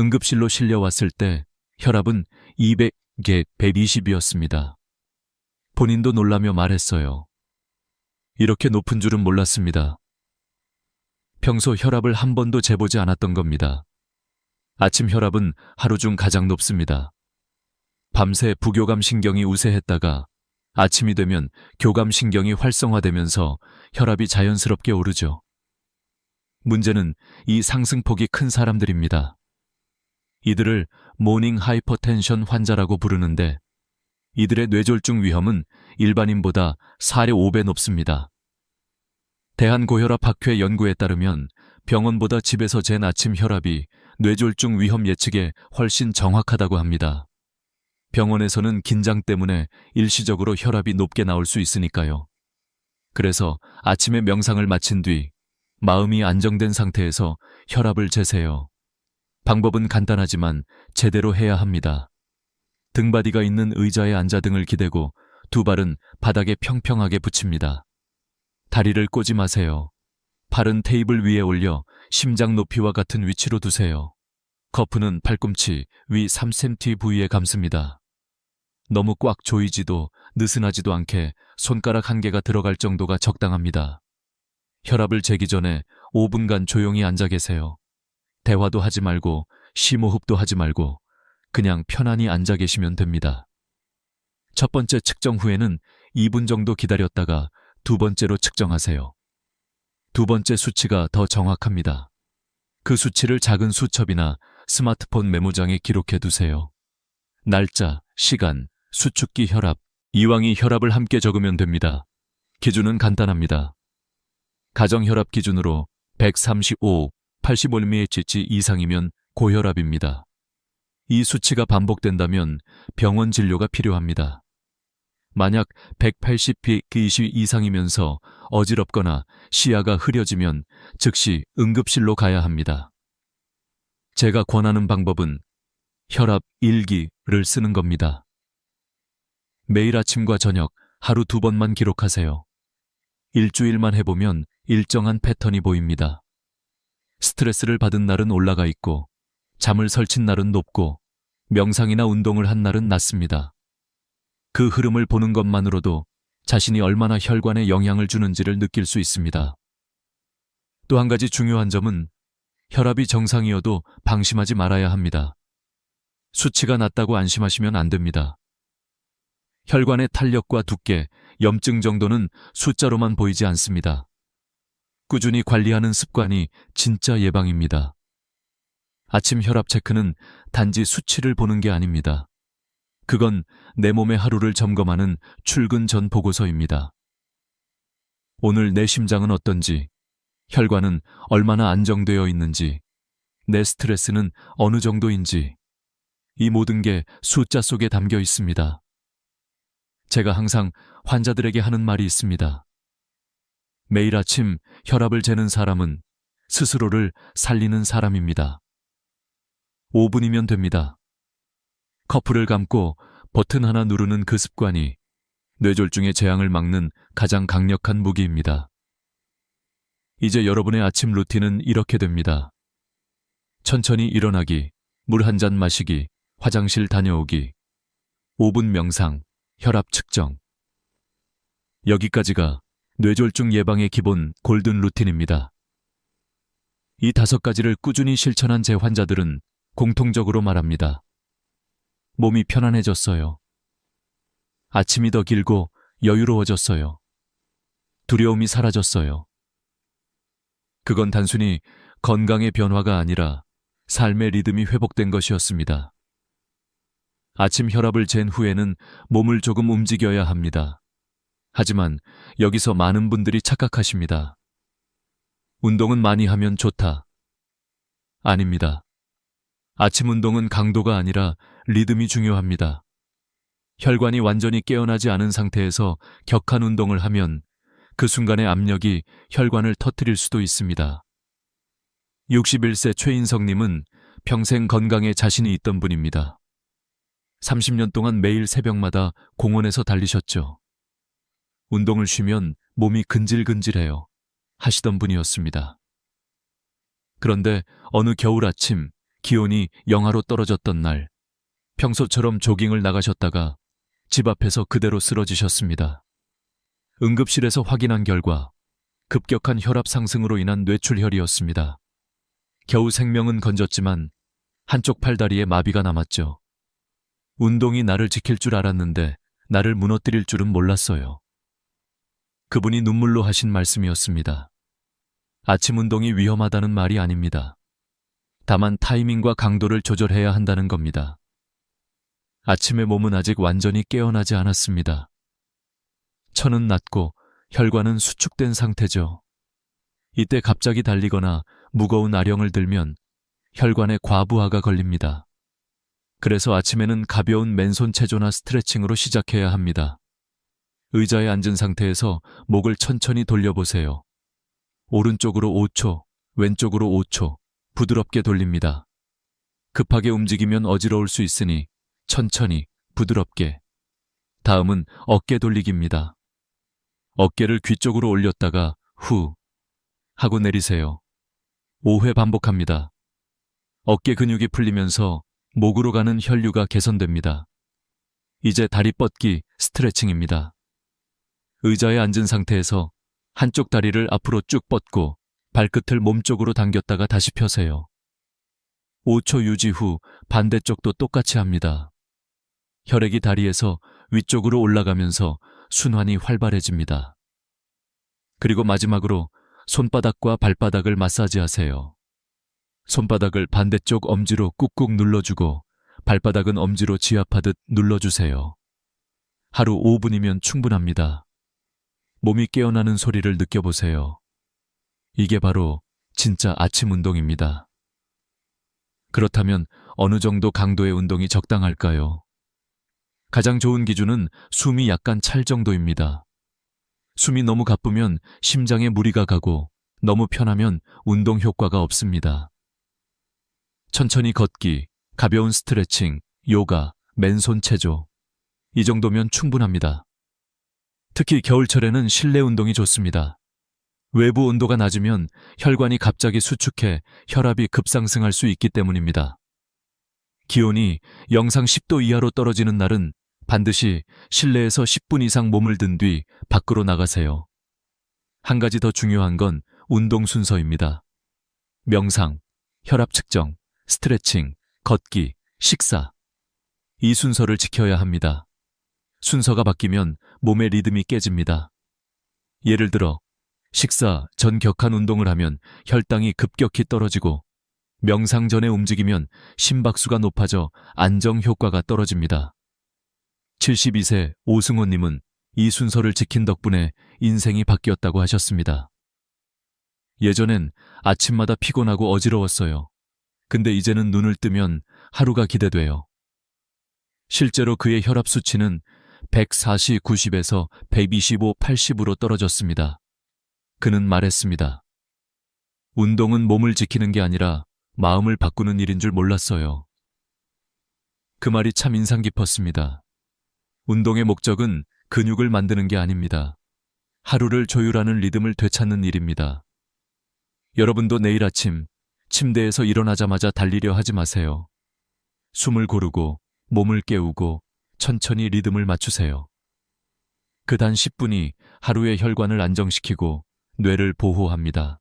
응급실로 실려왔을 때 혈압은 200에 120이었습니다. 본인도 놀라며 말했어요. 이렇게 높은 줄은 몰랐습니다. 평소 혈압을 한 번도 재보지 않았던 겁니다. 아침 혈압은 하루 중 가장 높습니다. 밤새 부교감신경이 우세했다가 아침이 되면 교감신경이 활성화되면서 혈압이 자연스럽게 오르죠. 문제는 이 상승폭이 큰 사람들입니다. 이들을 모닝 하이퍼텐션 환자라고 부르는데 이들의 뇌졸중 위험은 일반인보다 4배 5배 높습니다. 대한고혈압학회 연구에 따르면 병원보다 집에서 잰 아침 혈압이 뇌졸중 위험 예측에 훨씬 정확하다고 합니다. 병원에서는 긴장 때문에 일시적으로 혈압이 높게 나올 수 있으니까요. 그래서 아침에 명상을 마친 뒤 마음이 안정된 상태에서 혈압을 재세요. 방법은 간단하지만 제대로 해야 합니다. 등받이가 있는 의자에 앉아 등을 기대고 두 발은 바닥에 평평하게 붙입니다. 다리를 꼬지 마세요. 팔은 테이블 위에 올려 심장 높이와 같은 위치로 두세요. 커프는 팔꿈치 위 3cm 부위에 감습니다. 너무 꽉 조이지도 느슨하지도 않게 손가락 1개가 들어갈 정도가 적당합니다. 혈압을 재기 전에 5분간 조용히 앉아 계세요. 대화도 하지 말고 심호흡도 하지 말고 그냥 편안히 앉아 계시면 됩니다. 첫 번째 측정 후에는 2분 정도 기다렸다가 두 번째로 측정하세요. 두 번째 수치가 더 정확합니다. 그 수치를 작은 수첩이나 스마트폰 메모장에 기록해 두세요. 날짜, 시간, 수축기 혈압, 이왕이 혈압을 함께 적으면 됩니다. 기준은 간단합니다. 가정혈압 기준으로 135, 85mmHg 이상이면 고혈압입니다. 이 수치가 반복된다면 병원 진료가 필요합니다. 만약 180, 120 이상이면서 어지럽거나 시야가 흐려지면 즉시 응급실로 가야 합니다. 제가 권하는 방법은 혈압 일기를 쓰는 겁니다. 매일 아침과 저녁 하루 2번만 기록하세요. 일주일만 해보면 일정한 패턴이 보입니다. 스트레스를 받은 날은 올라가 있고, 잠을 설친 날은 높고, 명상이나 운동을 한 날은 낮습니다. 그 흐름을 보는 것만으로도 자신이 얼마나 혈관에 영향을 주는지를 느낄 수 있습니다. 또 한 가지 중요한 점은 혈압이 정상이어도 방심하지 말아야 합니다. 수치가 낮다고 안심하시면 안 됩니다. 혈관의 탄력과 두께, 염증 정도는 숫자로만 보이지 않습니다. 꾸준히 관리하는 습관이 진짜 예방입니다. 아침 혈압 체크는 단지 수치를 보는 게 아닙니다. 그건 내 몸의 하루를 점검하는 출근 전 보고서입니다. 오늘 내 심장은 어떤지, 혈관은 얼마나 안정되어 있는지, 내 스트레스는 어느 정도인지, 이 모든 게 숫자 속에 담겨 있습니다. 제가 항상 환자들에게 하는 말이 있습니다. 매일 아침 혈압을 재는 사람은 스스로를 살리는 사람입니다. 5분이면 됩니다. 커프를 감고 버튼 하나 누르는 그 습관이 뇌졸중의 재앙을 막는 가장 강력한 무기입니다. 이제 여러분의 아침 루틴은 이렇게 됩니다. 천천히 일어나기, 물 한 잔 마시기, 화장실 다녀오기, 5분 명상, 혈압 측정. 여기까지가 뇌졸중 예방의 기본 골든 루틴입니다. 이 5가지를 꾸준히 실천한 제 환자들은 공통적으로 말합니다. 몸이 편안해졌어요. 아침이 더 길고 여유로워졌어요. 두려움이 사라졌어요. 그건 단순히 건강의 변화가 아니라 삶의 리듬이 회복된 것이었습니다. 아침 혈압을 잰 후에는 몸을 조금 움직여야 합니다. 하지만 여기서 많은 분들이 착각하십니다. 운동은 많이 하면 좋다. 아닙니다. 아침 운동은 강도가 아니라 리듬이 중요합니다. 혈관이 완전히 깨어나지 않은 상태에서 격한 운동을 하면 그 순간의 압력이 혈관을 터뜨릴 수도 있습니다. 61세 최인성님은 평생 건강에 자신이 있던 분입니다. 30년 동안 매일 새벽마다 공원에서 달리셨죠. 운동을 쉬면 몸이 근질근질해요. 하시던 분이었습니다. 그런데 어느 겨울 아침 기온이 영하로 떨어졌던 날, 평소처럼 조깅을 나가셨다가 집 앞에서 그대로 쓰러지셨습니다. 응급실에서 확인한 결과 급격한 혈압 상승으로 인한 뇌출혈이었습니다. 겨우 생명은 건졌지만 한쪽 팔다리에 마비가 남았죠. 운동이 나를 지킬 줄 알았는데 나를 무너뜨릴 줄은 몰랐어요. 그분이 눈물로 하신 말씀이었습니다. 아침 운동이 위험하다는 말이 아닙니다. 다만 타이밍과 강도를 조절해야 한다는 겁니다. 아침의 몸은 아직 완전히 깨어나지 않았습니다. 천은 낮고 혈관은 수축된 상태죠. 이때 갑자기 달리거나 무거운 아령을 들면 혈관에 과부하가 걸립니다. 그래서 아침에는 가벼운 맨손 체조나 스트레칭으로 시작해야 합니다. 의자에 앉은 상태에서 목을 천천히 돌려보세요. 오른쪽으로 5초, 왼쪽으로 5초, 부드럽게 돌립니다. 급하게 움직이면 어지러울 수 있으니 천천히, 부드럽게. 다음은 어깨 돌리기입니다. 어깨를 귀 쪽으로 올렸다가 후 하고 내리세요. 5회 반복합니다. 어깨 근육이 풀리면서 목으로 가는 혈류가 개선됩니다. 이제 다리 뻗기 스트레칭입니다. 의자에 앉은 상태에서 한쪽 다리를 앞으로 쭉 뻗고 발끝을 몸쪽으로 당겼다가 다시 펴세요. 5초 유지 후 반대쪽도 똑같이 합니다. 혈액이 다리에서 위쪽으로 올라가면서 순환이 활발해집니다. 그리고 마지막으로 손바닥과 발바닥을 마사지하세요. 손바닥을 반대쪽 엄지로 꾹꾹 눌러주고 발바닥은 엄지로 지압하듯 눌러주세요. 하루 5분이면 충분합니다. 몸이 깨어나는 소리를 느껴보세요. 이게 바로 진짜 아침 운동입니다. 그렇다면 어느 정도 강도의 운동이 적당할까요? 가장 좋은 기준은 숨이 약간 찰 정도입니다. 숨이 너무 가쁘면 심장에 무리가 가고 너무 편하면 운동 효과가 없습니다. 천천히 걷기, 가벼운 스트레칭, 요가, 맨손 체조. 이 정도면 충분합니다. 특히 겨울철에는 실내 운동이 좋습니다. 외부 온도가 낮으면 혈관이 갑자기 수축해 혈압이 급상승할 수 있기 때문입니다. 기온이 영상 10도 이하로 떨어지는 날은 반드시 실내에서 10분 이상 몸을 든 뒤 밖으로 나가세요. 한 가지 더 중요한 건 운동 순서입니다. 명상, 혈압 측정, 스트레칭, 걷기, 식사. 이 순서를 지켜야 합니다. 순서가 바뀌면 몸의 리듬이 깨집니다. 예를 들어 식사 전 격한 운동을 하면 혈당이 급격히 떨어지고 명상 전에 움직이면 심박수가 높아져 안정 효과가 떨어집니다. 72세 오승호님은 이 순서를 지킨 덕분에 인생이 바뀌었다고 하셨습니다. 예전엔 아침마다 피곤하고 어지러웠어요. 근데 이제는 눈을 뜨면 하루가 기대돼요. 실제로 그의 혈압 수치는 140, 90에서 125, 80으로 떨어졌습니다. 그는 말했습니다. 운동은 몸을 지키는 게 아니라 마음을 바꾸는 일인 줄 몰랐어요. 그 말이 참 인상 깊었습니다. 운동의 목적은 근육을 만드는 게 아닙니다. 하루를 조율하는 리듬을 되찾는 일입니다. 여러분도 내일 아침 침대에서 일어나자마자 달리려 하지 마세요. 숨을 고르고 몸을 깨우고 천천히 리듬을 맞추세요. 그 단 10분이 하루의 혈관을 안정시키고 뇌를 보호합니다.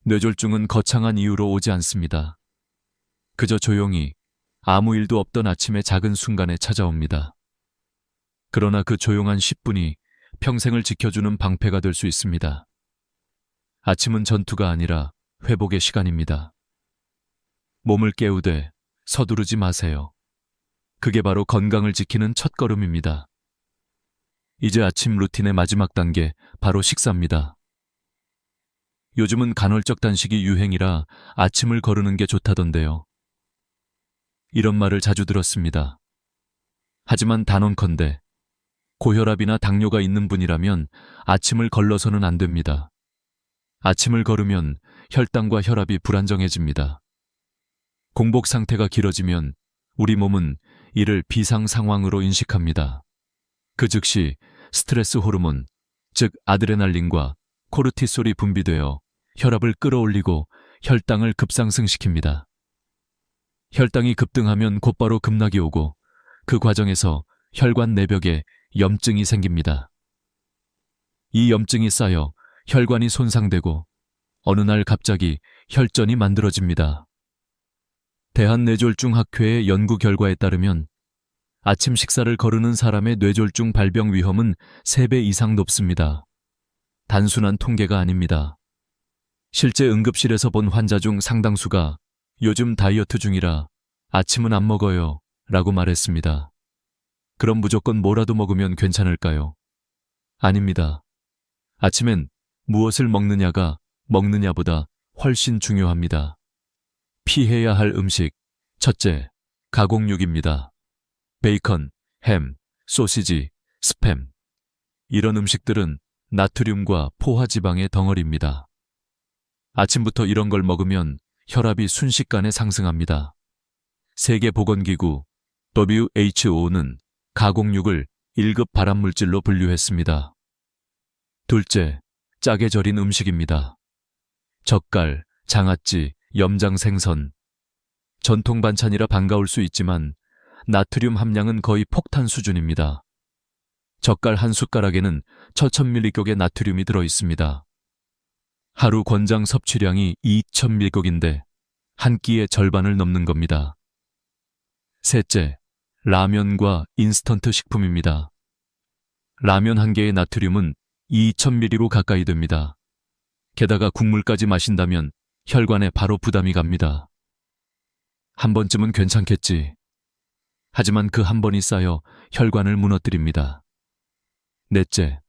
뇌졸중은 거창한 이유로 오지 않습니다. 그저 조용히 아무 일도 없던 아침의 작은 순간에 찾아옵니다. 그러나 그 조용한 10분이 평생을 지켜주는 방패가 될 수 있습니다. 아침은 전투가 아니라 회복의 시간입니다. 몸을 깨우되 서두르지 마세요. 그게 바로 건강을 지키는 첫걸음입니다. 이제 아침 루틴의 마지막 단계, 바로 식사입니다. 요즘은 간헐적 단식이 유행이라 아침을 거르는 게 좋다던데요. 이런 말을 자주 들었습니다. 하지만 단언컨대 고혈압이나 당뇨가 있는 분이라면 아침을 걸러서는 안 됩니다. 아침을 거르면 혈당과 혈압이 불안정해집니다. 공복 상태가 길어지면 우리 몸은 이를 비상 상황으로 인식합니다. 그 즉시 스트레스 호르몬, 즉 아드레날린과 코르티솔이 분비되어 혈압을 끌어올리고 혈당을 급상승시킵니다. 혈당이 급등하면 곧바로 급락이 오고 그 과정에서 혈관 내벽에 염증이 생깁니다. 이 염증이 쌓여 혈관이 손상되고 어느 날 갑자기 혈전이 만들어집니다. 대한뇌졸중학회의 연구 결과에 따르면 아침 식사를 거르는 사람의 뇌졸중 발병 위험은 3배 이상 높습니다. 단순한 통계가 아닙니다. 실제 응급실에서 본 환자 중 상당수가 요즘 다이어트 중이라 아침은 안 먹어요 라고 말했습니다. 그럼 무조건 뭐라도 먹으면 괜찮을까요? 아닙니다. 아침엔 무엇을 먹느냐가 먹느냐보다 훨씬 중요합니다. 피해야 할 음식, 첫째, 가공육입니다. 베이컨, 햄, 소시지, 스팸. 이런 음식들은 나트륨과 포화지방의 덩어리입니다. 아침부터 이런 걸 먹으면 혈압이 순식간에 상승합니다. 세계보건기구 WHO는 가공육을 1급 발암물질로 분류했습니다. 둘째, 짜게 절인 음식입니다. 젓갈, 장아찌, 염장생선. 전통 반찬이라 반가울 수 있지만 나트륨 함량은 거의 폭탄 수준입니다. 젓갈 한 숟가락에는 1000mg의 나트륨이 들어있습니다. 하루 권장 섭취량이 2000mg인데 한 끼의 절반을 넘는 겁니다. 셋째, 라면과 인스턴트 식품입니다. 라면 한 개의 나트륨은 2000mg로 가까이 됩니다. 게다가 국물까지 마신다면 혈관에 바로 부담이 갑니다. 한 번쯤은 괜찮겠지. 하지만 그 한 번이 쌓여 혈관을 무너뜨립니다. 넷째,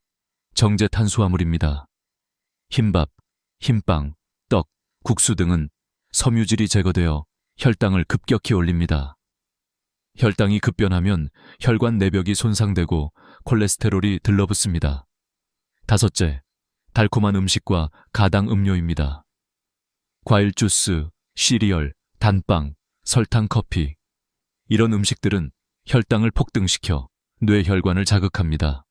정제 탄수화물입니다. 흰밥, 흰빵, 떡, 국수 등은 섬유질이 제거되어 혈당을 급격히 올립니다. 혈당이 급변하면 혈관 내벽이 손상되고 콜레스테롤이 들러붙습니다. 5째, 달콤한 음식과 가당 음료입니다. 과일 주스, 시리얼, 단빵, 설탕 커피. 이런 음식들은 혈당을 폭등시켜 뇌혈관을 자극합니다.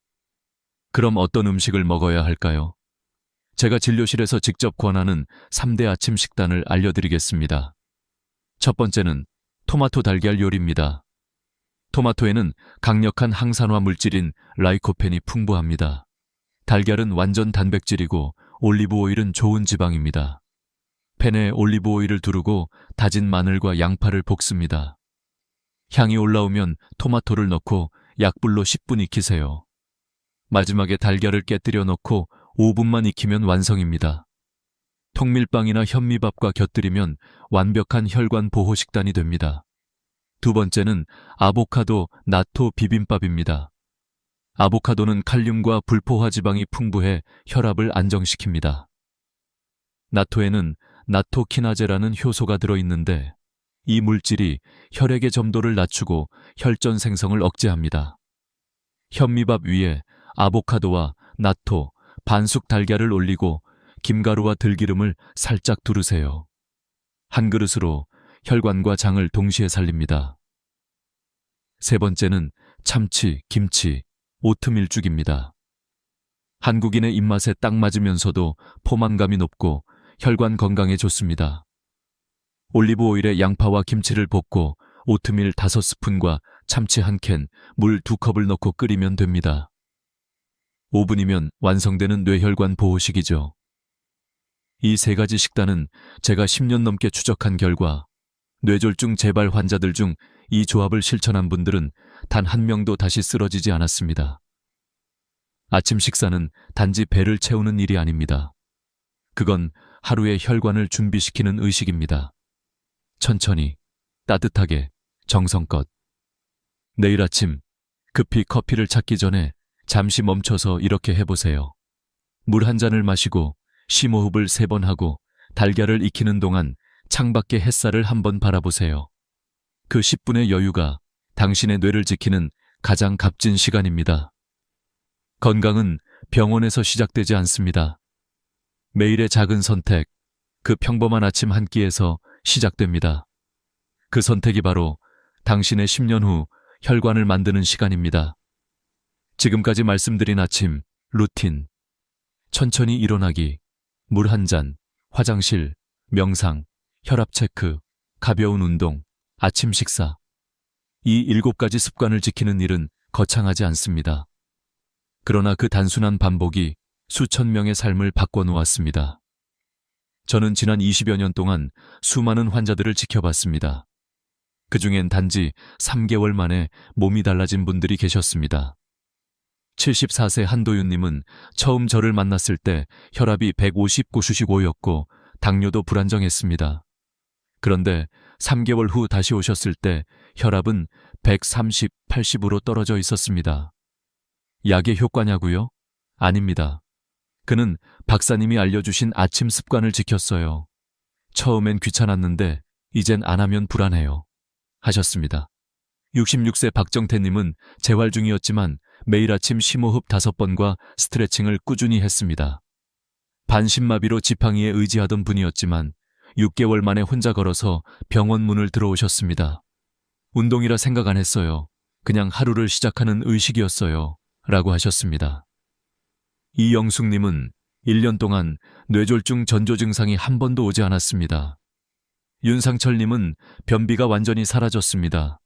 그럼 어떤 음식을 먹어야 할까요? 제가 진료실에서 직접 권하는 3대 아침 식단을 알려드리겠습니다. 첫 번째는 토마토 달걀 요리입니다. 토마토에는 강력한 항산화 물질인 라이코펜이 풍부합니다. 달걀은 완전 단백질이고 올리브 오일은 좋은 지방입니다. 팬에 올리브 오일을 두르고 다진 마늘과 양파를 볶습니다. 향이 올라오면 토마토를 넣고 약불로 10분 익히세요. 마지막에 달걀을 깨뜨려 넣고 5분만 익히면 완성입니다. 통밀빵이나 현미밥과 곁들이면 완벽한 혈관 보호 식단이 됩니다. 두 번째는 아보카도 나토 비빔밥입니다. 아보카도는 칼륨과 불포화 지방이 풍부해 혈압을 안정시킵니다. 나토에는 나토키나제라는 효소가 들어있는데 이 물질이 혈액의 점도를 낮추고 혈전 생성을 억제합니다. 현미밥 위에 아보카도와 나토, 반숙 달걀을 올리고 김가루와 들기름을 살짝 두르세요. 한 그릇으로 혈관과 장을 동시에 살립니다. 세 번째는 참치, 김치, 오트밀죽입니다. 한국인의 입맛에 딱 맞으면서도 포만감이 높고 혈관 건강에 좋습니다. 올리브 오일에 양파와 김치를 볶고 오트밀 5스푼과 참치 1캔, 물 2컵을 넣고 끓이면 됩니다. 5분이면 완성되는 뇌혈관 보호식이죠. 이 3가지 식단은 제가 10년 넘게 추적한 결과 뇌졸중 재발 환자들 중 이 조합을 실천한 분들은 단 한 명도 다시 쓰러지지 않았습니다. 아침 식사는 단지 배를 채우는 일이 아닙니다. 그건 하루의 혈관을 준비시키는 의식입니다. 천천히, 따뜻하게, 정성껏. 내일 아침 급히 커피를 찾기 전에 잠시 멈춰서 이렇게 해보세요. 물 한 잔을 마시고 심호흡을 3번 하고 달걀을 익히는 동안 창밖의 햇살을 한번 바라보세요. 그 10분의 여유가 당신의 뇌를 지키는 가장 값진 시간입니다. 건강은 병원에서 시작되지 않습니다. 매일의 작은 선택, 그 평범한 아침 한 끼에서 시작됩니다. 그 선택이 바로 당신의 10년 후 혈관을 만드는 시간입니다. 지금까지 말씀드린 아침, 루틴, 천천히 일어나기, 물 한 잔, 화장실, 명상, 혈압 체크, 가벼운 운동, 아침 식사. 이 7가지 습관을 지키는 일은 거창하지 않습니다. 그러나 그 단순한 반복이 수천 명의 삶을 바꿔놓았습니다. 저는 지난 20여 년 동안 수많은 환자들을 지켜봤습니다. 그중엔 단지 3개월 만에 몸이 달라진 분들이 계셨습니다. 74세 한도윤님은 처음 저를 만났을 때 혈압이 150/95였고 당뇨도 불안정했습니다. 그런데 3개월 후 다시 오셨을 때 혈압은 130/80으로 떨어져 있었습니다. 약의 효과냐고요? 아닙니다. 그는 박사님이 알려주신 아침 습관을 지켰어요. 처음엔 귀찮았는데 이젠 안 하면 불안해요. 하셨습니다. 66세 박정태님은 재활 중이었지만 매일 아침 심호흡 5번과 스트레칭을 꾸준히 했습니다. 반신마비로 지팡이에 의지하던 분이었지만 6개월 만에 혼자 걸어서 병원 문을 들어오셨습니다. 운동이라 생각 안 했어요. 그냥 하루를 시작하는 의식이었어요. 라고 하셨습니다. 이영숙님은 1년 동안 뇌졸중 전조 증상이 한 번도 오지 않았습니다. 윤상철님은 변비가 완전히 사라졌습니다.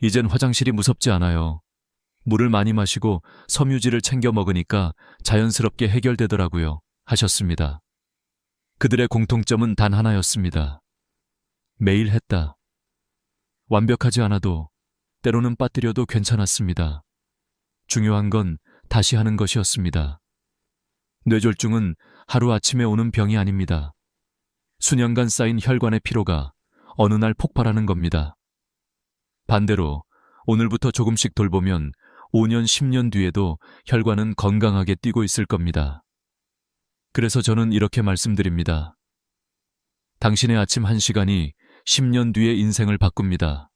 이젠 화장실이 무섭지 않아요. 물을 많이 마시고 섬유질을 챙겨 먹으니까 자연스럽게 해결되더라고요. 하셨습니다. 그들의 공통점은 단 하나였습니다. 매일 했다. 완벽하지 않아도 때로는 빠뜨려도 괜찮았습니다. 중요한 건 다시 하는 것이었습니다. 뇌졸중은 하루아침에 오는 병이 아닙니다. 수년간 쌓인 혈관의 피로가 어느 날 폭발하는 겁니다. 반대로 오늘부터 조금씩 돌보면 5년, 10년 뒤에도 혈관은 건강하게 뛰고 있을 겁니다. 그래서 저는 이렇게 말씀드립니다. 당신의 아침 1시간이 10년 뒤의 인생을 바꿉니다.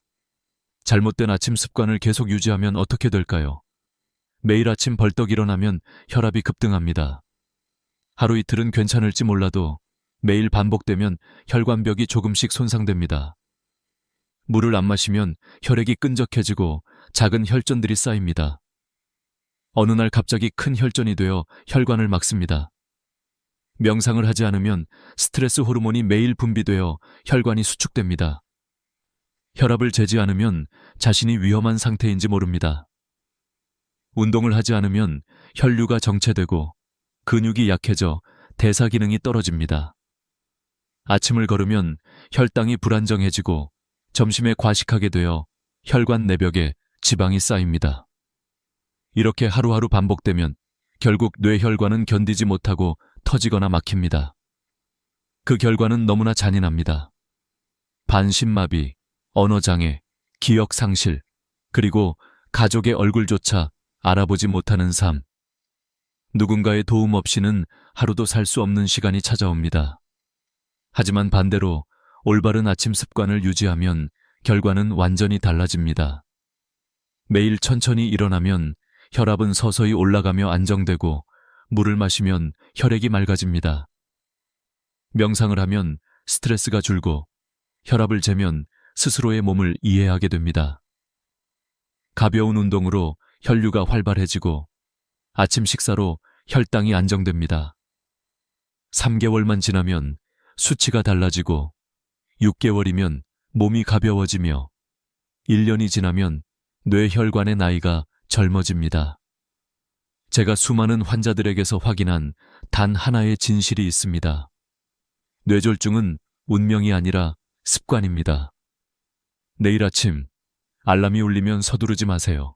잘못된 아침 습관을 계속 유지하면 어떻게 될까요? 매일 아침 벌떡 일어나면 혈압이 급등합니다. 하루 이틀은 괜찮을지 몰라도 매일 반복되면 혈관벽이 조금씩 손상됩니다. 물을 안 마시면 혈액이 끈적해지고 작은 혈전들이 쌓입니다. 어느 날 갑자기 큰 혈전이 되어 혈관을 막습니다. 명상을 하지 않으면 스트레스 호르몬이 매일 분비되어 혈관이 수축됩니다. 혈압을 재지 않으면 자신이 위험한 상태인지 모릅니다. 운동을 하지 않으면 혈류가 정체되고 근육이 약해져 대사 기능이 떨어집니다. 아침을 걸으면 혈당이 불안정해지고 점심에 과식하게 되어 혈관 내벽에 지방이 쌓입니다. 이렇게 하루하루 반복되면 결국 뇌혈관은 견디지 못하고 터지거나 막힙니다. 그 결과는 너무나 잔인합니다. 반신마비, 언어장애, 기억상실, 그리고 가족의 얼굴조차 알아보지 못하는 삶. 누군가의 도움 없이는 하루도 살 수 없는 시간이 찾아옵니다. 하지만 반대로 올바른 아침 습관을 유지하면 결과는 완전히 달라집니다. 매일 천천히 일어나면 혈압은 서서히 올라가며 안정되고 물을 마시면 혈액이 맑아집니다. 명상을 하면 스트레스가 줄고 혈압을 재면 스스로의 몸을 이해하게 됩니다. 가벼운 운동으로 혈류가 활발해지고 아침 식사로 혈당이 안정됩니다. 3개월만 지나면 수치가 달라지고 6개월이면 몸이 가벼워지며 1년이 지나면 뇌혈관의 나이가 젊어집니다. 제가 수많은 환자들에게서 확인한 단 하나의 진실이 있습니다. 뇌졸중은 운명이 아니라 습관입니다. 내일 아침 알람이 울리면 서두르지 마세요.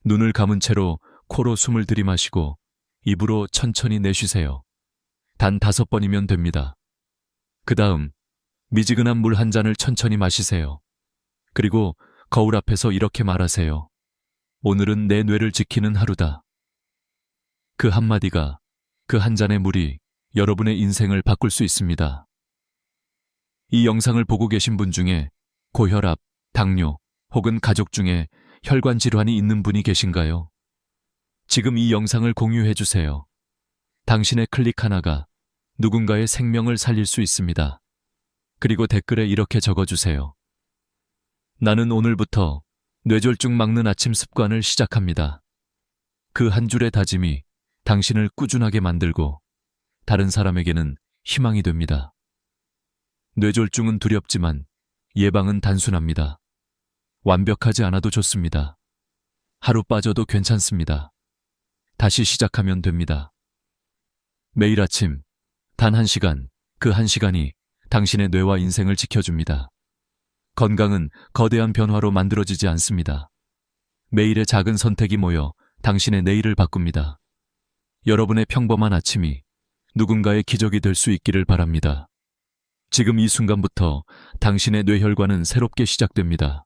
눈을 감은 채로 코로 숨을 들이마시고 입으로 천천히 내쉬세요. 단 5번이면 됩니다. 그 다음 미지근한 물 한 잔을 천천히 마시세요. 그리고 거울 앞에서 이렇게 말하세요. 오늘은 내 뇌를 지키는 하루다. 그 한마디가, 그 한 잔의 물이 여러분의 인생을 바꿀 수 있습니다. 이 영상을 보고 계신 분 중에 고혈압, 당뇨 혹은 가족 중에 혈관 질환이 있는 분이 계신가요? 지금 이 영상을 공유해 주세요. 당신의 클릭 하나가 누군가의 생명을 살릴 수 있습니다. 그리고 댓글에 이렇게 적어주세요. 나는 오늘부터 뇌졸중 막는 아침 습관을 시작합니다. 그 한 줄의 다짐이 당신을 꾸준하게 만들고 다른 사람에게는 희망이 됩니다. 뇌졸중은 두렵지만 예방은 단순합니다. 완벽하지 않아도 좋습니다. 하루 빠져도 괜찮습니다. 다시 시작하면 됩니다. 매일 아침 단 1시간, 그 1시간이 당신의 뇌와 인생을 지켜줍니다. 건강은 거대한 변화로 만들어지지 않습니다. 매일의 작은 선택이 모여 당신의 내일을 바꿉니다. 여러분의 평범한 아침이 누군가의 기적이 될 수 있기를 바랍니다. 지금 이 순간부터 당신의 뇌혈관은 새롭게 시작됩니다.